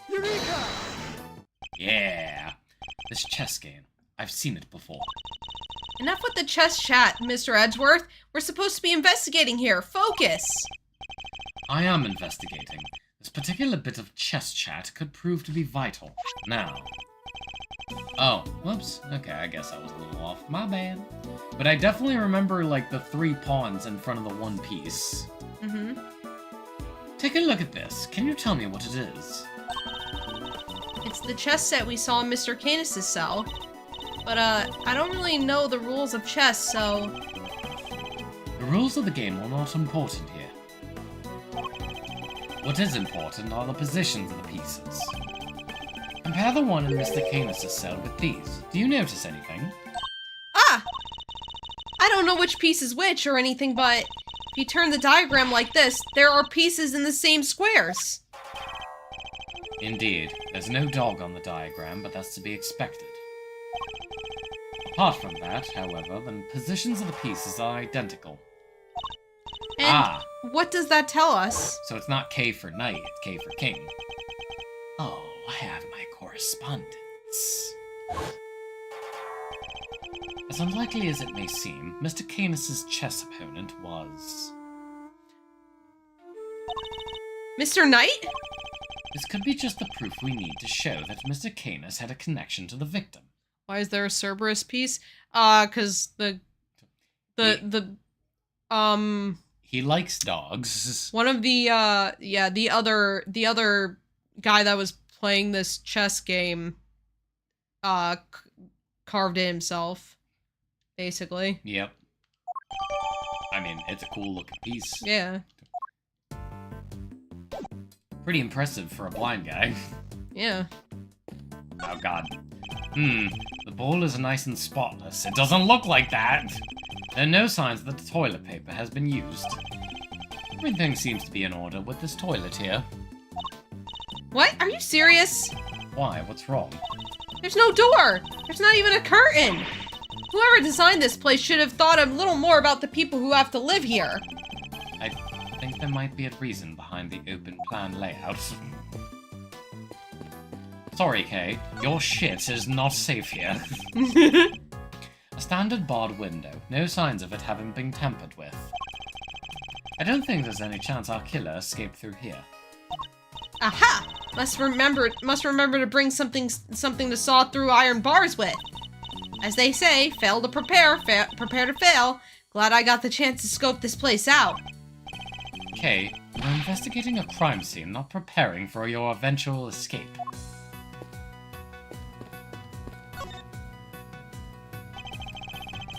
Eureka! Yeah. This chess game. I've seen it before. Enough with the chess chat, Mr. Edgeworth. We're supposed to be investigating here. Focus! I am investigating. This particular bit of chess chat could prove to be vital. Now. Oh, whoops. Okay, I guess I was a little off. My bad. But I definitely remember, like, the 3 pawns in front of the 1 piece. Mm-hmm. Take a look at this. Can you tell me what it is? It's the chess set we saw in Mr. Canis' cell. But, I don't really know the rules of chess, so... The rules of the game are not important here. What is important are the positions of the pieces. Compare the one in Mr. Canis' cell with these. Do you notice anything? Ah! I don't know which piece is which or anything, but if you turn the diagram like this, there are pieces in the same squares. Indeed. There's no dog on the diagram, but that's to be expected. Apart from that, however, the positions of the pieces are identical. And what does that tell us? So it's not K for knight, it's K for king. Oh, I have my correspondence. As unlikely as it may seem, Mr. Canis' chess opponent was... Mr. Knight? This could be just the proof we need to show that Mr. Canis had a connection to the victim. Why is there a Cerberus piece? Cause He likes dogs. one of the, the other guy that was playing this chess game, carved it himself, basically. Yep. I mean, it's a cool looking piece. Yeah. Pretty impressive for a blind guy. Yeah. Oh god. The ball is nice and spotless. It doesn't look like that! There are no signs that the toilet paper has been used. Everything seems to be in order with this toilet here. What? Are you serious? Why? What's wrong? There's no door! There's not even a curtain! Whoever designed this place should have thought a little more about the people who have to live here. I think there might be a reason behind the open plan layout. Sorry, Kay. Your shit is not safe here. A standard barred window. No signs of it having been tampered with. I don't think there's any chance our killer escaped through here. Aha! Must remember to bring something to saw through iron bars with. As they say, fail to prepare, prepare to fail. Glad I got the chance to scope this place out. Kay, we're investigating a crime scene, not preparing for your eventual escape.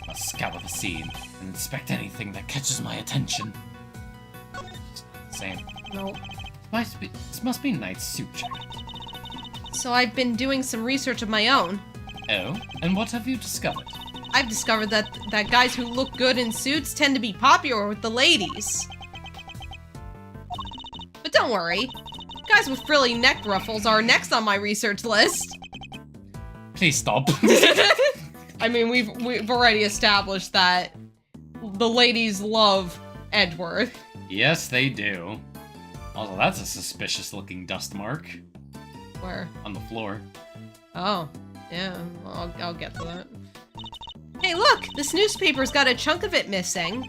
I'll scour the scene and inspect anything that catches my attention. Same. Nope. This must be Knight's suit jacket. So I've been doing some research of my own. Oh, and what have you discovered? I've discovered that guys who look good in suits tend to be popular with the ladies. But don't worry, guys with frilly neck ruffles are next on my research list. Please stop. I mean, we've already established that the ladies love Edgeworth. Yes, they do. Also, that's a suspicious-looking dust mark. Where? On the floor. Oh, yeah, well, I'll get to that. Hey, look! This newspaper's got a chunk of it missing.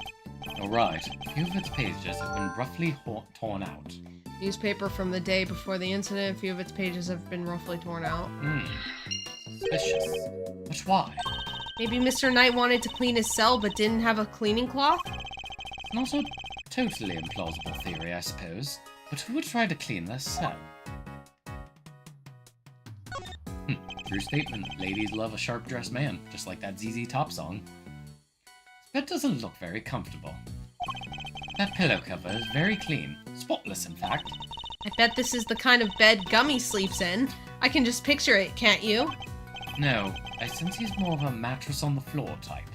Alright, a few of its pages have been roughly torn out. Newspaper from the day before the incident, a few of its pages have been roughly torn out. Suspicious. But why? Maybe Mr. Knight wanted to clean his cell but didn't have a cleaning cloth? Not a totally implausible theory, I suppose. But who would try to clean their cell? True statement. Ladies love a sharp-dressed man, just like that ZZ Top song. This bed doesn't look very comfortable. That pillow cover is very clean. Spotless, in fact. I bet this is the kind of bed Gummy sleeps in. I can just picture it, can't you? No, I sense he's more of a mattress-on-the-floor type.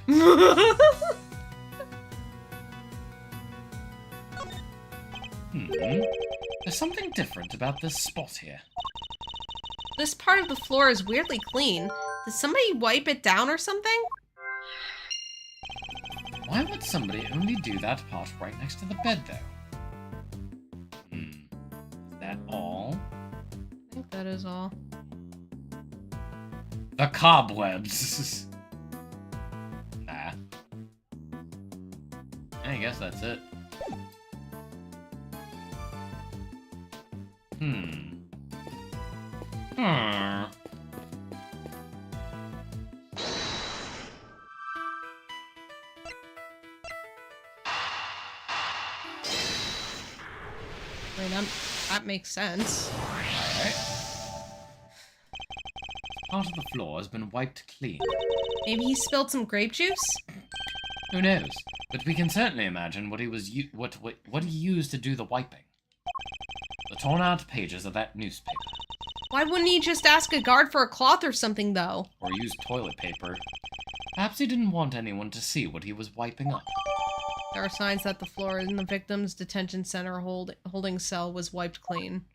There's something different about this spot here. This part of the floor is weirdly clean. Did somebody wipe it down or something? Why would somebody only do that part right next to the bed, though? Is that all? I think that is all. The cobwebs! Nah. I guess that's it. I mean, that makes sense. Alright. Part of the floor has been wiped clean. Maybe he spilled some grape juice? Who knows? But we can certainly imagine what he was what he used to do the wiping. The torn out pages of that newspaper. Why wouldn't he just ask a guard for a cloth or something, though? Or use toilet paper. Perhaps he didn't want anyone to see what he was wiping up. There are signs that the floor in the victim's detention center holding cell was wiped clean.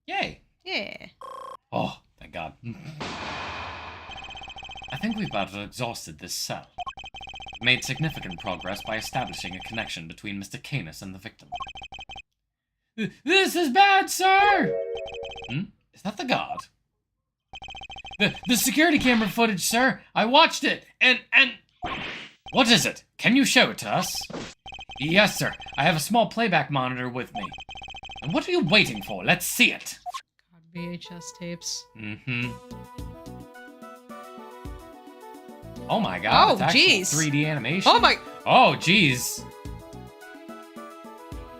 Yay! Yeah. Oh, thank God. I think we've about exhausted this cell. We've made significant progress by establishing a connection between Mr. Canis and the victim. This is bad, sir! Is that the guard? The security camera footage, sir! I watched it, and... What is it? Can you show it to us? Yes, sir. I have a small playback monitor with me. And what are you waiting for? Let's see it! God, VHS tapes. Oh my God! Oh, it's actual jeez. 3D animation. Oh my... Oh, jeez.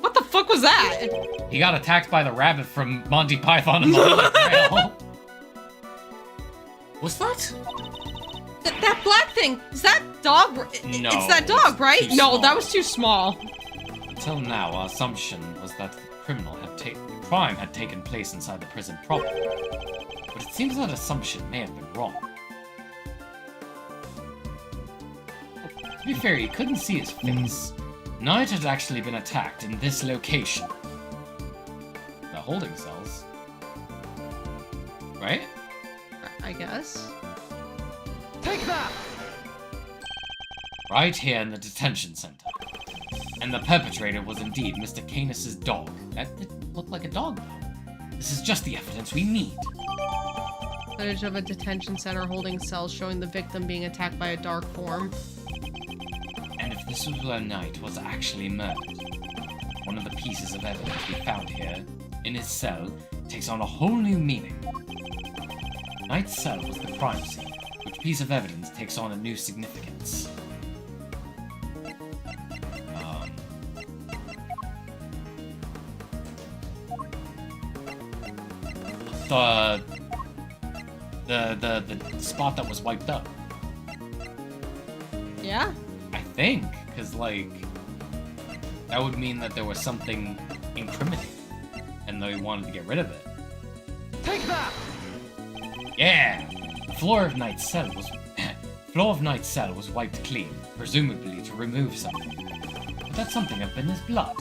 What the fuck was that? He got attacked by the rabbit from Monty Python and the Holy Grail. What's that? That black thing, is that dog? No, it's that dog, right? too No, small. that was too small. Until now, our assumption was that the crime had taken place inside the prison proper. But it seems that assumption may have been wrong. To be fair, you couldn't see his face. Knight had actually been attacked in this location. The holding cells. Right? I guess. Take that! Right here in the detention center. And the perpetrator was indeed Mr. Canis' dog. That didn't look like a dog, though. This is just the evidence we need. Footage of a detention center holding cells showing the victim being attacked by a dark form. And if this was where Knight was actually murdered, one of the pieces of evidence we found here, in his cell, takes on a whole new meaning. Knight's cell was the crime scene, which piece of evidence takes on a new significance. The spot that was wiped up. Yeah? I think, because, like, that would mean that there was something incriminating, and they wanted to get rid of it. Take that! Yeah! The floor of Knight's cell was wiped clean, presumably to remove something. But that something had been his blood.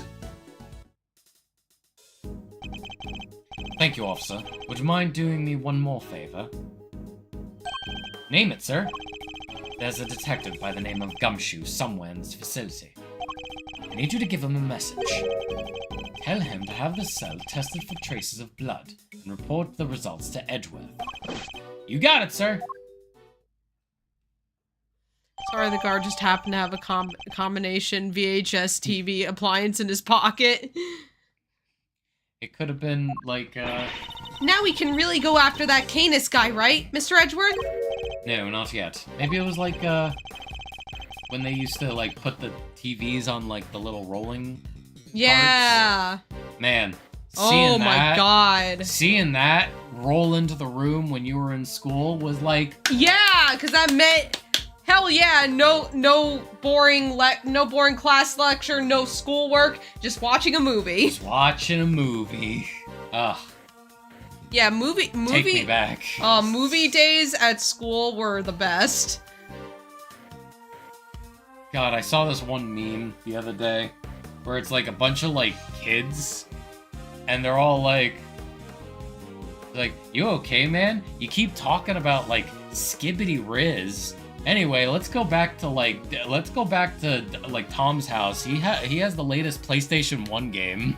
Thank you, officer. Would you mind doing me one more favor? Name it, sir. There's a detective by the name of Gumshoe somewhere in this facility. I need you to give him a message. Tell him to have the cell tested for traces of blood and report the results to Edgeworth. You got it, sir! Sorry, the guard just happened to have a combination VHS TV appliance in his pocket. It could have been, like, Now we can really go after that Canis guy, right, Mr. Edgeworth? No, not yet. Maybe it was, like, when they used to, like, put the TVs on, like, the little rolling Yeah. parts. Man, Oh seeing my that... god. Seeing that roll into the room when you were in school was like... Yeah, because that meant... Hell yeah, no boring class lecture, no schoolwork, just watching a movie. Just watching a movie. Ugh. Yeah, movie... Take me back. Movie days at school were the best. God, I saw this one meme the other day where it's like a bunch of like kids and they're all like, you okay, man? You keep talking about like skibbity riz. Anyway, let's go back to like Tom's house. He has the latest PlayStation 1 game.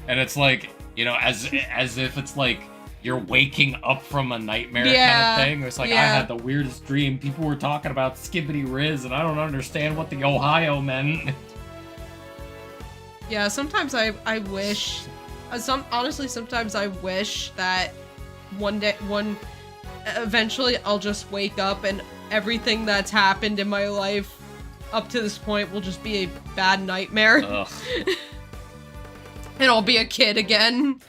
And it's like, you know, as if it's like you're waking up from a nightmare kind of thing. It's like, I had the weirdest dream. People were talking about skibbity riz, and I don't understand what the Ohio meant. Yeah, sometimes I wish... honestly, sometimes I wish that eventually I'll just wake up and everything that's happened in my life up to this point will just be a bad nightmare. Ugh. And I'll be a kid again.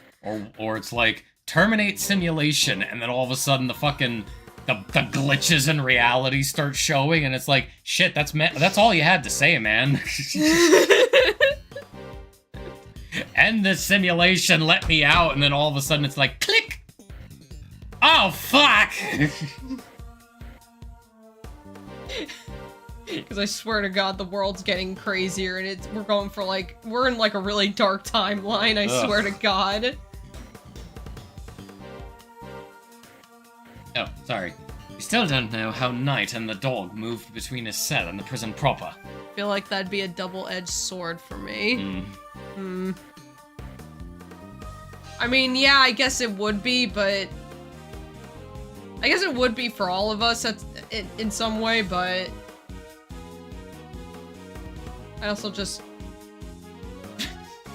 Or it's like, terminate simulation, and then all of a sudden the fucking... The glitches in reality start showing, and it's like, shit, that's all you had to say, man. End the simulation, let me out, and then all of a sudden it's like, click! Oh, fuck! Because I swear to God, the world's getting crazier, and we're in like a really dark timeline, I swear to God. Oh, sorry. We still don't know how Knight and the dog moved between his cell and the prison proper. I feel like that'd be a double-edged sword for me. I mean, yeah, I guess it would be, but... I guess it would be for all of us in some way, but... I also just...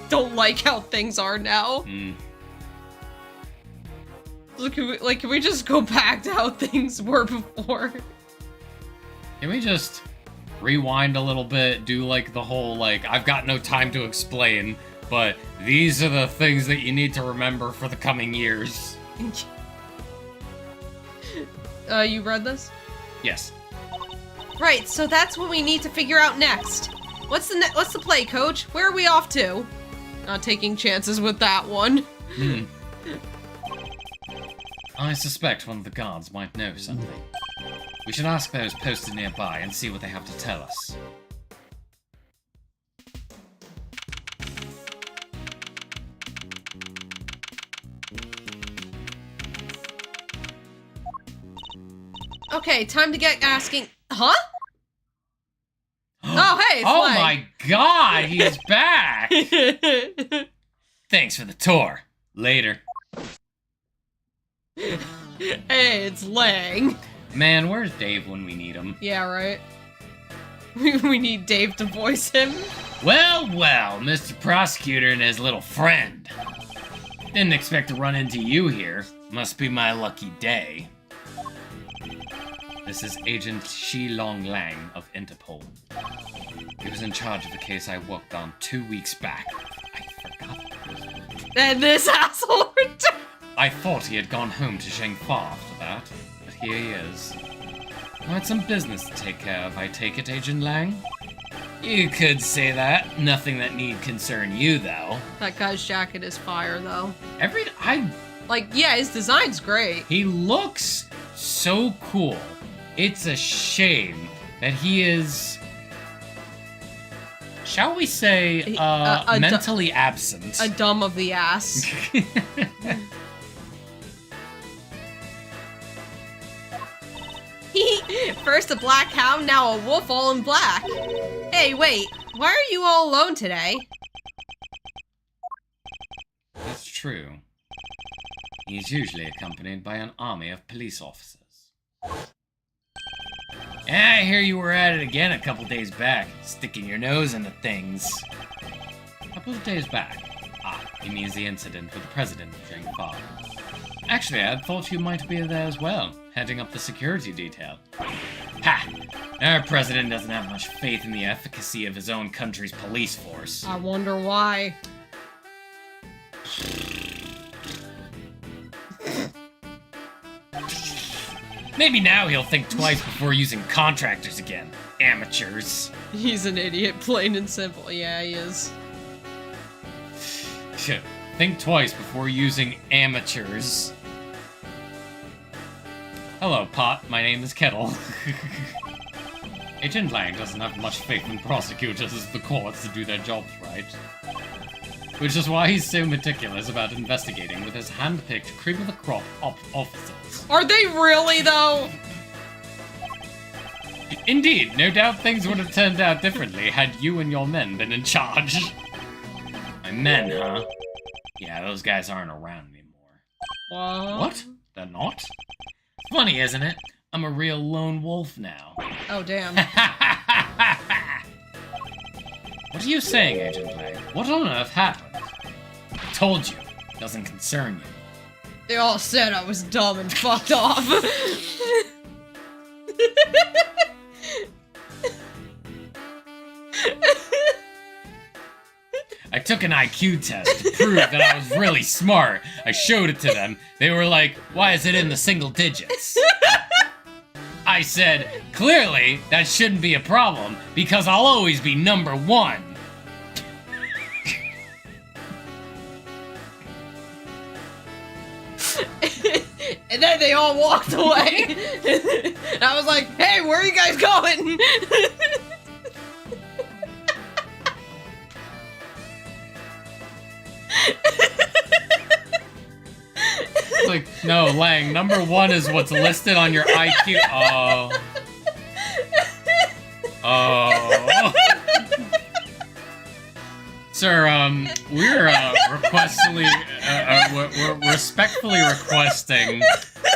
don't like how things are now. Can we just go back to how things were before? Can we just rewind a little bit, do like the whole, like, I've got no time to explain, but these are the things that you need to remember for the coming years. You read this? Yes. Right, so that's what we need to figure out next. What's the play, coach? Where are we off to? Not taking chances with that one. I suspect one of the guards might know something. We should ask those posted nearby and see what they have to tell us. Okay, time to get asking... Huh? Oh, hey, it's Oh Lang. my god, he's back! Thanks for the tour. Later. Hey, it's Lang. Man, where's Dave when we need him? Yeah, right. We need Dave to voice him. Well, well, Mr. Prosecutor and his little friend. Didn't expect to run into you here. Must be my lucky day. This is Agent Shi Long Lang of Interpol. He was in charge of the case I worked on 2 weeks back. I forgot. And this asshole returned. I thought he had gone home to Shangfa after that, but here he is. I had some business to take care of, I take it, Agent Lang? You could say that. Nothing that need concern you, though. That guy's jacket is fire, though. Yeah, his design's great. He looks so cool. It's a shame that he is, shall we say, mentally absent. A dumb of the ass. First a black hound, now a wolf all in black. Hey, wait, why are you all alone today? That's true. He's usually accompanied by an army of police officers. I hear you were at it again a couple days back, sticking your nose into things. A couple of days back. Ah, He means the incident with the president during the fog. Actually, I thought you might be there as well, heading up the security detail. Ha! Our president doesn't have much faith in the efficacy of his own country's police force. I wonder why. Maybe now he'll think twice before using contractors again. Amateurs. He's an idiot, plain and simple. Yeah, he is. Think twice before using amateurs. Hello, Pot. My name is Kettle. Agent Lang doesn't have much faith in prosecutors as the courts to do their jobs right. Which is why he's so meticulous about investigating with his hand-picked cream-of-the-crop officers. Are they really, though? Indeed, no doubt things would have turned out differently had you and your men been in charge. My men, huh? Yeah, those guys aren't around anymore. What? They're not? Funny, isn't it? I'm a real lone wolf now. Oh, damn. What are you saying, Agent Lang? What on earth happened? I told you. It doesn't concern you. They all said I was dumb and fucked off. I took an IQ test to prove that I was really smart. I showed it to them. They were like, why is it in the single digits? I said, clearly, that shouldn't be a problem, because I'll always be number one. And then they all walked away. And I was like, hey, where are you guys going? Like, no, Lang, number one is what's listed on your IQ. Oh. Oh. Sir, we're we're respectfully requesting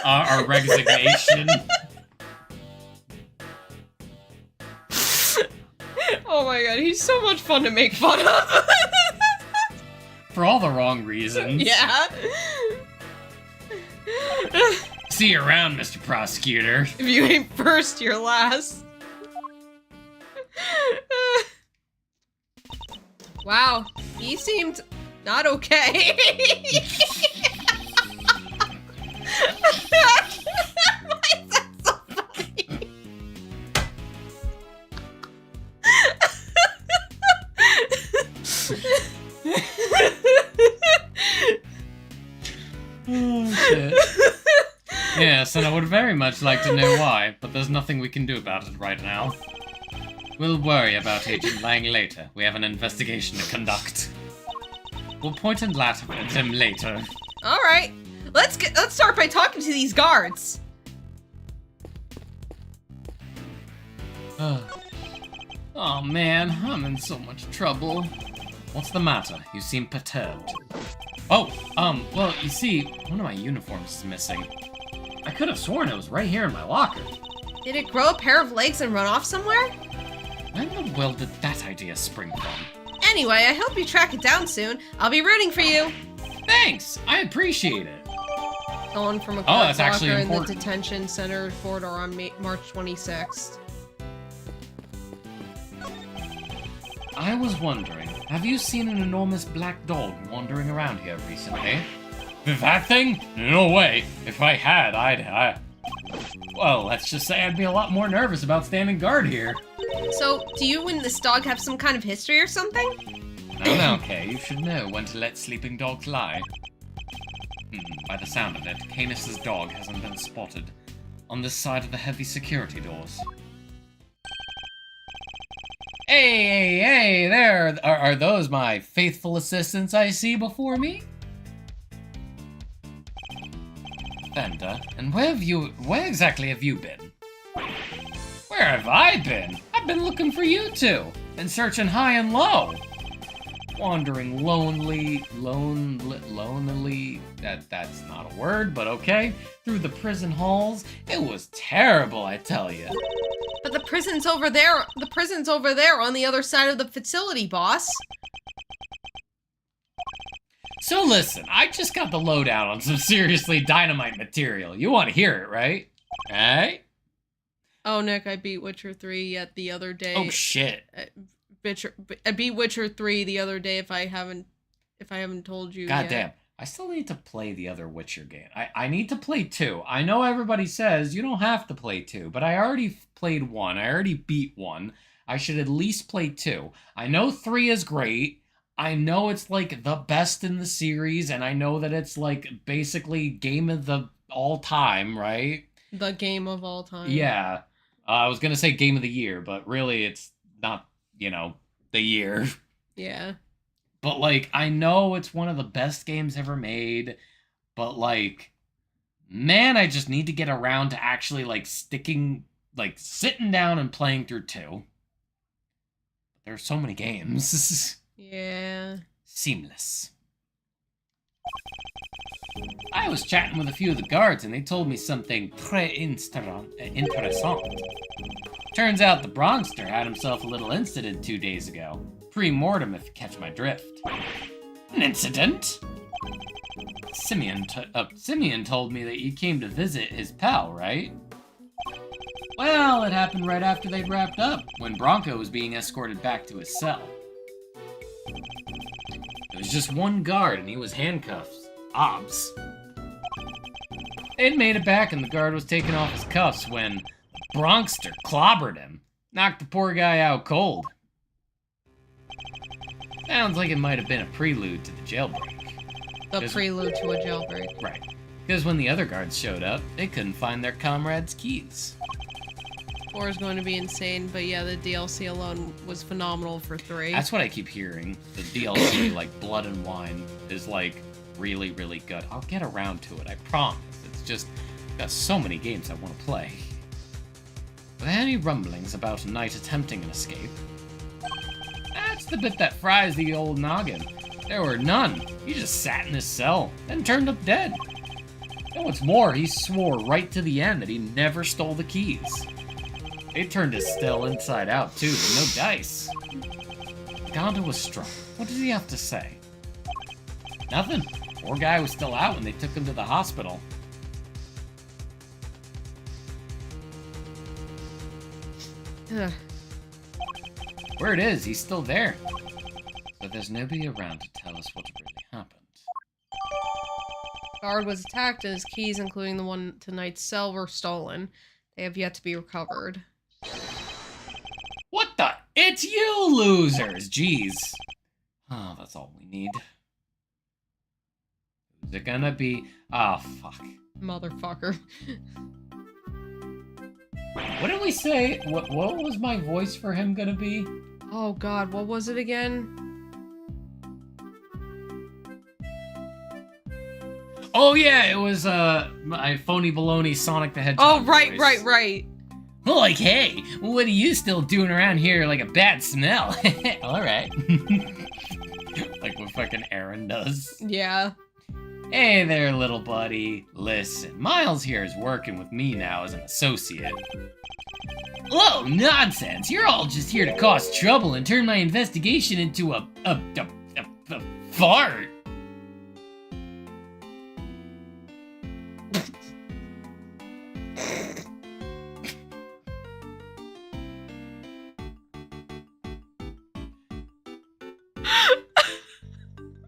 our resignation. Oh my god, he's so much fun to make fun of. For all the wrong reasons. Yeah. See you around, Mr. Prosecutor. If you ain't first, you're last. Wow, he seemed not okay. Why is that so funny? Oh, shit. Yes, and I would very much like to know why, but there's nothing we can do about it right now. We'll worry about Agent Lang later. We have an investigation to conduct. We'll point and laugh at him later. All right, let's start by talking to these guards. Oh man, I'm in so much trouble. What's the matter? You seem perturbed. Oh, well, you see, one of my uniforms is missing. I could have sworn it was right here in my locker. Did it grow a pair of legs and run off somewhere? When the world did that idea spring from? Anyway, I hope you track it down soon. I'll be rooting for you. Thanks! I appreciate it. Gone from a that's locker actually in the important. detention center corridor on March 26th. I was wondering, have you seen an enormous black dog wandering around here recently? That thing? No way. If I had, well, let's just say I'd be a lot more nervous about standing guard here. So, do you and this dog have some kind of history or something? No, okay, you should know when to let sleeping dogs lie. By the sound of it, Canis's dog hasn't been spotted on this side of the heavy security doors. Hey, there! Are those my faithful assistants I see before me? Fender, and where exactly have you been? Where have I been? I've been looking for you two, and searching high and low. Wandering lonely, that's not a word, but okay, through the prison halls. It was terrible, I tell you. But the prison's over there. The prison's over there on the other side of the facility, boss. So listen, I just got the lowdown on some seriously dynamite material. You want to hear it, right? Right? Oh, Nick, I beat Witcher 3 yet the other day. Oh shit. I beat Witcher 3 the other day if I haven't told you God yet. damn. I still need to play the other Witcher game. I need to play 2. I know everybody says you don't have to play 2, but I already played 1. I already beat 1. I should at least play 2. I know 3 is great. I know it's like the best in the series, and I know that it's like basically game of the all time, right? The game of all time. Yeah. I was going to say game of the year, but really it's not, the year. Yeah. But, like, I know it's one of the best games ever made, but, like, man, I just need to get around to actually, like, sitting down and playing through 2. There's so many games. Yeah. Seamless. I was chatting with a few of the guards, and they told me something interessant. Turns out the Bronxter had himself a little incident 2 days ago. Pre-mortem, if you catch my drift. An incident? Simeon told me that you came to visit his pal, right? Well, it happened right after they'd wrapped up, when Bronco was being escorted back to his cell. It was just one guard, and he was handcuffed. Obs. They'd made it back, and the guard was taking off his cuffs when Bronxter clobbered him. Knocked the poor guy out cold. Sounds like it might have been a prelude to the jailbreak. The prelude to a jailbreak. Right. Because when the other guards showed up, they couldn't find their comrade's keys. 4 is going to be insane, but yeah, the DLC alone was phenomenal for 3. That's what I keep hearing. The DLC, like Blood and Wine, is like really, really good. I'll get around to it, I promise. It's just, got so many games I want to play. Were there any rumblings about a knight attempting an escape? That's the bit that fries the old noggin. There were none. He just sat in his cell, then turned up dead. And what's more, he swore right to the end that he never stole the keys. They turned his cell inside out too, with no dice. Gonda was struck. What did he have to say? Nothing. Poor guy was still out when they took him to the hospital. Ugh. Where it is, he's still there. But there's nobody around to tell us what really happened. Guard was attacked and his keys, including the one to Knight's cell, were stolen. They have yet to be recovered. What the? It's you losers! Jeez. Oh, that's all we need. Who's it gonna be? Oh, fuck. Motherfucker. What did we say? What was my voice for him gonna be? Oh god, what was it again? Oh yeah, it was my phony baloney Sonic the Hedgehog Oh, right, voice. right. Like, hey, what are you still doing around here like a bad smell? Alright. Like what fucking Aaron does. Yeah. Hey there, little buddy. Listen, Miles here is working with me now as an associate. Whoa, nonsense! You're all just here to cause trouble and turn my investigation into a fart.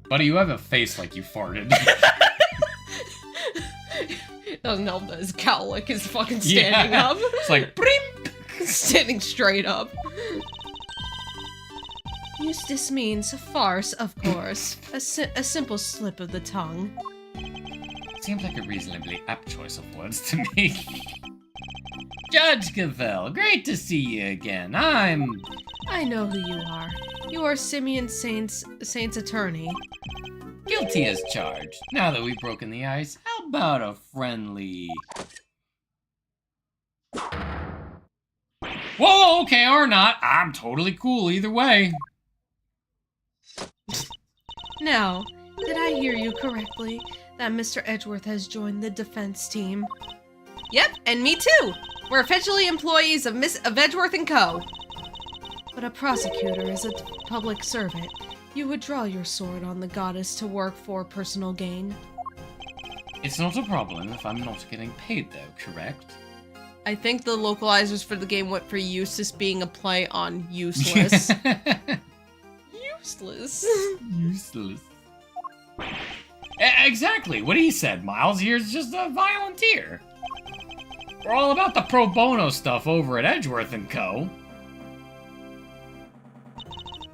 Buddy, you have a face like you farted. Doesn't help that his cowlick is fucking standing up. It's like, brim! Standing straight up. Eustace means a farce, of course. A simple slip of the tongue. Seems like a reasonably apt choice of words to me. Judge Cavell, great to see you again. I know who you are. You are Simeon Saint's attorney. Guilty as charged. Now that we've broken the ice, how about a friendly... Whoa, okay, or not. I'm totally cool either way. Now, did I hear you correctly that Mr. Edgeworth has joined the defense team? Yep, and me too. We're officially employees of Edgeworth & Co. But a prosecutor is a public servant. You would draw your sword on the goddess to work for personal gain. It's not a problem if I'm not getting paid, though, correct? I think the localizers for the game went for useless being a play on useless. Useless. Useless. Exactly what he said, Miles. Here's just a volunteer. We're all about the pro bono stuff over at Edgeworth & Co.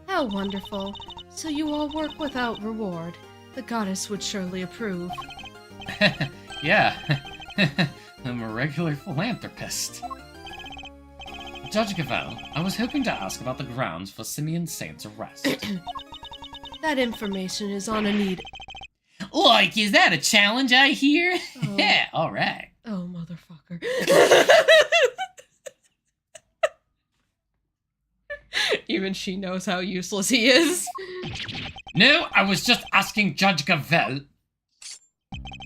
How wonderful. So you all work without reward. The goddess would surely approve. Yeah. I'm a regular philanthropist. Judge Gavel, I was hoping to ask about the grounds for Simeon Saint's arrest. That information is on a need. Like, is that a challenge I hear? Oh. Yeah, alright. Oh, motherfucker. Even she knows how useless he is. No, I was just asking Judge Gavel.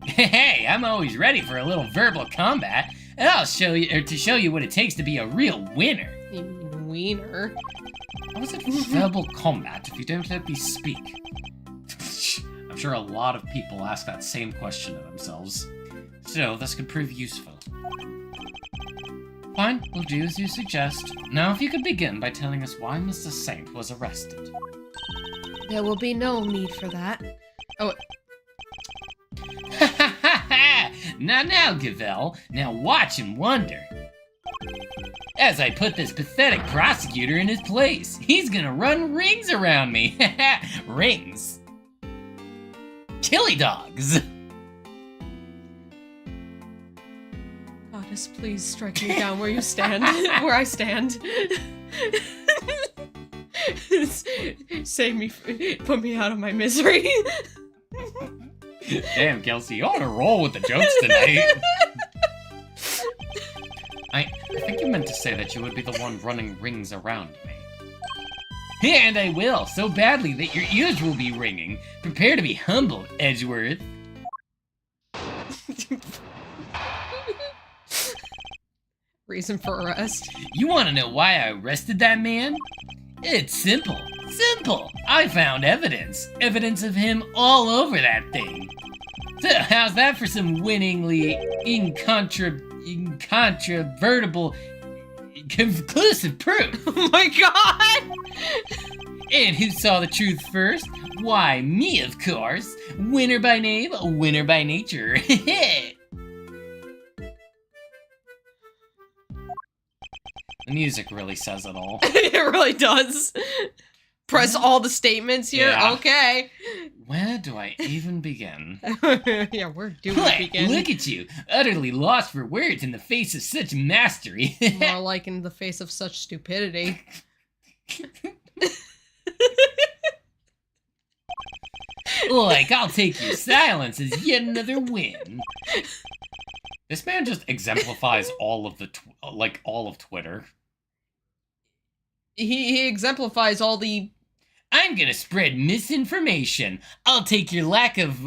Hey, I'm always ready for a little verbal combat, and I'll show you what it takes to be a real winner. You mean wiener. How is it verbal combat if you don't let me speak? I'm sure a lot of people ask that same question of themselves. So, this could prove useful. Fine, we'll do as you suggest. Now, if you could begin by telling us why Mr. Saint was arrested. There will be no need for that. Oh, Now, Gavel, now watch and wonder. As I put this pathetic prosecutor in his place, he's gonna run rings around me. Rings. Chili dogs. goddess, please strike me down where you stand. Where I stand. Save me. Put me out of my misery. Damn, Kelsey, you ought to roll with the jokes tonight. I think you meant to say that you would be the one running rings around me. And I will, so badly that your ears will be ringing. Prepare to be humbled, Edgeworth. Reason for arrest. You want to know why I arrested that man? It's simple. Simple. I found evidence. Evidence of him all over that thing. So how's that for some winningly incontrovertible, conclusive proof? Oh my god! And who saw the truth first? Why, me, of course. Winner by name, winner by nature. The music really says it all. It really does. Press all the statements here. Yeah. Okay. Where do I even begin? Yeah, where do we What? begin? Look at you, utterly lost for words in the face of such mastery. More like in the face of such stupidity. Like, I'll take your silence as yet another win. This man just exemplifies all of the all of Twitter. He exemplifies all the. I'm gonna spread misinformation. I'll take your lack of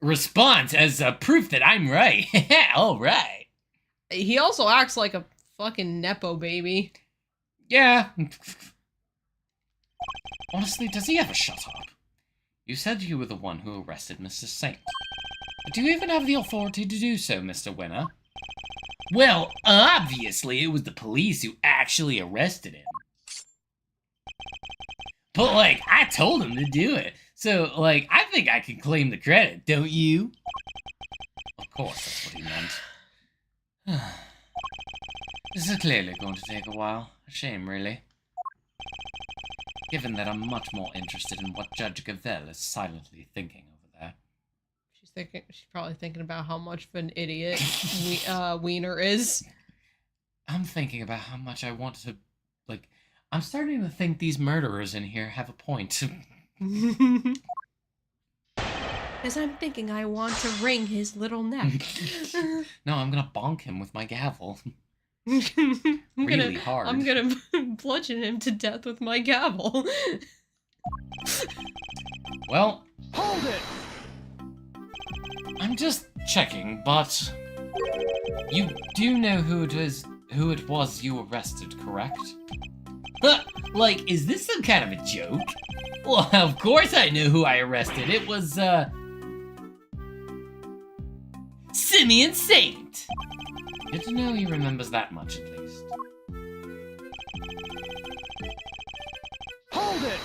response as proof that I'm right. All right. He also acts like a fucking nepo baby. Yeah. Honestly, does he ever shut up? You said you were the one who arrested Mr. Saint. But do you even have the authority to do so, Mr. Winner? Well, obviously it was the police who actually arrested him. But, like, I told him to do it. So, like, I think I can claim the credit, don't you? Of course, that's what he meant. This is clearly going to take a while. A shame, really. Given that I'm much more interested in what Judge Gavel is silently thinking over there. She's probably thinking about how much of an idiot Wiener is. I'm thinking about how much I want to, like, I'm starting to think these murderers in here have a point. As I'm thinking I want to wring his little neck. No, I'm gonna bonk him with my gavel. I'm Really hard. I'm gonna bludgeon him to death with my gavel. Well, Hold it! I'm just checking, but you do know who it was you arrested, correct? Huh, like, is this some kind of a joke? Well, of course I knew who I arrested. It was, Simeon Saint! Good to know he remembers that much, at least. Hold it!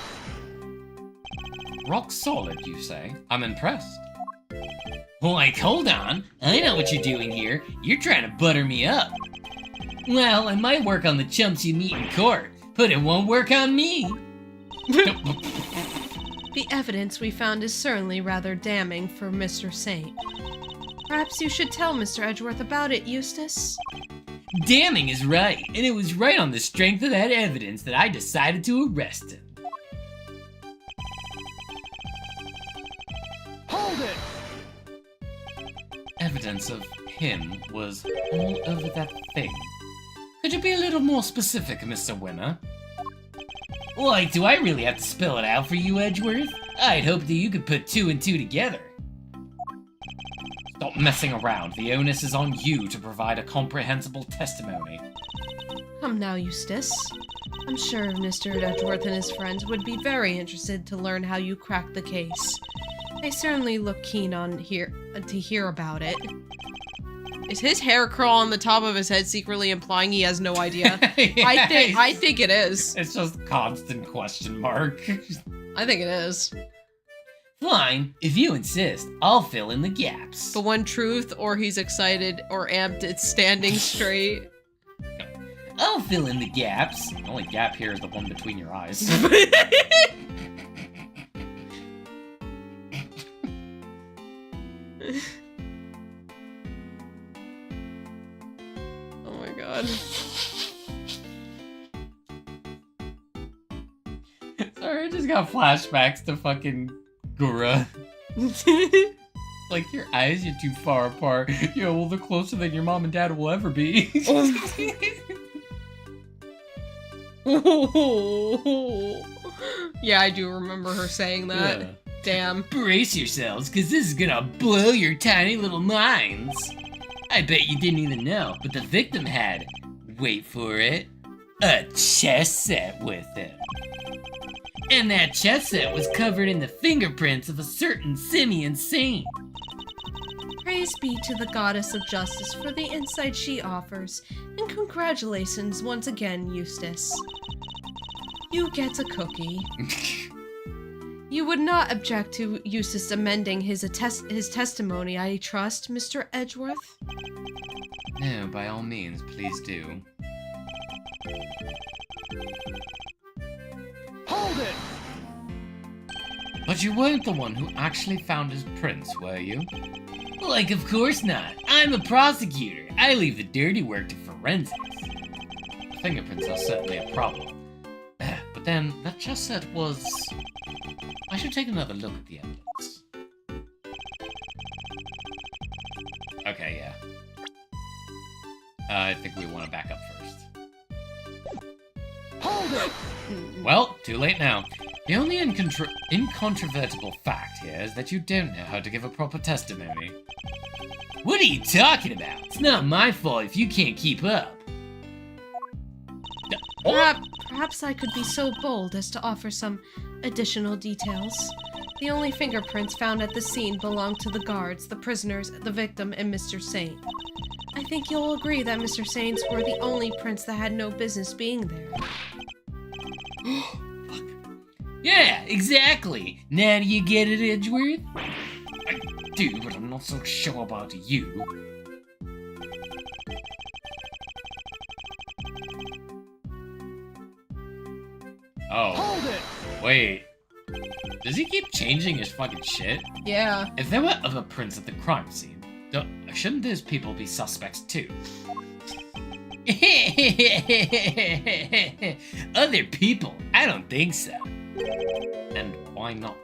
Rock solid, you say? I'm impressed. Like, hold on. I know what you're doing here. You're trying to butter me up. Well, it might work on the chumps you meet in court, but it won't work on me. The evidence we found is certainly rather damning for Mr. Saint. Perhaps you should tell Mr. Edgeworth about it, Eustace. Damning is right, and it was right on the strength of that evidence that I decided to arrest him. Hold it! Evidence of him was all over that thing. Could you be a little more specific, Mr. Winner? Like, do I really have to spell it out for you, Edgeworth? I'd hope that you could put 2 and 2 together. Stop messing around. The onus is on you to provide a comprehensible testimony. Come now, Eustace. I'm sure Mr. Edgeworth and his friends would be very interested to learn how you cracked the case. They certainly look keen on to hear about it. Is his hair curl on the top of his head secretly implying he has no idea? I think it is. It's just constant question mark. I think it is. Fine, if you insist, I'll fill in the gaps. The one truth, or he's excited or amped, it's standing straight. I'll fill in the gaps. The only gap here is the one between your eyes. Oh my god. Sorry, I just got flashbacks to fucking Gura. Like, your eyes, you're too far apart. Yeah, well, they're closer than your mom and dad will ever be. Yeah, I do remember her saying that. Yeah. Damn. Brace yourselves, because this is gonna blow your tiny little minds. I bet you didn't even know, but the victim had, wait for it, a chess set with him. And that chess set was covered in the fingerprints of a certain Simeon Saint. Praise be to the goddess of justice for the insight she offers, and congratulations once again, Eustace. You get a cookie. You would not object to Eustace amending his testimony, I trust, Mr. Edgeworth? No, by all means, please do. Hold it! But you weren't the one who actually found his prints, were you? Like, of course not. I'm a prosecutor. I leave the dirty work to forensics. The fingerprints are certainly a problem. But then, that chess set was... I should take another look at the evidence. Okay, yeah. I think we want to back up first. Hold it! Well, too late now. The only incontrovertible fact here is that you don't know how to give a proper testimony. What are you talking about? It's not my fault if you can't keep up. Perhaps I could be so bold as to offer some additional details. The only fingerprints found at the scene belong to the guards, the prisoners, the victim, and Mr. Saint. I think you'll agree that Mr. Saint's were the only prints that had no business being there. Yeah, exactly. Now do you get it, Edgeworth? I do, but I'm not so sure about you. Oh, Hold it! wait. Does he keep changing his fucking shit? Yeah. If there were other prints at the crime scene, shouldn't those people be suspects too? Other people? I don't think so. And why not?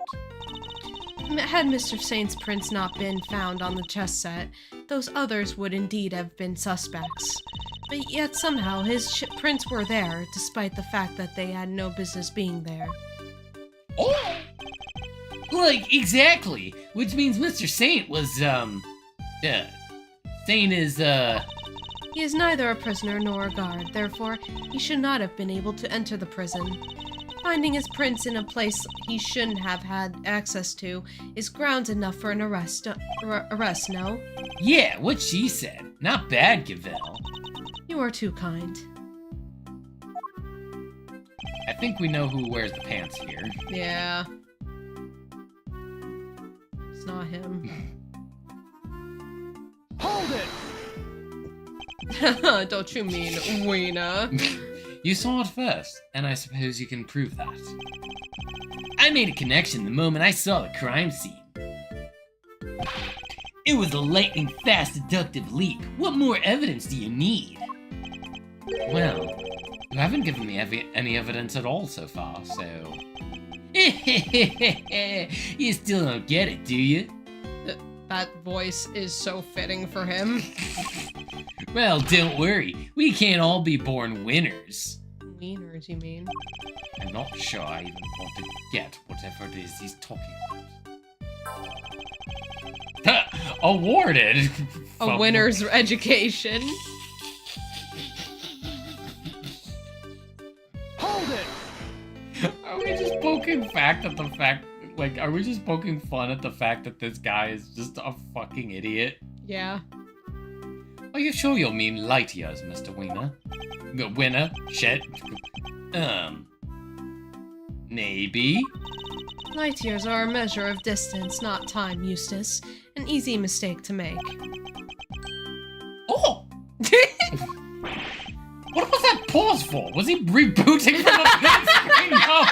Had Mr. Saint's prints not been found on the chess set, those others would indeed have been suspects. But yet somehow his prints were there, despite the fact that they had no business being there. Oh! Like, exactly. Which means Mr. Saint was, Saint is, He is neither a prisoner nor a guard, therefore he should not have been able to enter the prison. Finding his prince in a place he shouldn't have had access to is grounds enough for an arrest, no? Yeah, what she said. Not bad, Gavel. You are too kind. I think we know who wears the pants here. Yeah. It's not him. Hold it! Don't you mean Wiener? You saw it first, and I suppose you can prove that. I made a connection the moment I saw the crime scene. It was a lightning-fast deductive leap. What more evidence do you need? Well, you haven't given me any evidence at all so far, so... You still don't get it, do you? That voice is so fitting for him. Well, don't worry. We can't all be born winners. Wieners, you mean? I'm not sure I even want to get whatever it is he's talking about. Awarded! A winner's education. Hold it! Are we just poking are we just poking fun at the fact that this guy is just a fucking idiot? Yeah. Are you sure you'll mean light years, Mr. Wiener? The winner? Shit. Maybe. Light years are a measure of distance, not time, Eustace. An easy mistake to make. Oh! What was that pause for? Was he rebooting from a big screen? No.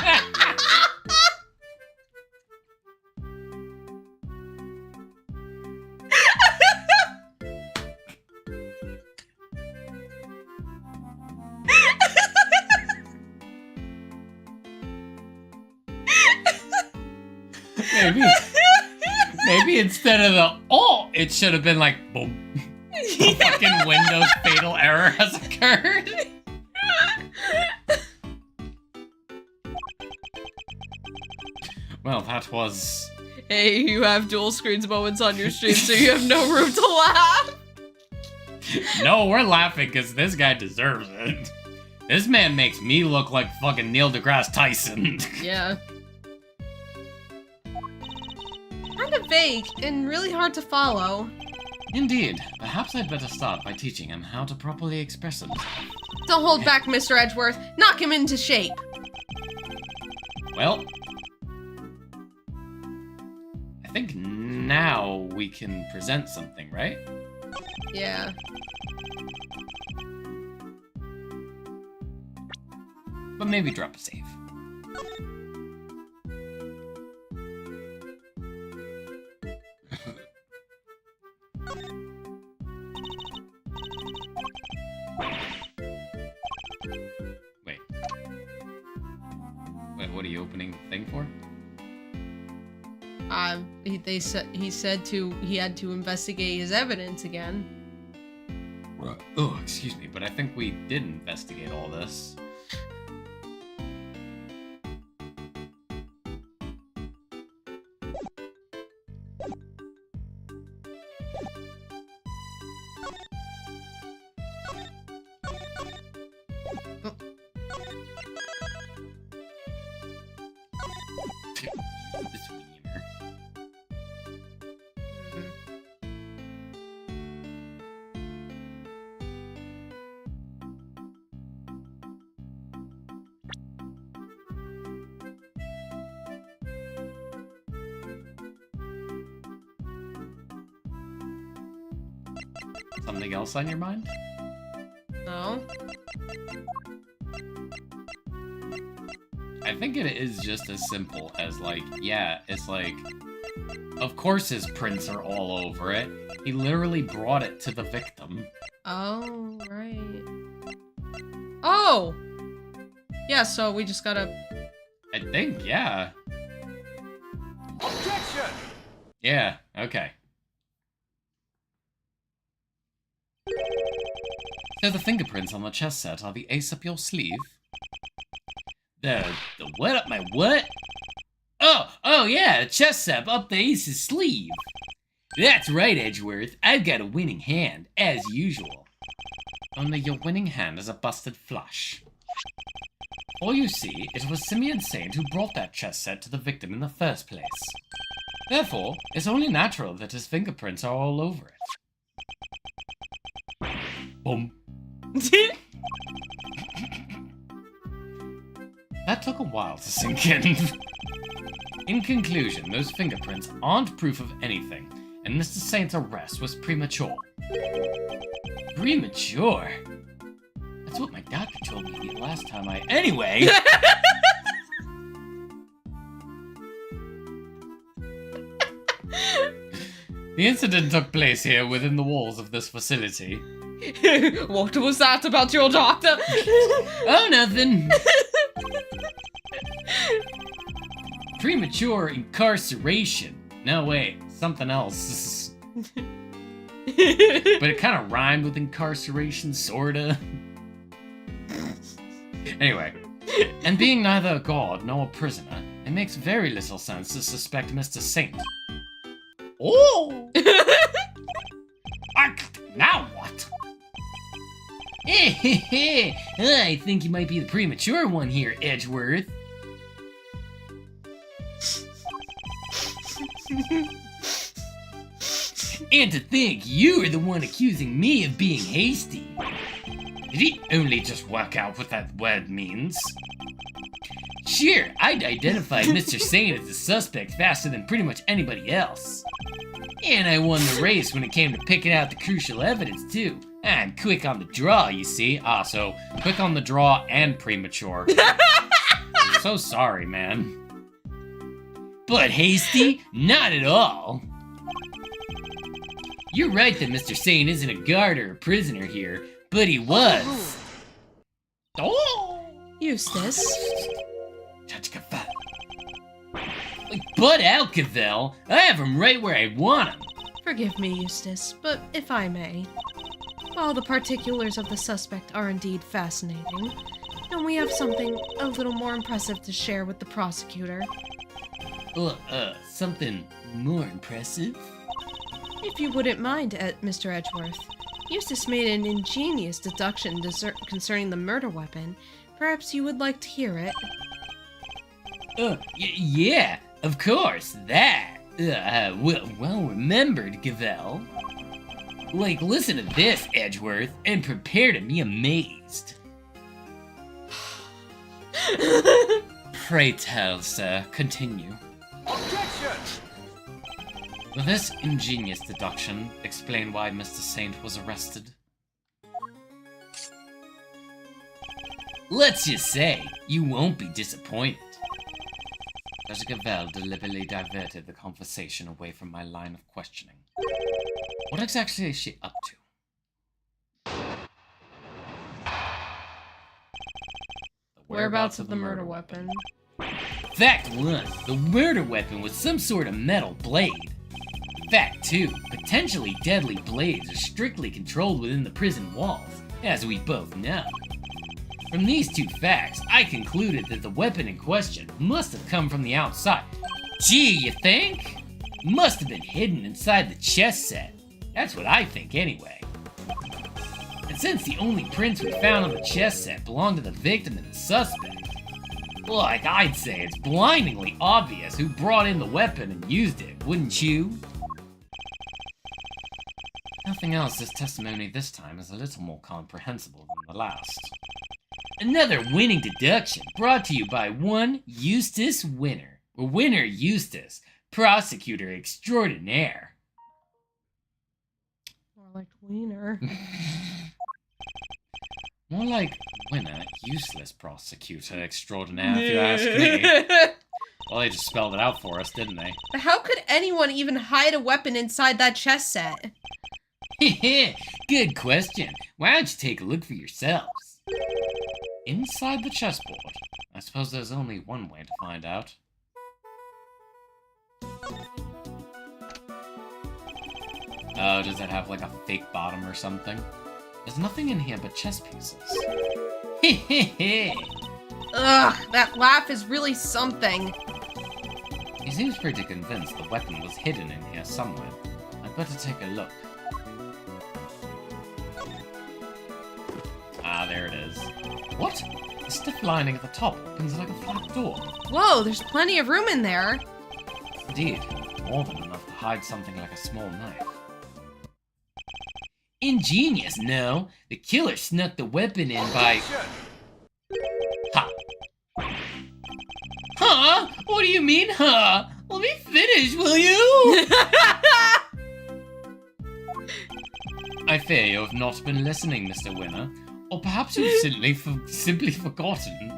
Maybe instead of the oh, it should have been like boom. A fucking Windows fatal error has occurred. Well, that was... Hey, you have dual screens moments on your stream, so you have no room to laugh. No, we're laughing because this guy deserves it. This man makes me look like fucking Neil deGrasse Tyson. Yeah. Kind of vague and really hard to follow. Indeed. Perhaps I'd better start by teaching him how to properly express himself. Don't hold back, Mr. Edgeworth. Knock him into shape. Well, I think now we can present something, right? Yeah. But maybe drop a save. Wait, what are you opening the thing for? He said he had to investigate his evidence again. Oh, excuse me, but I think we did investigate all this. This wiener. Something else on your mind? No? I think it is just as simple as, like, yeah, it's like, of course his prints are all over it. He literally brought it to the victim. Oh, right. Oh! Yeah, so we just gotta... I think, yeah. Objection! Yeah, okay. So the fingerprints on the chess set are the ace up your sleeve? The what up my what? Oh yeah, the chess set up the ace's sleeve. That's right, Edgeworth. I've got a winning hand, as usual. Only your winning hand is a busted flush. Or you see, it was Simian Saint who brought that chess set to the victim in the first place. Therefore, it's only natural that his fingerprints are all over it. Boom. That took a while to sink in. In conclusion, those fingerprints aren't proof of anything, and Mr. Saint's arrest was premature. Premature? That's what my doctor told me the last time I... Anyway! The incident took place here within the walls of this facility. What was that about your doctor? Oh, nothing. Premature incarceration. No, wait, something else. But it kind of rhymed with incarceration, sorta. Anyway, and being neither a god nor a prisoner, it makes very little sense to suspect Mr. Saint. Oh! Now what? I think you might be the premature one here, Edgeworth. And to think you are the one accusing me of being hasty. Did he only just work out what that word means? Sure, I'd identified Mr. Saint as the suspect faster than pretty much anybody else. And I won the race when it came to picking out the crucial evidence, too. I'm quick on the draw, you see. So quick on the draw and premature. So sorry, man. But hasty? Not at all. You're right that Mr. Saint isn't a guard or a prisoner here, but he was. Oh! Eustace. Judge Cavell. Like, butt out, Cavell. I have him right where I want him. Forgive me, Eustace, but if I may. While the particulars of the suspect are indeed fascinating, don't we have something a little more impressive to share with the prosecutor? Something more impressive? If you wouldn't mind, Mr. Edgeworth. Eustace made an ingenious deduction concerning the murder weapon. Perhaps you would like to hear it. Yeah, of course, that. Well remembered, Cavell. Like, listen to this, Edgeworth, and prepare to be amazed. Pray tell, sir, continue. Objection! Will this ingenious deduction explain why Mr. Saint was arrested? Let's just say, you won't be disappointed. Judge Cavell deliberately diverted the conversation away from my line of questioning. What exactly is she up to? The Whereabouts of the murder weapon? Fact 1. The murder weapon was some sort of metal blade. Fact 2. Potentially deadly blades are strictly controlled within the prison walls, as we both know. From these two facts, I concluded that the weapon in question must have come from the outside. Gee, you think? Must have been hidden inside the chess set. That's what I think anyway. And since the only prints we found on the chess set belong to the victim and the suspect, like, I'd say it's blindingly obvious who brought in the weapon and used it, wouldn't you? Nothing else, this testimony this time is a little more comprehensible than the last. Another winning deduction brought to you by one Eustace Winner. Winner Eustace, prosecutor extraordinaire. More like Wiener. More like winner, useless prosecutor extraordinaire, if you ask me. Well, they just spelled it out for us, didn't they? How could anyone even hide a weapon inside that chess set? Good question. Why don't you take a look for yourselves? Inside the chessboard? I suppose there's only one way to find out. Oh, does it have like a fake bottom or something? There's nothing in here but chess pieces. Ugh, that laugh is really something. He seems pretty convinced the weapon was hidden in here somewhere. I'd better take a look. Ah, there it is. What? The stiff lining at the top opens like a flap door. Whoa, there's plenty of room in there. Indeed, more than enough to hide something like a small knife. Ingenious, no? The killer snuck the weapon in by... Ha! Huh? What do you mean, huh? Let me finish, will you? I fear you have not been listening, Mr. Winner. Or perhaps you've simply forgotten.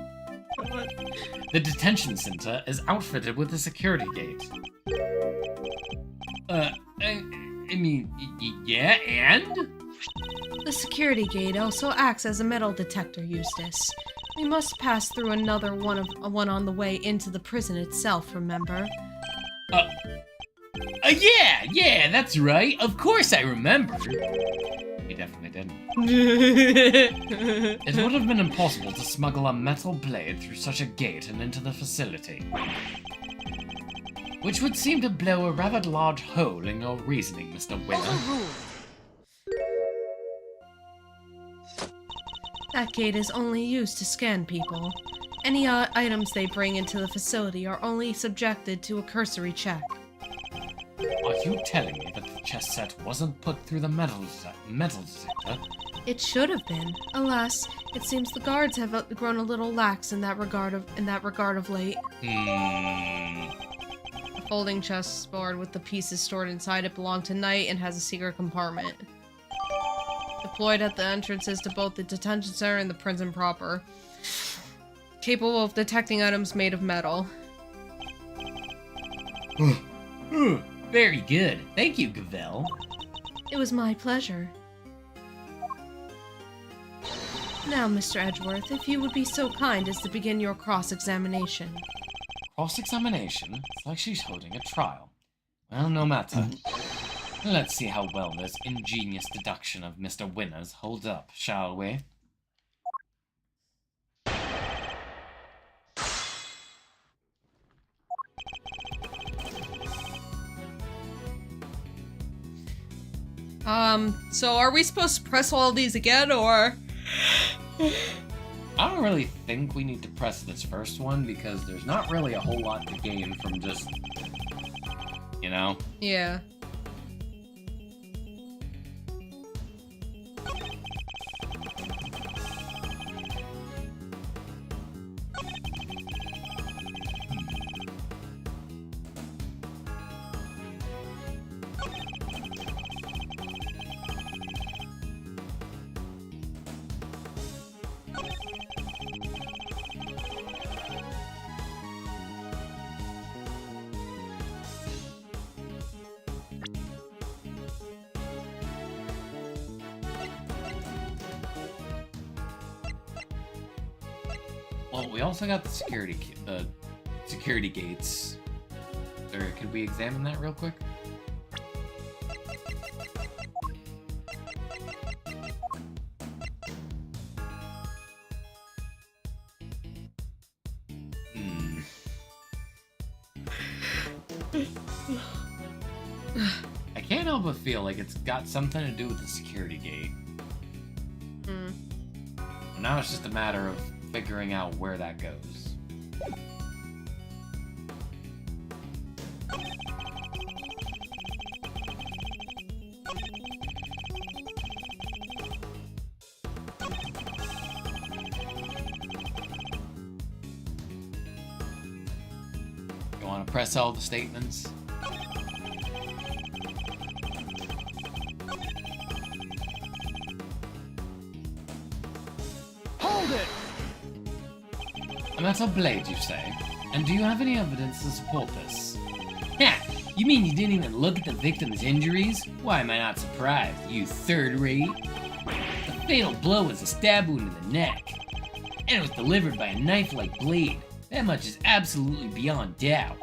The detention center is outfitted with a security gate. I mean, yeah, and? The security gate also acts as a metal detector, Eustace. We must pass through another one on the way into the prison itself, remember? Yeah, that's right. Of course I remember. He definitely didn't. It would have been impossible to smuggle a metal blade through such a gate and into the facility. Which would seem to blow a rather large hole in your reasoning, Mr. Winner. That gate is only used to scan people. Any items they bring into the facility are only subjected to a cursory check. Are you telling me that the chess set wasn't put through the metal detector? It should have been. Alas, it seems the guards have grown a little lax in that regard of late. A folding chessboard with the pieces stored inside it belonged to Knight and has a secret compartment. Deployed at the entrances to both the detention center and the prison proper. Capable of detecting items made of metal. Very good. Thank you, Gavel. It was my pleasure. Now, Mr. Edgeworth, if you would be so kind as to begin your cross-examination. Cross-examination? It's like she's holding a trial. Well, no matter. Let's see how well this ingenious deduction of Mr. Winner's holds up, shall we? So are we supposed to press all these again, or? I don't really think we need to press this first one, because there's not really a whole lot to gain from just, you know? Yeah. Well, we also got the security gates. Or could we examine that real quick? I can't help but feel like it's got something to do with the security gate. And now it's just a matter of figuring out where that goes. You want to press all the statements? Hold it! A metal blade, you say? And do you have any evidence to support this? Ha! You mean you didn't even look at the victim's injuries? Why am I not surprised, you third-rate? The fatal blow was a stab wound in the neck, and it was delivered by a knife-like blade. That much is absolutely beyond doubt.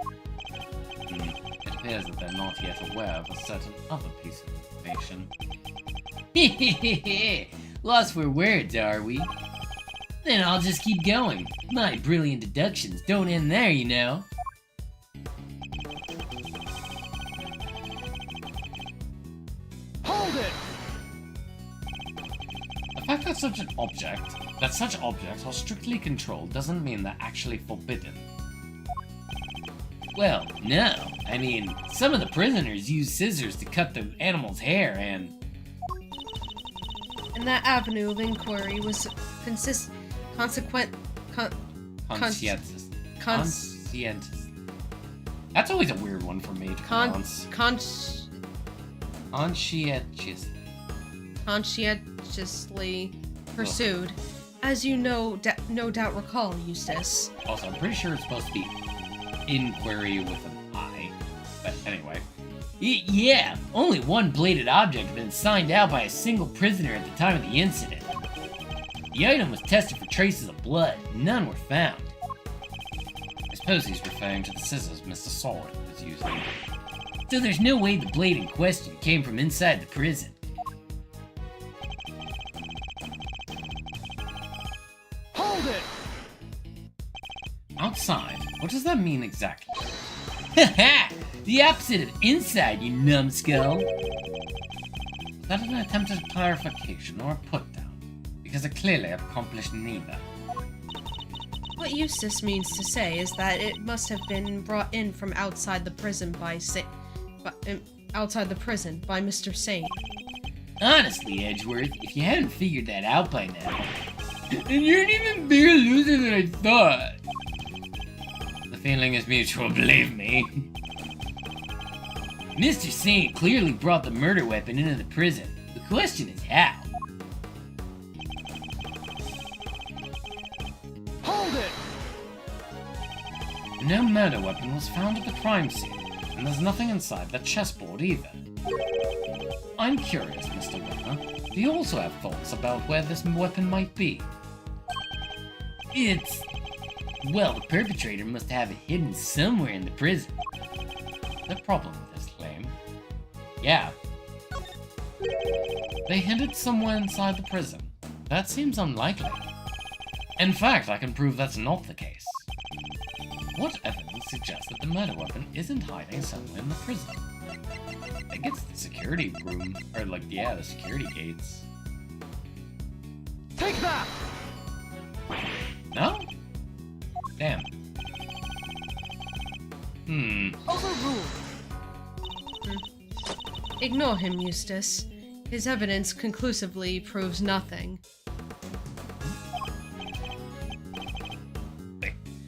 It appears that they're not yet aware of a certain other piece of information. Hehehehe! Lost for words, are we? Then I'll just keep going. My brilliant deductions don't end there, you know. Hold it! The fact that such objects are strictly controlled doesn't mean they're actually forbidden. Well, no. I mean, some of the prisoners use scissors to cut the animal's hair and that avenue of inquiry was consequent. conscientious. Conscientious. That's always a weird one for me to pronounce. Conscientiously pursued, as you no doubt recall, Eustace. Also, I'm pretty sure it's supposed to be inquiry with an I. But anyway. Yeah, only one bladed object had been signed out by a single prisoner at the time of the incident. The item was tested for traces of blood. None were found. I suppose he's referring to the scissors Mr. Solid was using. So there's no way the blade in question came from inside the prison. Hold it! Outside? What does that mean exactly? Haha! The opposite of inside, you numbskull! Was that an attempt at clarification or a put-down? Because it clearly accomplished neither. What Eustace means to say is that it must have been brought in from outside the prison by Mr. Saint. Honestly, Edgeworth, if you hadn't figured that out by now, then you're an even bigger loser than I thought. The feeling is mutual, believe me. Mr. Saint clearly brought the murder weapon into the prison. The question is how? Hold it! No murder weapon was found at the crime scene, and there's nothing inside the chessboard either. I'm curious, Mr. Winner, do you also have thoughts about where this weapon might be? Well, the perpetrator must have it hidden somewhere in the prison. The problem with this claim? Yeah. They hid it somewhere inside the prison. That seems unlikely. In fact, I can prove that's not the case. What evidence suggests that the murder weapon isn't hiding somewhere in the prison? I think it's the security room, or the security gates. Take that! No? Damn. Overruled! Ignore him, Eustace. His evidence conclusively proves nothing.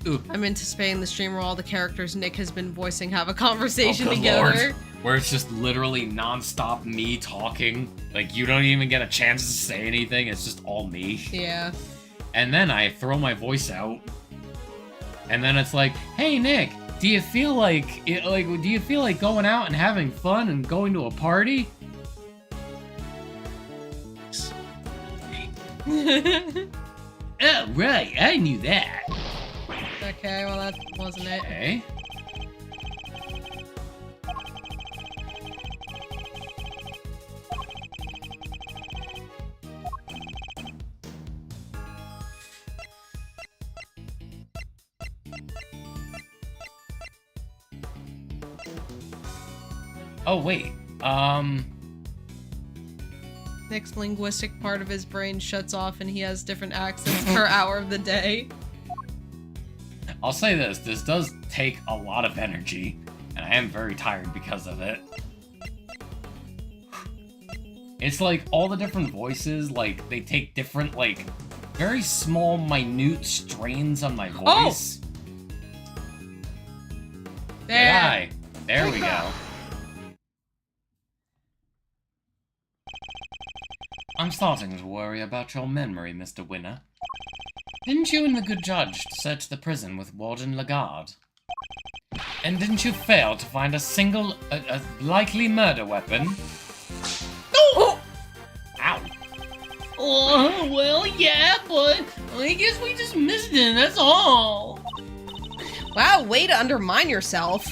Ooh. I'm anticipating the stream where all the characters Nick has been voicing have a conversation good together. Lord. Where it's just literally non-stop me talking. Like, you don't even get a chance to say anything, it's just all me. Yeah. And then I throw my voice out. And then it's like, hey Nick, do you feel like going out and having fun and going to a party? Oh, right, I knew that. Okay, well that wasn't it. Okay. Oh, wait. Nick's linguistic part of his brain shuts off and he has different accents per hour of the day. I'll say this does take a lot of energy, and I am very tired because of it. It's like all the different voices, like, they take different, like, very small, minute strains on my voice. There. Hi. There we go. I'm starting to worry about your memory, Mr. Winner. Didn't you and the good judge search the prison with Warden Lagarde? And didn't you fail to find a single, likely murder weapon? Oh! Ow. Oh, well, yeah, but I guess we just missed it, that's all. Wow, way to undermine yourself.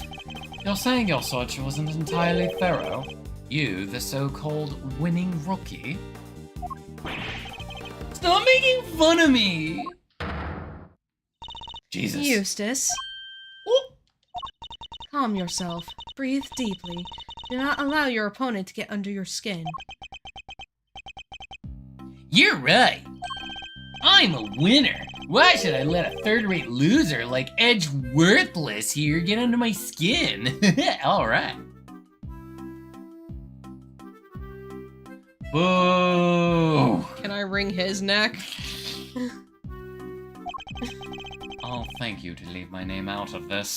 You're saying your search wasn't entirely thorough? You, the so-called winning rookie? Stop making fun of me! Jesus. Eustace. Oh. Calm yourself. Breathe deeply. Do not allow your opponent to get under your skin. You're right. I'm a winner. Why should I let a third-rate loser like Edgeworthless here get under my skin? Alright. Boo! Can I wring his neck? Oh, thank you to leave my name out of this.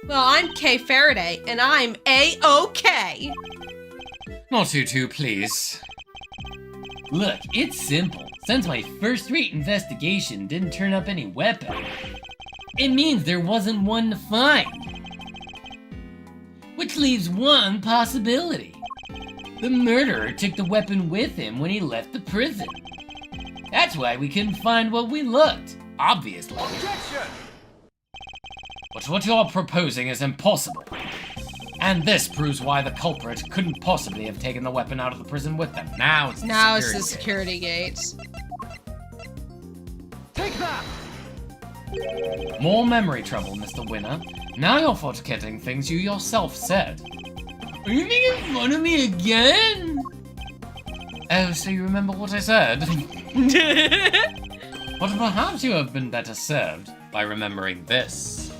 Well, I'm Kay Faraday, and I'm A-OK. Not you two, please. Look, it's simple. Since my first-rate investigation didn't turn up any weapon, it means there wasn't one to find. Which leaves one possibility. The murderer took the weapon with him when he left the prison. That's why we couldn't find what we looked, obviously. Objection! But what you're proposing is impossible. And this proves why the culprit couldn't possibly have taken the weapon out of the prison with them. Now it's the security gates. Take that! More memory trouble, Mr. Winner. Now you're forgetting things you yourself said. Are you making fun of me again? Oh, so you remember what I said? But perhaps you have been better served by remembering this.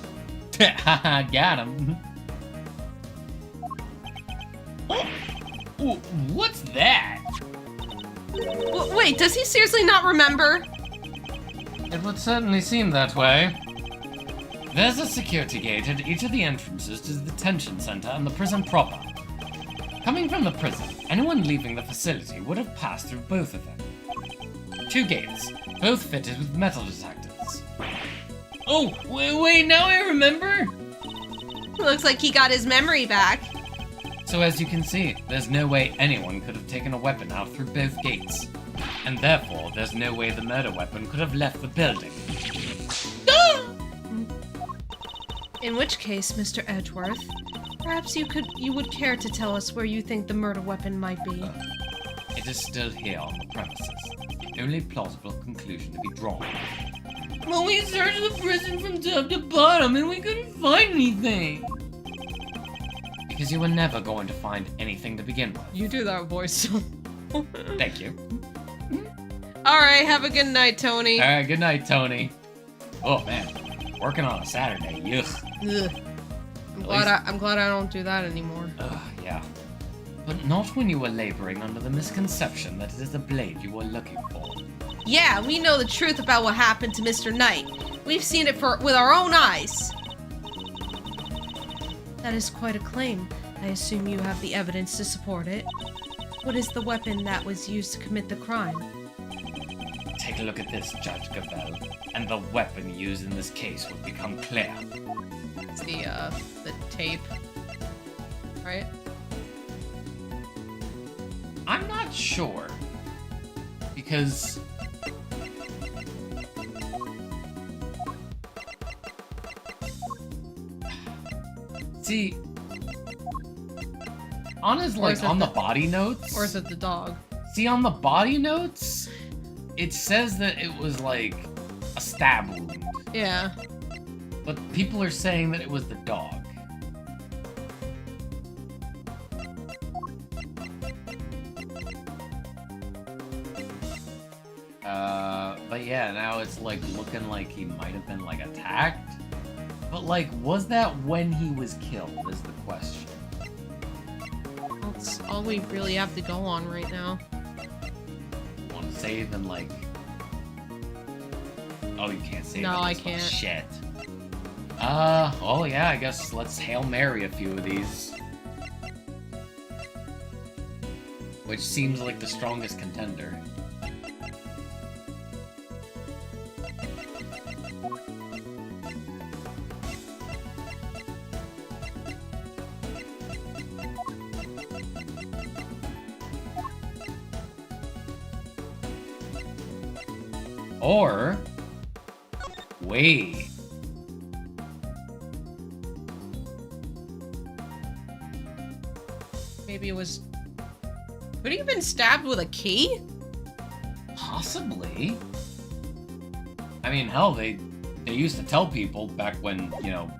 Haha, got him. What's that? Wait, does he seriously not remember? It would certainly seem that way. There's a security gate at each of the entrances to the detention center and the prison proper. Coming from the prison, anyone leaving the facility would have passed through both of them. 2 gates, both fitted with metal detectors. Oh, wait, now I remember? Looks like he got his memory back. So as you can see, there's no way anyone could have taken a weapon out through both gates. And therefore, there's no way the murder weapon could have left the building. In which case, Mr. Edgeworth, perhaps you would care to tell us where you think the murder weapon might be. It is still here on the premises. The only plausible conclusion to be drawn. Well, we searched the prison from top to bottom and we couldn't find anything. Because you were never going to find anything to begin with. You do that voice. Thank you. Alright, have a good night, Tony. Alright, good night, Tony. Oh man, working on a Saturday, yuck. Ugh. I'm glad I don't do that anymore. Yeah. But not when you were laboring under the misconception that it is the blade you were looking for. Yeah, we know the truth about what happened to Mr. Knight. We've seen it with our own eyes. That is quite a claim. I assume you have the evidence to support it. What is the weapon that was used to commit the crime? Take a look at this, Judge Gabelle, and the weapon used in this case will become clear. It's the tape. Right? I'm not sure. Because... See... On his, like, on the body notes... Or is it the dog? See, on the body notes, it says that it was, like, a stab wound. Yeah. But people are saying that it was the dog. But yeah, now it's like looking like he might have been like attacked. But like, was that when he was killed is the question. That's all we really have to go on right now. Want to save and like... Oh, you can't save. No, I this one. can't. Shit. Oh yeah, I guess let's Hail Mary a few of these. Which seems like the strongest contender. Or... Wait. Maybe it was... Could he have been stabbed with a key? Possibly. I mean, hell, they used to tell people back when, you know,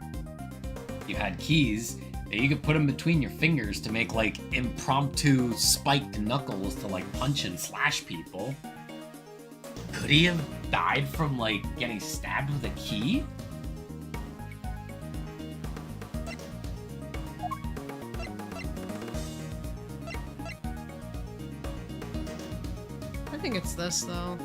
you had keys, You could put them between your fingers to make, like, impromptu spiked knuckles to, like, punch and slash people. Could he have died from, like, getting stabbed with a key? I think it's this, though.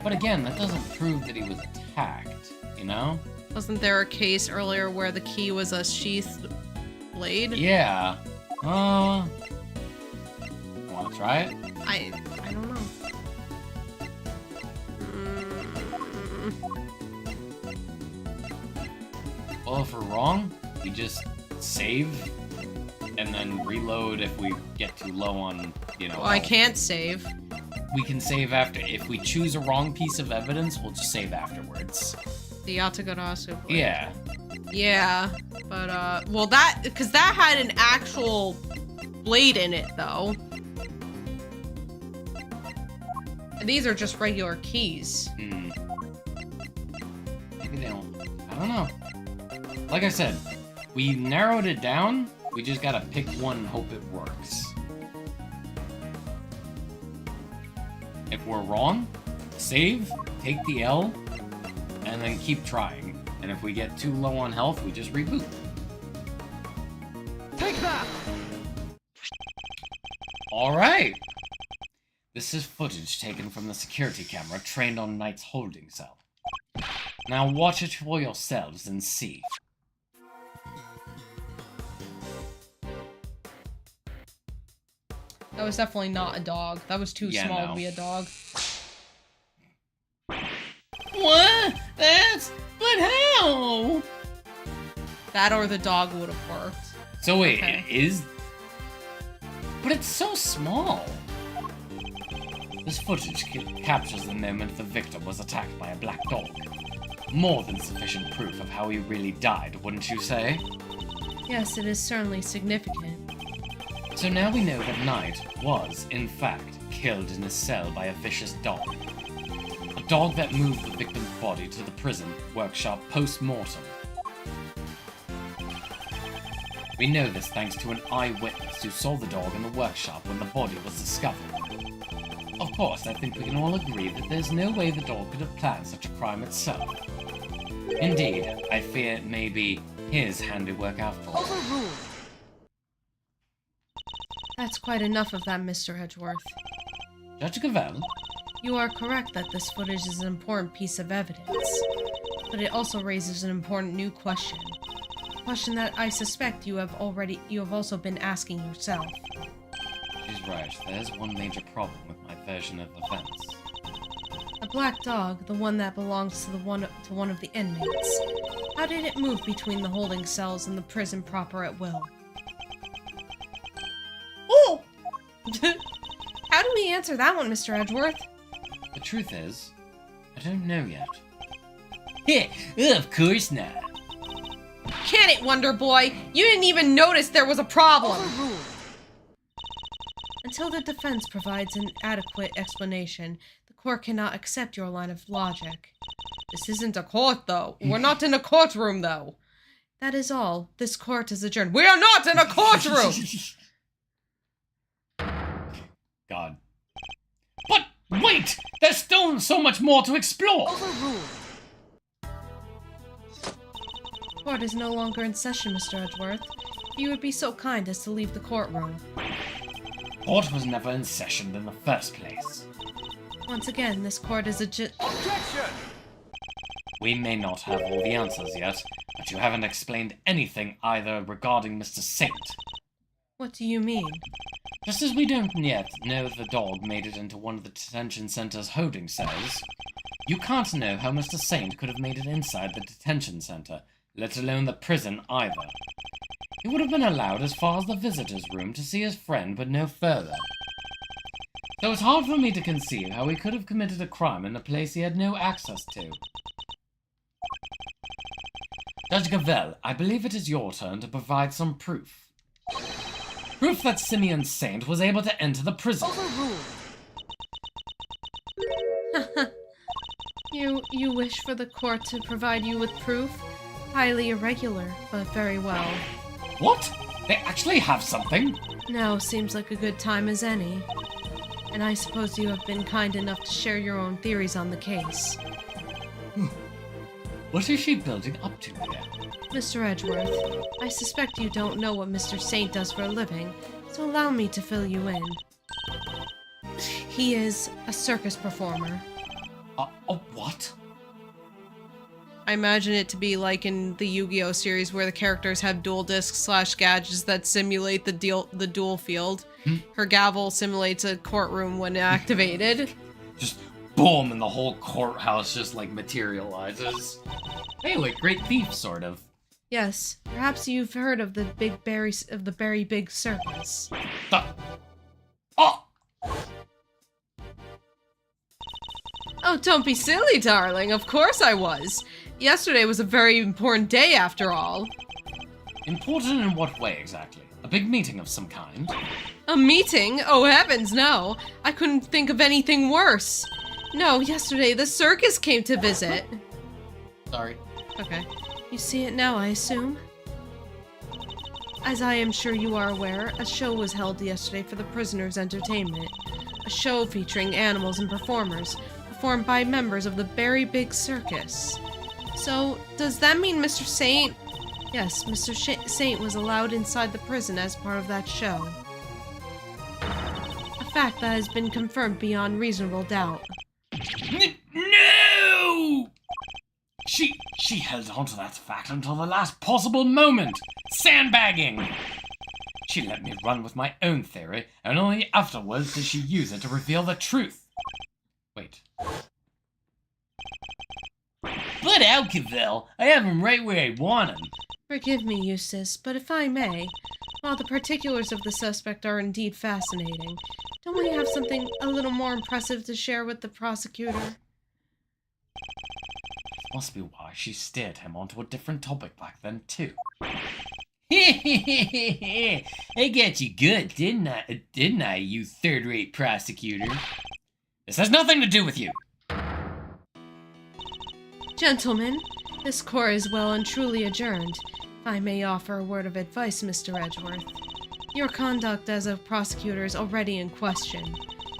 But again, that doesn't prove that he was attacked, you know? Wasn't there a case earlier where the key was a sheathed blade? Yeah. Want to try it? I don't know. Well, if we're wrong, we just save and then reload if we get too low on, you know... Well, I can't save. We can save after. If we choose a wrong piece of evidence, we'll just save afterwards. The Yatagarasu blade. Yeah. Yeah, but, well, that... Because that had an actual blade in it, though. And these are just regular keys. Maybe they don't... I don't know. Like I said, we narrowed it down. We just gotta pick one and hope it works. If we're wrong, save, take the L, and then keep trying. And if we get too low on health, we just reboot. Take that! Alright! This is footage taken from the security camera trained on Knight's holding cell. Now watch it for yourselves and see. That was definitely not a dog. That was too small to be a dog. What? But how? That or the dog would have worked. So wait, Okay. it is... But it's so small. This footage captures the moment the victim was attacked by a black dog. More than sufficient proof of how he really died, wouldn't you say? Yes, it is certainly significant. So now we know that Knight was, in fact, killed in his cell by a vicious dog. A dog that moved the victim's body to the prison workshop post-mortem. We know this thanks to an eyewitness who saw the dog in the workshop when the body was discovered. Of course, I think we can all agree that there's no way the dog could have planned such a crime itself. Indeed, I fear it may be his handiwork after all. Overruled. That's quite enough of that, Mr. Edgeworth. Judge Gavel? You are correct that this footage is an important piece of evidence, but it also raises an important new question. A question that I suspect you have also been asking yourself. She's right. There's one major problem with my version of events. A black dog, the one that belongs to one of the inmates. How did it move between the holding cells and the prison proper at will? Oh! How do we answer that one, Mr. Edgeworth? The truth is, I don't know yet. Heh, of course not. Can it, Wonder Boy? You didn't even notice there was a problem! Overruled. Until the defense provides an adequate explanation, the court cannot accept your line of logic. This isn't a court, though. We're not in a courtroom, though. That is all. This court is adjourned. We are not in a courtroom! God. But wait! There's still so much more to explore! Overruled. Court is no longer in session, Mr. Edgeworth. You would be so kind as to leave the courtroom. Court was never in session in the first place. Once again, this court is Objection! We may not have all the answers yet, but you haven't explained anything either regarding Mr. Saint. What do you mean? Just as we don't yet know if the dog made it into one of the detention center's holding cells, you can't know how Mr. Saint could have made it inside the detention center, let alone the prison either. He would have been allowed as far as the visitor's room to see his friend, but no further. So it's hard for me to conceive how he could have committed a crime in a place he had no access to. Judge Gavel, I believe it is your turn to provide some proof. Proof that Simeon Saint was able to enter the prison. Overruled. You wish for the court to provide you with proof? Highly irregular, but very well. What? They actually have something? Now seems like a good time as any. And I suppose you have been kind enough to share your own theories on the case. What is she building up to here? Mr. Edgeworth, I suspect you don't know what Mr. Saint does for a living, so allow me to fill you in. He is a circus performer. A what? I imagine it to be like in the Yu-Gi-Oh series where the characters have dual discs / gadgets that simulate the dual field. Her gavel simulates a courtroom when activated. Just boom, and the whole courthouse just like materializes. Hey, like Great Thief, sort of. Yes, perhaps you've heard of the Berry Big Circus. Oh! Oh, don't be silly, darling. Of course I was. Yesterday was a very important day, after all. Important in what way, exactly? A big meeting of some kind? A meeting? Oh, heavens, no. I couldn't think of anything worse. No, yesterday the circus came to visit. Sorry. Okay. You see it now, I assume? As I am sure you are aware, a show was held yesterday for the prisoners' entertainment. A show featuring animals and performers, performed by members of the Berry Big Circus. So, does that mean Mr. Saint? Yes, Mr. Saint was allowed inside the prison as part of that show. A fact that has been confirmed beyond reasonable doubt. No! She held on to that fact until the last possible moment. Sandbagging! She let me run with my own theory, and only afterwards did she use it to reveal the truth. Wait. But Alquivel, I have him right where I want him. Forgive me, Eustace, but if I may, while the particulars of the suspect are indeed fascinating, don't we have something a little more impressive to share with the prosecutor? Must be why she steered him onto a different topic back then, too. I got you good, didn't I, you third-rate prosecutor? This has nothing to do with you. Gentlemen, this court is well and truly adjourned. If I may offer a word of advice, Mr. Edgeworth. Your conduct as a prosecutor is already in question.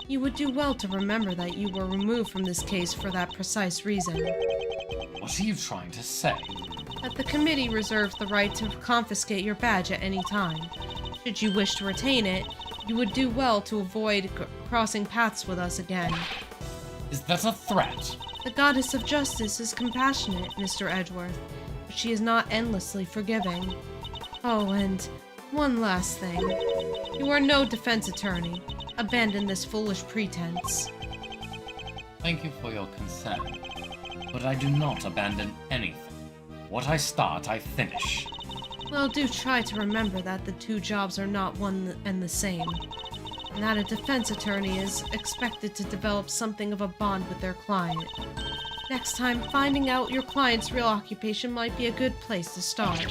You would do well to remember that you were removed from this case for that precise reason. What are you trying to say? That the committee reserves the right to confiscate your badge at any time. Should you wish to retain it, you would do well to avoid crossing paths with us again. Is that a threat? The goddess of justice is compassionate, Mr. Edgeworth, but she is not endlessly forgiving. Oh, and one last thing. You are no defense attorney. Abandon this foolish pretense. Thank you for your concern, but I do not abandon anything. What I start, I finish. Well, do try to remember that the two jobs are not one and the same, and that a defense attorney is expected to develop something of a bond with their client. Next time, finding out your client's real occupation might be a good place to start.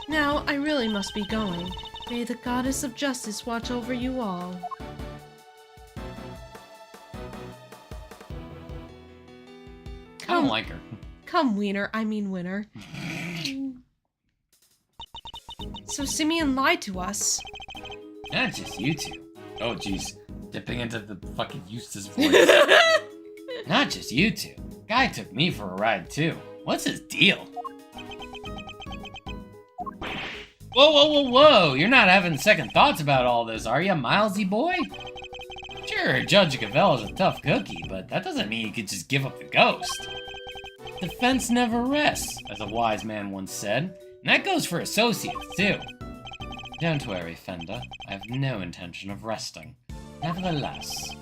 Now, I really must be going. May the goddess of justice watch over you all. I don't like her. Come, Wiener. I mean Winner. So Simeon lied to us. Not just you two. Oh, jeez. Dipping into the fucking Eustace voice. Not just you two. Guy took me for a ride, too. What's his deal? Whoa. You're not having second thoughts about all this, are you, Milesy boy? Sure, Judge Cavell is a tough cookie, but that doesn't mean you could just give up the ghost. Defense never rests, as a wise man once said. And that goes for associates, too. Don't worry, Fender. I have no intention of resting. Nevertheless,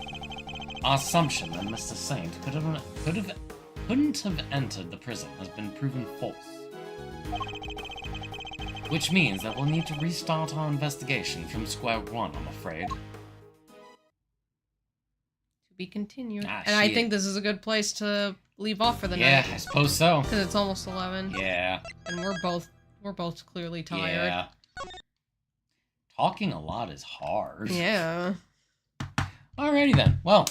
our assumption that Mr. Saint couldn't have entered the prison has been proven false. Which means that we'll need to restart our investigation from square one, I'm afraid. To be continued. Ah, and I shit. think this is a good place to leave off for the Yeah, night. I suppose so. Because it's almost 11. Yeah. And we're both clearly tired. Yeah. Talking a lot is hard. Yeah. Alrighty then. Well,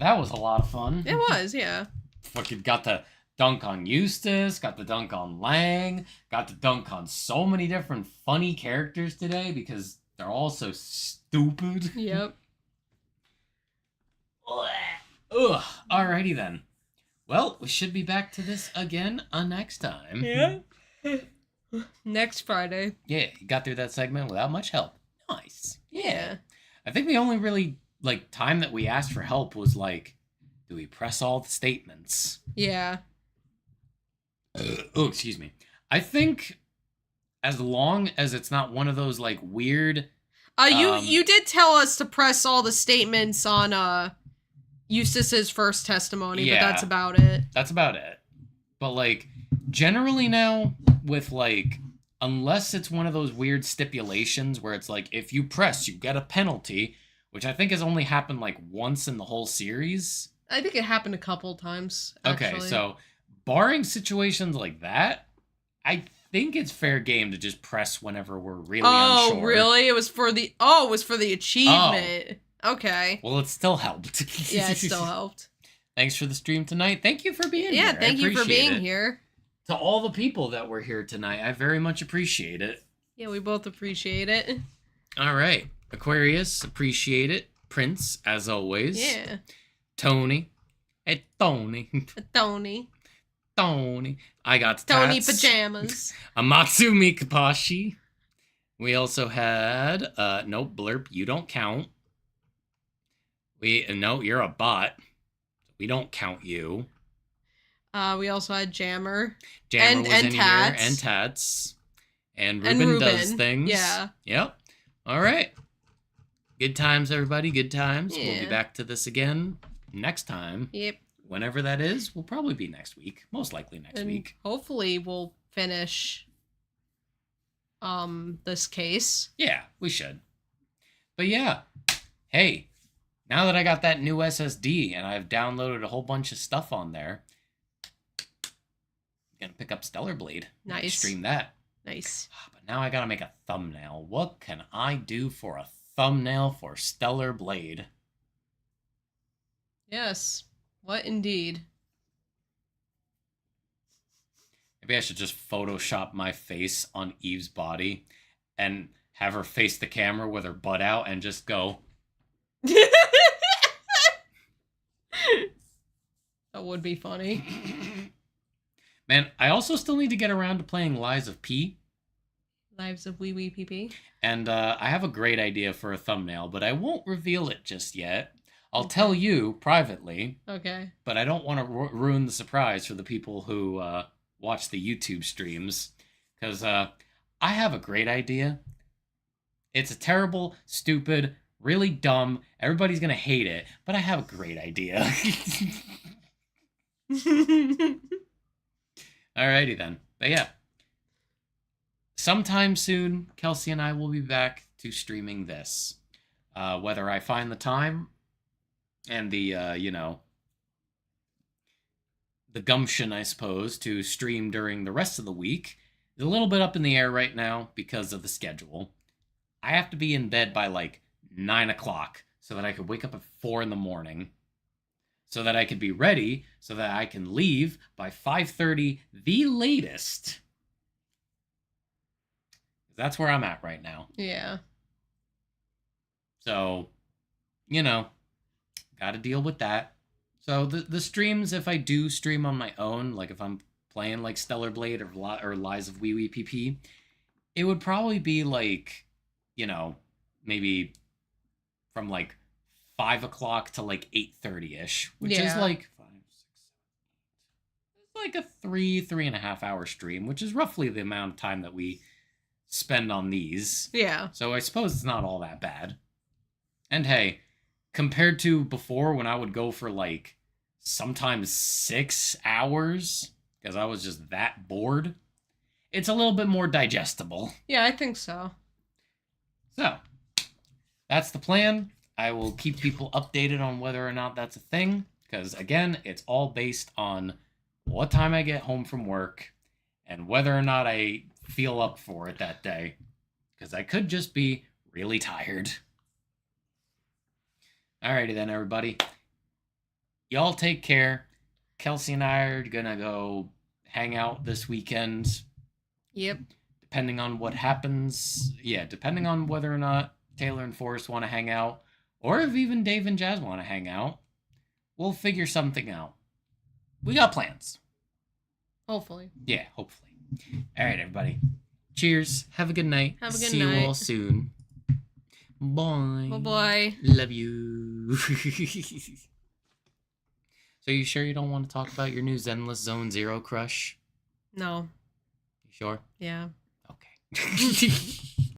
That was a lot of fun. It was, yeah. Fucking got to dunk on Eustace, got to dunk on Lang, got to dunk on so many different funny characters today because they're all so stupid. Yep. Ugh. Alrighty then. Well, we should be back to this again next time. Yeah. Next Friday. Yeah, you got through that segment without much help. Nice. Yeah. I think the only really, time that we asked for help was, do we press all the statements? Yeah. Oh, excuse me. I think as long as it's not one of those, weird... You did tell us to press all the statements on, Eustace's first testimony, Yeah. but that's about it. That's about it. But, generally now, with, unless it's one of those weird stipulations where it's if you press, you get a penalty, which I think has only happened, once in the whole series. I think it happened a couple times, actually. Okay, so, barring situations like that, I think it's fair game to just press whenever we're really unsure. Oh, really? It was for the achievement. Okay. Well, it still helped. Yeah, it still helped. Thanks for the stream tonight. Thank you for being here. Yeah, thank you for appreciate being it. here. To all the people that were here tonight, I very much appreciate it. Yeah, we both appreciate it. All right. Aquarius, appreciate it. Prince, as always. Yeah. Tony. Hey, Tony. Tony. Tony. I got Tony tats. pajamas. Amatsumi Kapashi. We also had, nope, Blurp, you don't count. No, you're a bot. We don't count you. We also had Jammer. Jammer was and in Tats. here, and Tats. And And Ruben does Ruben, things. yeah. Yep. All right. Good times, everybody. Good times. We'll be Yeah. back to this again next time. Yep. Whenever that is, will probably be next week. Most likely next And week. hopefully we'll finish this case. Yeah, we should. But yeah. Hey, now that I got that new SSD and I've downloaded a whole bunch of stuff on there, I'm gonna pick up Stellar Blade. Nice. Stream that. Nice. But now I gotta make a thumbnail. What can I do for a thumbnail for Stellar Blade? Yes. What indeed? Maybe I should just Photoshop my face on Eve's body and have her face the camera with her butt out and just go. That would be funny. Man, I also still need to get around to playing Lies of P. Lives of Wee Wee Pee Pee. And I have a great idea for a thumbnail, but I won't reveal it just yet. I'll tell you privately, Okay. but I don't want to ruin the surprise for the people who watch the YouTube streams. Because I have a great idea. It's a terrible, stupid, really dumb, everybody's going to hate it, but I have a great idea. Alrighty then. But yeah. Sometime soon, Kelsey and I will be back to streaming this. Whether I find the time and the, the gumption, I suppose, to stream during the rest of the week is a little bit up in the air right now because of the schedule. I have to be in bed by 9 o'clock so that I could wake up at 4 in the morning. So that I could be ready, so that I can leave by 5:30, the latest. That's where I'm at right now. Yeah. So, got to deal with that. So the streams, if I do stream on my own, if I'm playing Stellar Blade or Lies of Wee Wee PP, it would probably be maybe from 5 o'clock to 8:30ish, which is Yeah. 5, 6, 7, 8. It's a 3.5 hour stream, which is roughly the amount of time that we spend on these. Yeah. So I suppose it's not all that bad. And hey, compared to before when I would go for sometimes 6 hours because I was just that bored, it's a little bit more digestible. Yeah, I think so. So, that's the plan. I will keep people updated on whether or not that's a thing, because again, it's all based on what time I get home from work and whether or not I feel up for it that day, because I could just be really tired. Alrighty then, everybody. y'all take care. Kelsey and I are gonna go hang out this weekend. Yep. Depending on what happens. Yeah, depending on whether or not Taylor and Forrest want to hang out, or if even Dave and Jazz want to hang out, we'll figure something out. We got plans. Hopefully. Yeah, hopefully. All right, everybody. Cheers. Have a good night. Have a good See night. you all soon. Bye. Bye-bye. Love you. So you sure you don't want to talk about your new Zenless Zone Zero crush? No. You sure? Yeah. Okay.